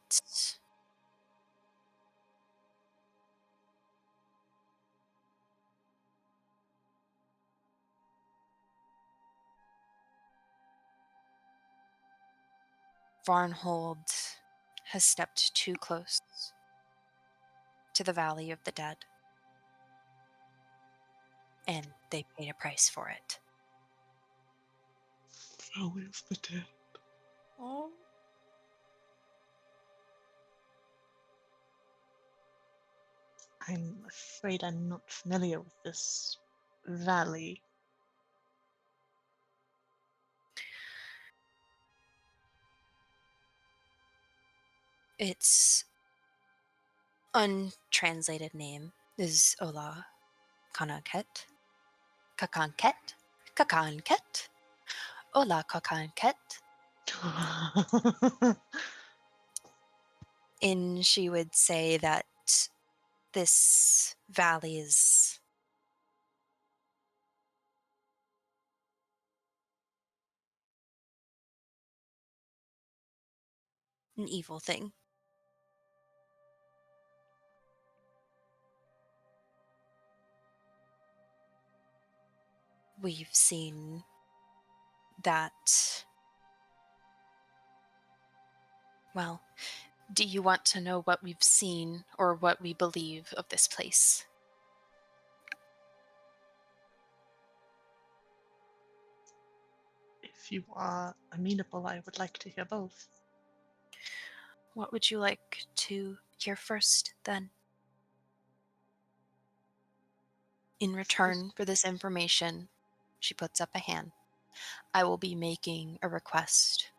Varnhold has stepped too close to the Valley of the Dead. And they paid a price for it." Valley of the Dead. Oh. I'm afraid I'm not familiar with this valley. Its untranslated name is Ola Kananket. Kakanket? Kakanket? Ola Kakanket. And she would say that this valley is an evil thing. We've seen that. Well, do you want to know what we've seen or what we believe of this place? If you are amenable, I would like to hear both. What would you like to hear first, then? In return for this information, she puts up a hand. I will be making a request.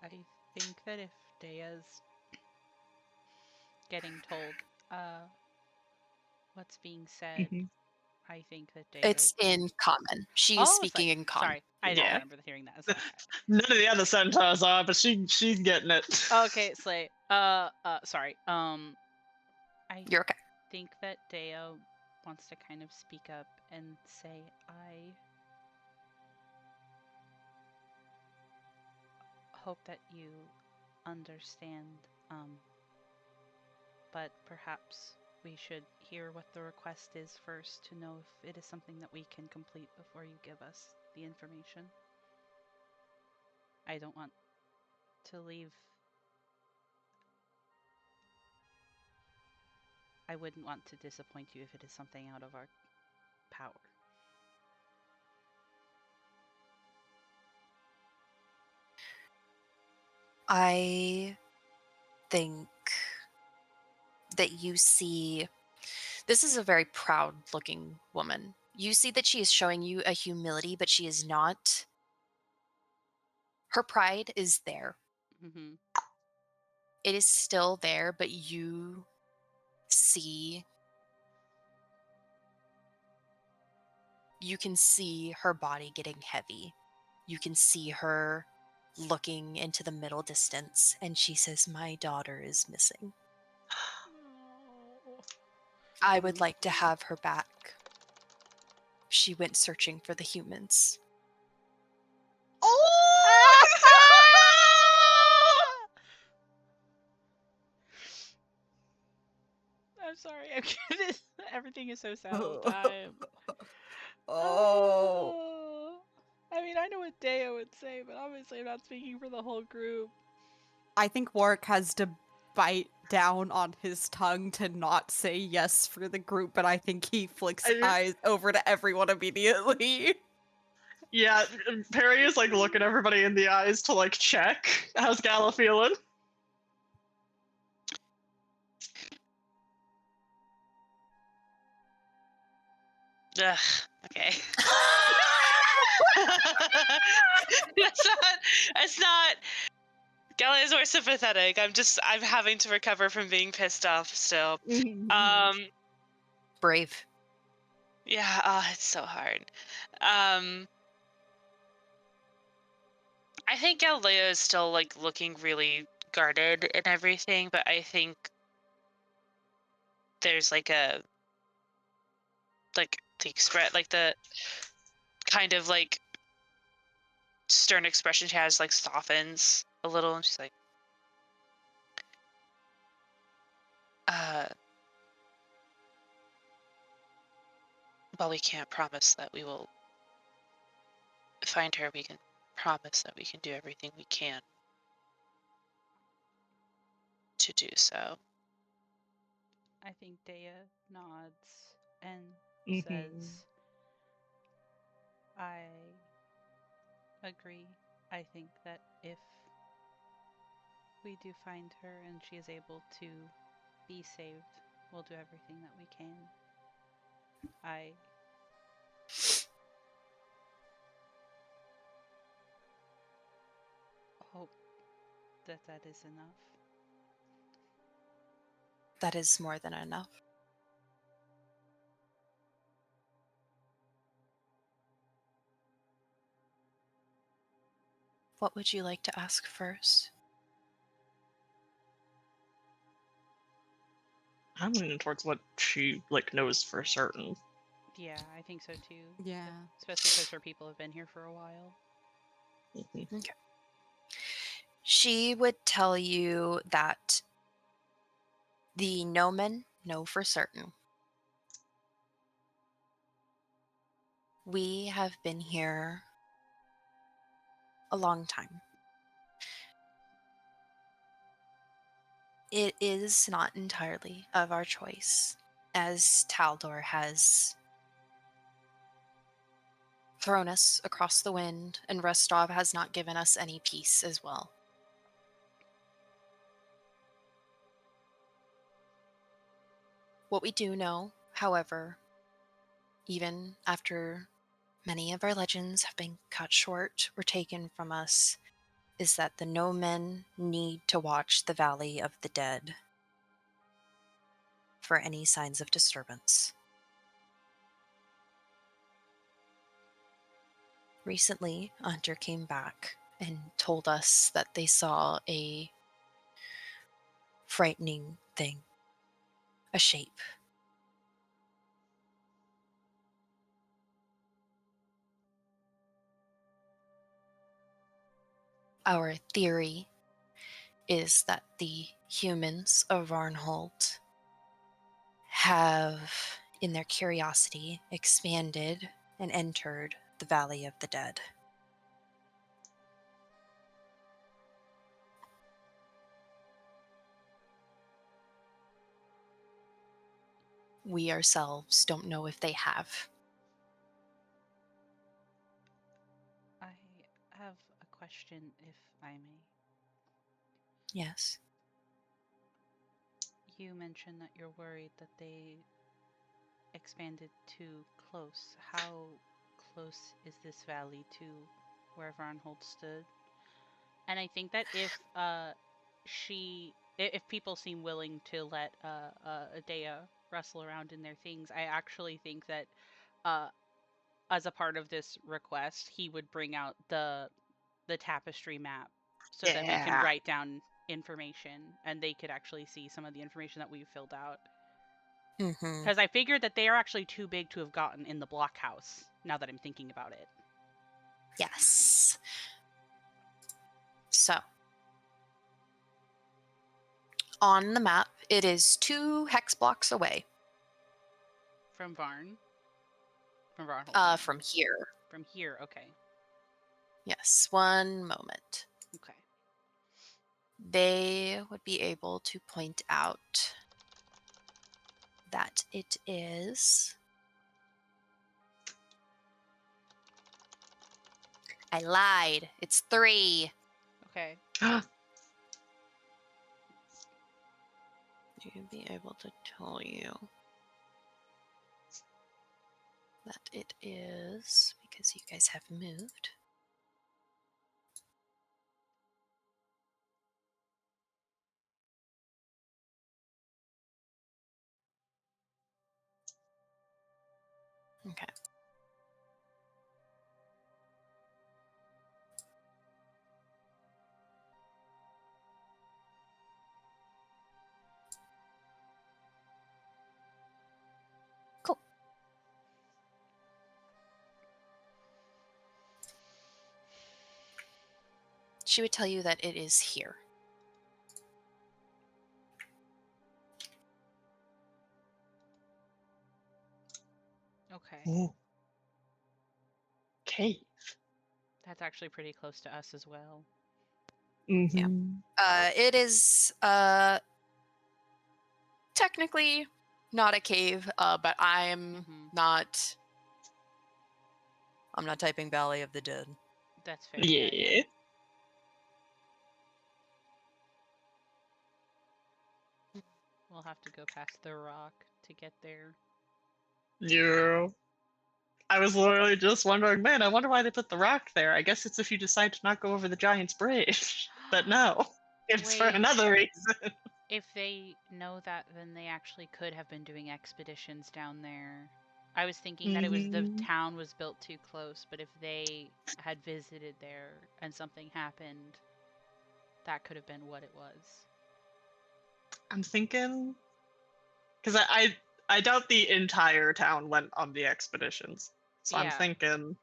I think that if Daya's getting told what's being said, Mhm. I think that Daya. It's in common. She is Oh, speaking in common. Sorry, I don't Yeah. remember hearing that. So, None of the other centaurs are, but she's getting it. okay, Slay. Sorry. I You're okay. think that Daya wants to kind of speak up and say, I hope that you understand, but perhaps we should hear what the request is first to know if it is something that we can complete before you give us the information. I don't want to leave. I wouldn't want to disappoint you if it is something out of our power. I think that you see this is a very proud looking woman. You see that she is showing you a humility, but she is not. Her pride is there. Mm-hmm. It is still there, but you see. You can see her body getting heavy. You can see her looking into the middle distance, and she says, "My daughter is missing. I would like to have her back. She went searching for the humans." I'm sorry. Everything is so sad all the time. Oh. I mean, I know what Dea would say, but obviously I'm not speaking for the whole group. I think Warwick has to bite down on his tongue to not say yes for the group, but I think he flicks eyes over to everyone immediately. Yeah, Perry is like looking everybody in the eyes to like check. How's Gala feeling? Ugh, okay. It's not. Gala is more sympathetic. I'm having to recover from being pissed off still. Brave. Yeah, it's so hard. I think Galileo is still like looking really guarded and everything, but I think there's like the express, like the kind of like stern expression she has like softens a little, and she's like, well, we can't promise that we will find her. We can promise that we can do everything we can to do so. I think Dea nods and Mhm. says, I agree. I think that if we do find her and she is able to be saved, we'll do everything that we can. I hope that that is enough. That is more than enough. What would you like to ask first? I'm leaning towards what she like knows for certain. Yeah, I think so too. Yeah. Especially because her people have been here for a while. Mhm. Okay. She would tell you that the Nomen know for certain. We have been here a long time. It is not entirely of our choice, as Taldor has thrown us across the wind, and Rostov has not given us any peace as well. What we do know, however, even after many of our legends have been cut short or taken from us, is that the Nomen need to watch the Valley of the Dead for any signs of disturbance. Recently, a hunter came back and told us that they saw a frightening thing, a shape. Our theory is that the humans of Varnhold have, in their curiosity, expanded and entered the Valley of the Dead. We ourselves don't know if they have. I have a question, if I may. Yes. You mentioned that you're worried that they expanded too close. How close is this valley to where Varnhold stood? And I think that if if people seem willing to let Adea wrestle around in their things, I actually think that uh as a part of this request, he would bring out the the tapestry map so that we can Yeah. write down information and they could actually see some of the information that we've filled out. Mm-hmm. Because I figured that they are actually too big to have gotten in the blockhouse, now that I'm thinking about it. Yes. So, on the map, it is 2 hex blocks away From Varn? From Varnhold? from here. From here, okay. Yes, one moment. Okay. They would be able to point out that it is. I lied. It's 3. Okay. You'd be able to tell you that it is because you guys have moved. Okay. Cool. She would tell you that it is here. Okay. Ooh. Cave. That's actually pretty close to us as well. Mm-hmm. It is technically not a cave, but I'm Mhm. not. I'm not typing Valley of the Dead. That's fair. Yeah. We'll have to go past the rock to get there. Yeah. I was literally just wondering, man, I wonder why they put the rock there. I guess it's if you decide to not go over the Giant's Bridge. But no, it's for Wait. another reason. If they know that, then they actually could have been doing expeditions down there. I was thinking that it was the Mhm. town was built too close, but if they had visited there and something happened, that could have been what it was. I'm thinking, because I doubt the entire town went on the expeditions. So I'm Yeah. thinking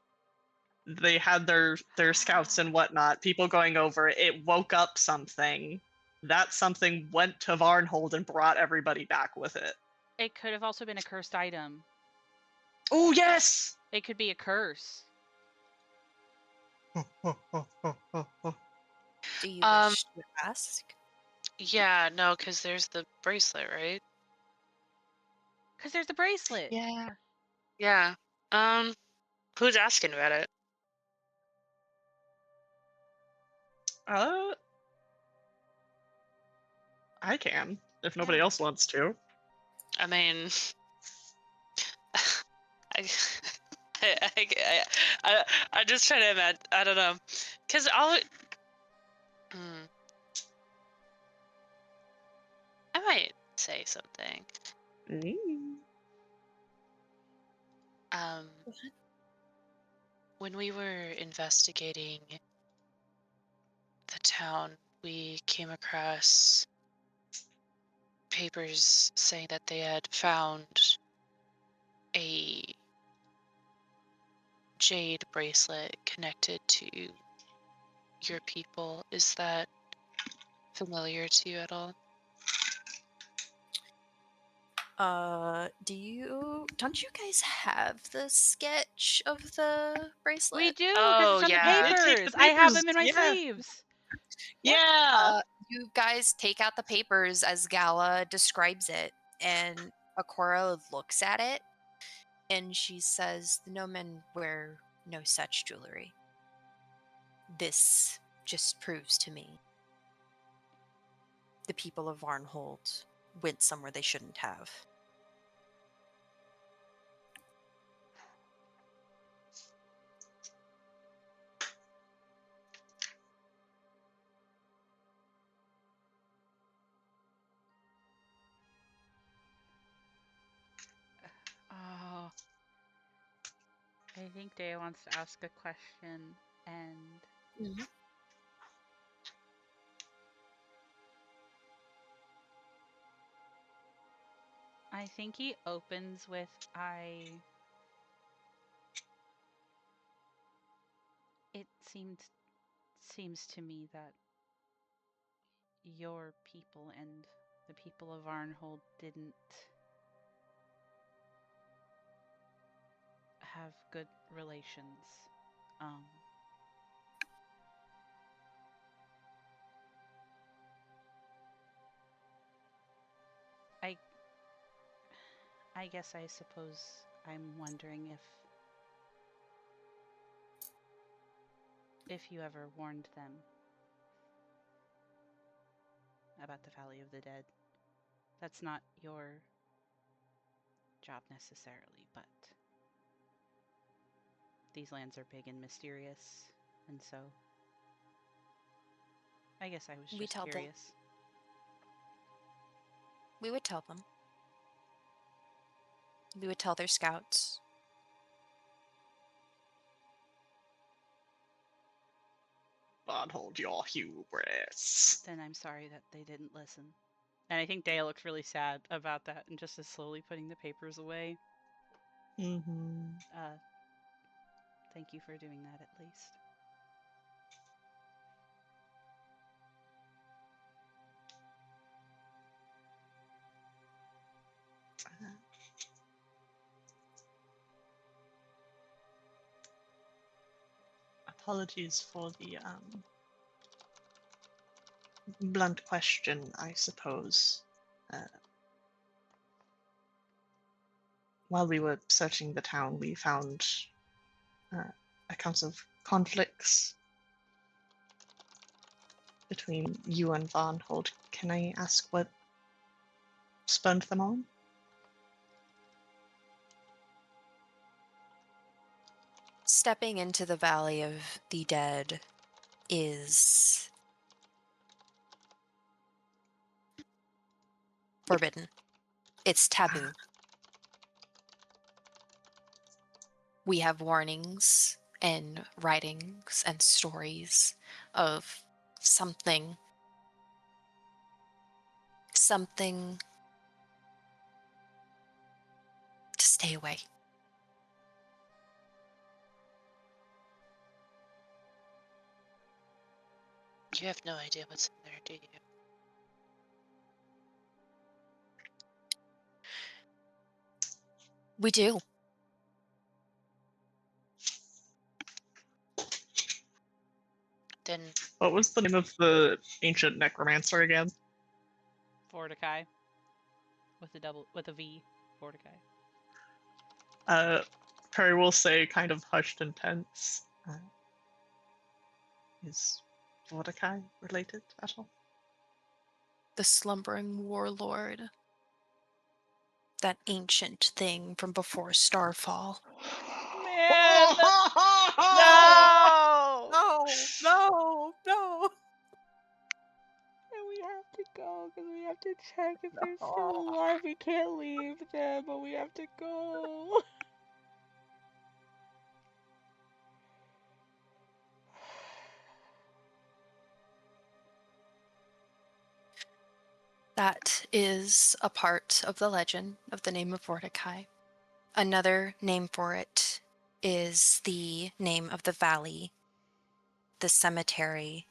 they had their scouts and whatnot, people going over. It woke up something. That something went to Varnhold and brought everybody back with it. It could have also been a cursed item. Oh yes. It could be a curse. Do you Um, wish to ask? Yeah, no, because there's the bracelet, right? Because there's a bracelet. Yeah. Yeah. Who's asking about it? I can if nobody Yeah. else wants to. I mean, I, I'm just trying to imagine. I don't know, because I might say something. Mm. When we were investigating the town, we came across papers saying that they had found a jade bracelet connected to your people. Is that familiar to you at all? Don't you guys have the sketch of the bracelet? We do, because Oh, it's on yeah. the They take papers. the I have papers, them in my yeah. sleeves. Yeah. You guys take out the papers as Gala describes it, and Akora looks at it, and she says, "The Nomen wear no such jewelry. This just proves to me the people of Varnhold went somewhere they shouldn't have." Oh. I think Dea wants to ask a question, and Mhm. I think he opens with It seems to me that your people and the people of Arnhold didn't have good relations. Um, I I guess I suppose I'm wondering if you ever warned them about the Valley of the Dead. That's not your job necessarily, but these lands are big and mysterious, and so I guess I was We just tell them. curious. We would tell them. We would tell their scouts. God, hold your hubris. Then I'm sorry that they didn't listen. And I think Dea looked really sad about that and just is slowly putting the papers away. Mm-hmm. Thank you for doing that at least. Apologies for the blunt question, I suppose. While we were searching the town, we found accounts of conflicts between you and Varnhold. Can I ask what spurned them on? Stepping into the Valley of the Dead is forbidden. It's taboo. We have warnings and writings and stories of something to stay away. You have no idea what's in there, do you? We do. Then What was the name of the ancient necromancer again? Vorticai. With a V. Vorticai. Perry will say, kind of hushed and tense. Is Mordecai related at all? The slumbering warlord. That ancient thing from before Starfall. Man! No! No! And we have to go because we have to check if they're still alive. We can't leave them, but we have to go. That is a part of the legend of the name of Vorticai. Another name for it is the name of the valley, the cemetery.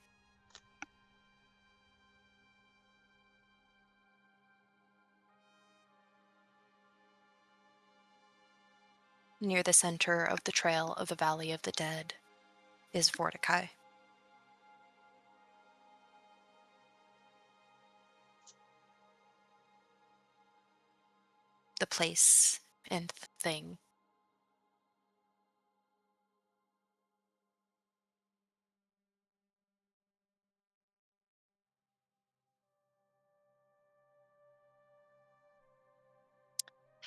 Near the center of the trail of the Valley of the Dead is Vorticai. The place and thing.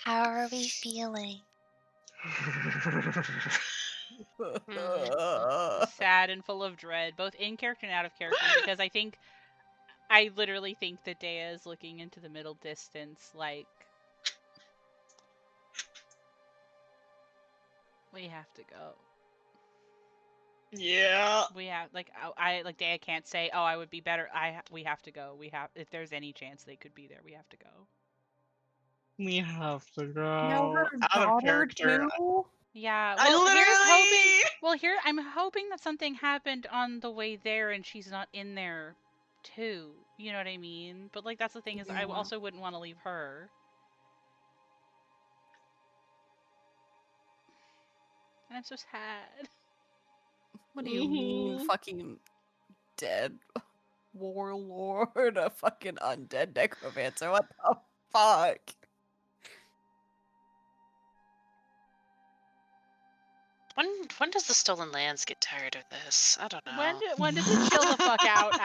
How are we feeling? Sad and full of dread, both in character and out of character, because I literally think that Dea is looking into the middle distance like, we have to go. Yeah. We have like I like Dea can't say, "Oh, I would be better." We have to go. We have if there's any chance they could be there, we have to go. We have to Now go. her Out of daughter character. too. Yeah. I Well, here's hoping. literally. Well, here I'm hoping that something happened on the way there and she's not in there too. You know what I mean? But like that's the thing is I Yeah. also wouldn't want to leave her. And I'm so sad. What do you mean, Mhm. fucking dead warlord, a fucking undead necromancer? What the fuck? When does the Stolen Lands get tired of this? I don't know. When does it chill the fuck out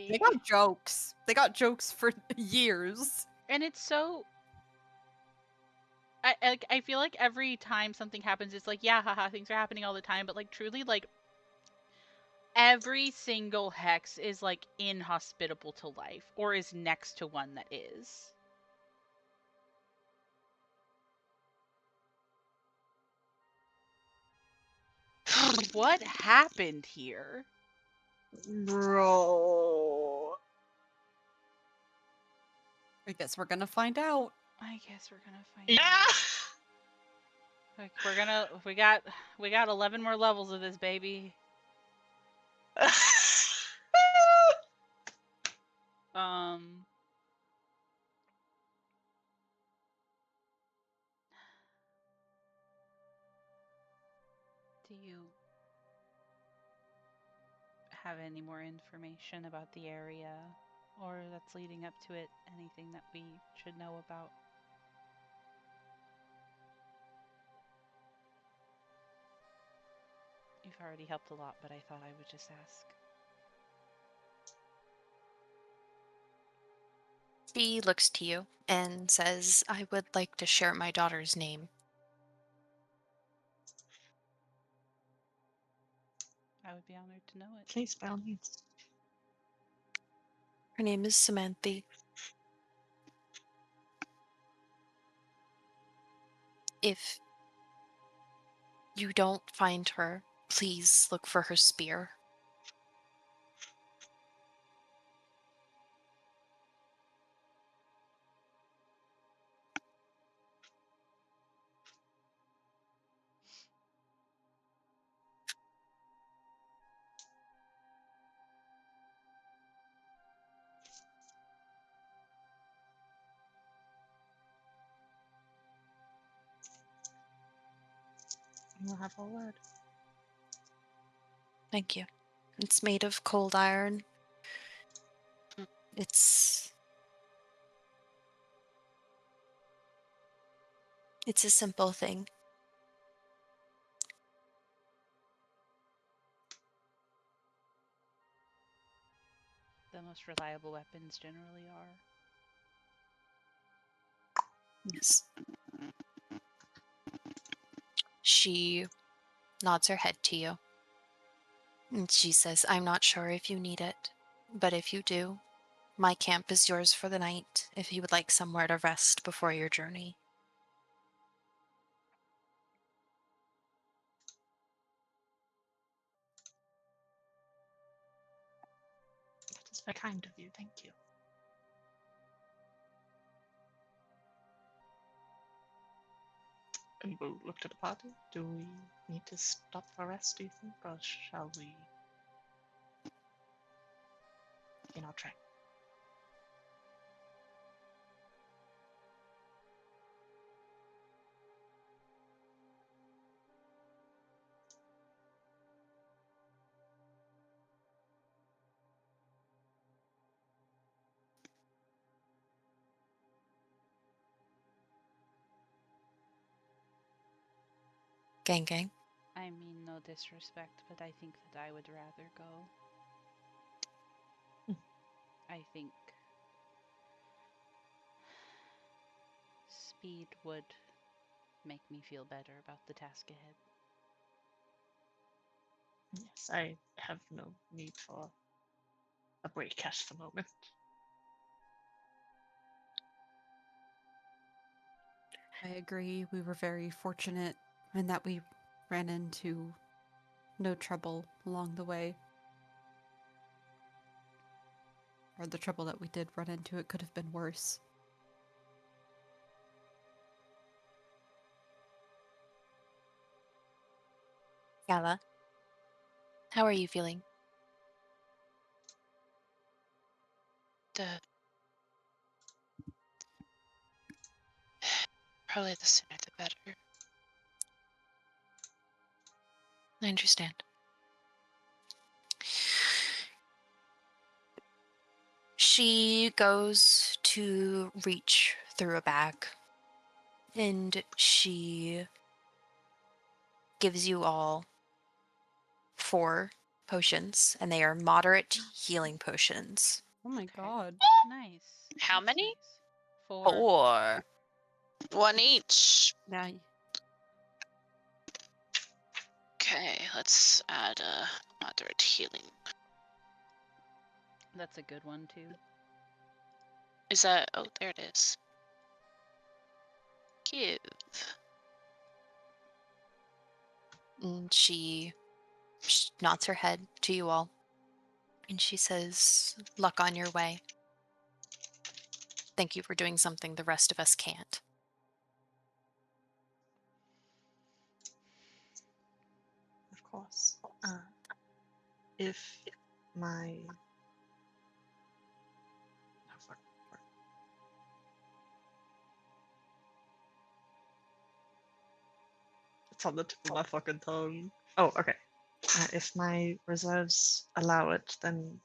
They actually? got jokes. They got jokes for years. And it's so I feel like every time something happens it's like, yeah, haha, things are happening all the time, but like truly like every single hex is like inhospitable to life or is next to one that is. What happened here? Bro. I guess we're gonna find out. I guess we're gonna find Yeah. out. Like we got 11 more levels of this baby. Um do you have any more information about the area or that's leading up to it? Anything that we should know about? You've already helped a lot, but I thought I would just ask. She looks to you and says, I would like to share my daughter's name. I would be honored to know it. Can you spell me? Her name is Samantha. If you don't find her, please look for her spear. We'll have a word. Thank you. It's made of cold iron. It's a simple thing. The most reliable weapons generally are. Yes. She nods her head to you. And she says, I'm not sure if you need it, but if you do, my camp is yours for the night if you would like somewhere to rest before your journey. That is very kind of you. Thank you. And we'll look to the party. Do we need to stop for rest, do you think? Or shall we begin our trek? Gang gang. I mean no disrespect, but I think that I would rather go. I think speed would make me feel better about the task ahead. Yes, I have no need for a break at the moment. I agree. We were very fortunate in that we ran into no trouble along the way. Or the trouble that we did run into, it could have been worse. Gala, how are you feeling? Probably the sooner the better. I understand. She goes to reach through a bag and she gives you all 4 potions, and they are moderate healing potions. Oh my Okay. god. Nice. How That's many? nice. 4. 4. One each. Yeah. Okay, let's add a moderate healing. That's a good one too. Is that? Oh, there it is. Give. And she nods her head to you all. And she says, luck on your way. Thank you for doing something the rest of us can't. Of course. If my oh, fuck. It's on the tip of my fucking tongue. Oh, okay. If my reserves allow it, then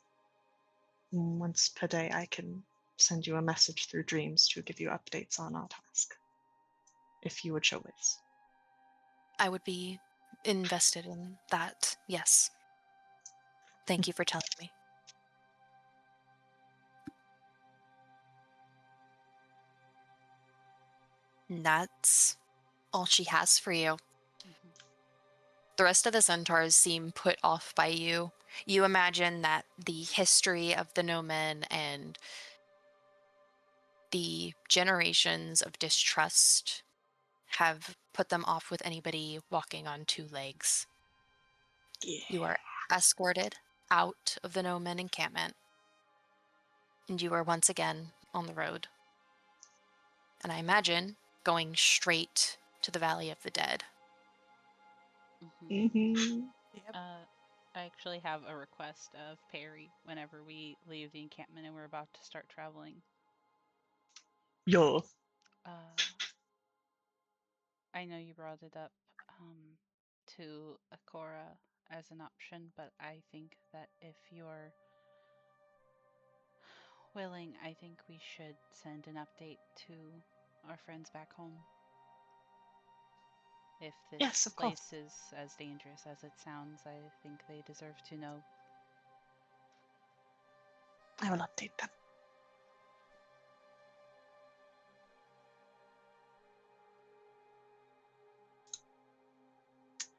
once per day I can send you a message through dreams to give you updates on our task. If you would show it. I would be invested in that, yes. Thank you for telling me. And that's all she has for you. Mhm. The rest of the centaurs seem put off by you. You imagine that the history of the Nomen and the generations of distrust have put them off with anybody walking on 2 legs. Yeah. You are escorted out of the Nomen encampment, and you are once again on the road. And I imagine going straight to the Valley of the Dead. Mhm. Mm-hmm. I actually have a request of Perry whenever we leave the encampment and we're about to start traveling. Yo. I know you brought it up to Akora as an option, but I think that if you're willing, I think we should send an update to our friends back home. If this Yes, of course. place is as dangerous as it sounds, I think they deserve to know. I will update them.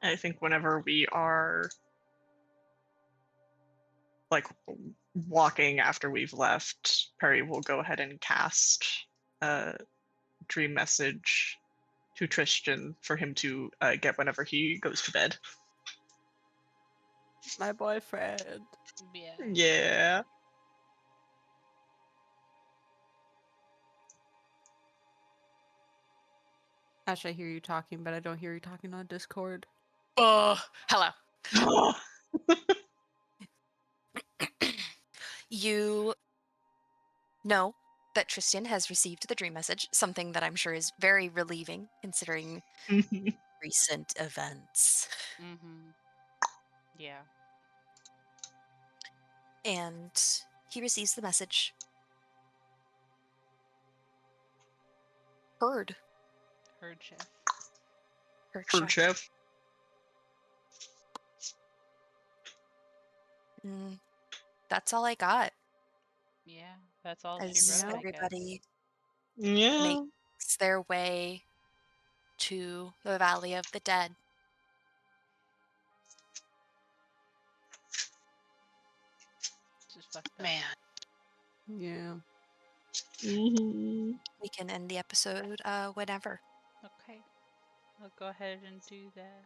I think whenever we are like walking after we've left, Perry will go ahead and cast a dream message to Tristan for him to get whenever he goes to bed. My boyfriend. Yeah. Yeah. Ash, I hear you talking, but I don't hear you talking on Discord. Hello. You know that Tristan has received the dream message, something that I'm sure is very relieving considering recent events. Mm-hmm. Yeah. And he receives the message. Heard. Heard, Chef. Heard, Fruit chef. chef. That's all I got. Yeah, that's all she As wrote, I everybody Yeah. makes their way to the Valley of the Dead. guess. Just fucked up. Man. Yeah. Mm-hmm. We can end the episode whenever. Okay. I'll go ahead and do that.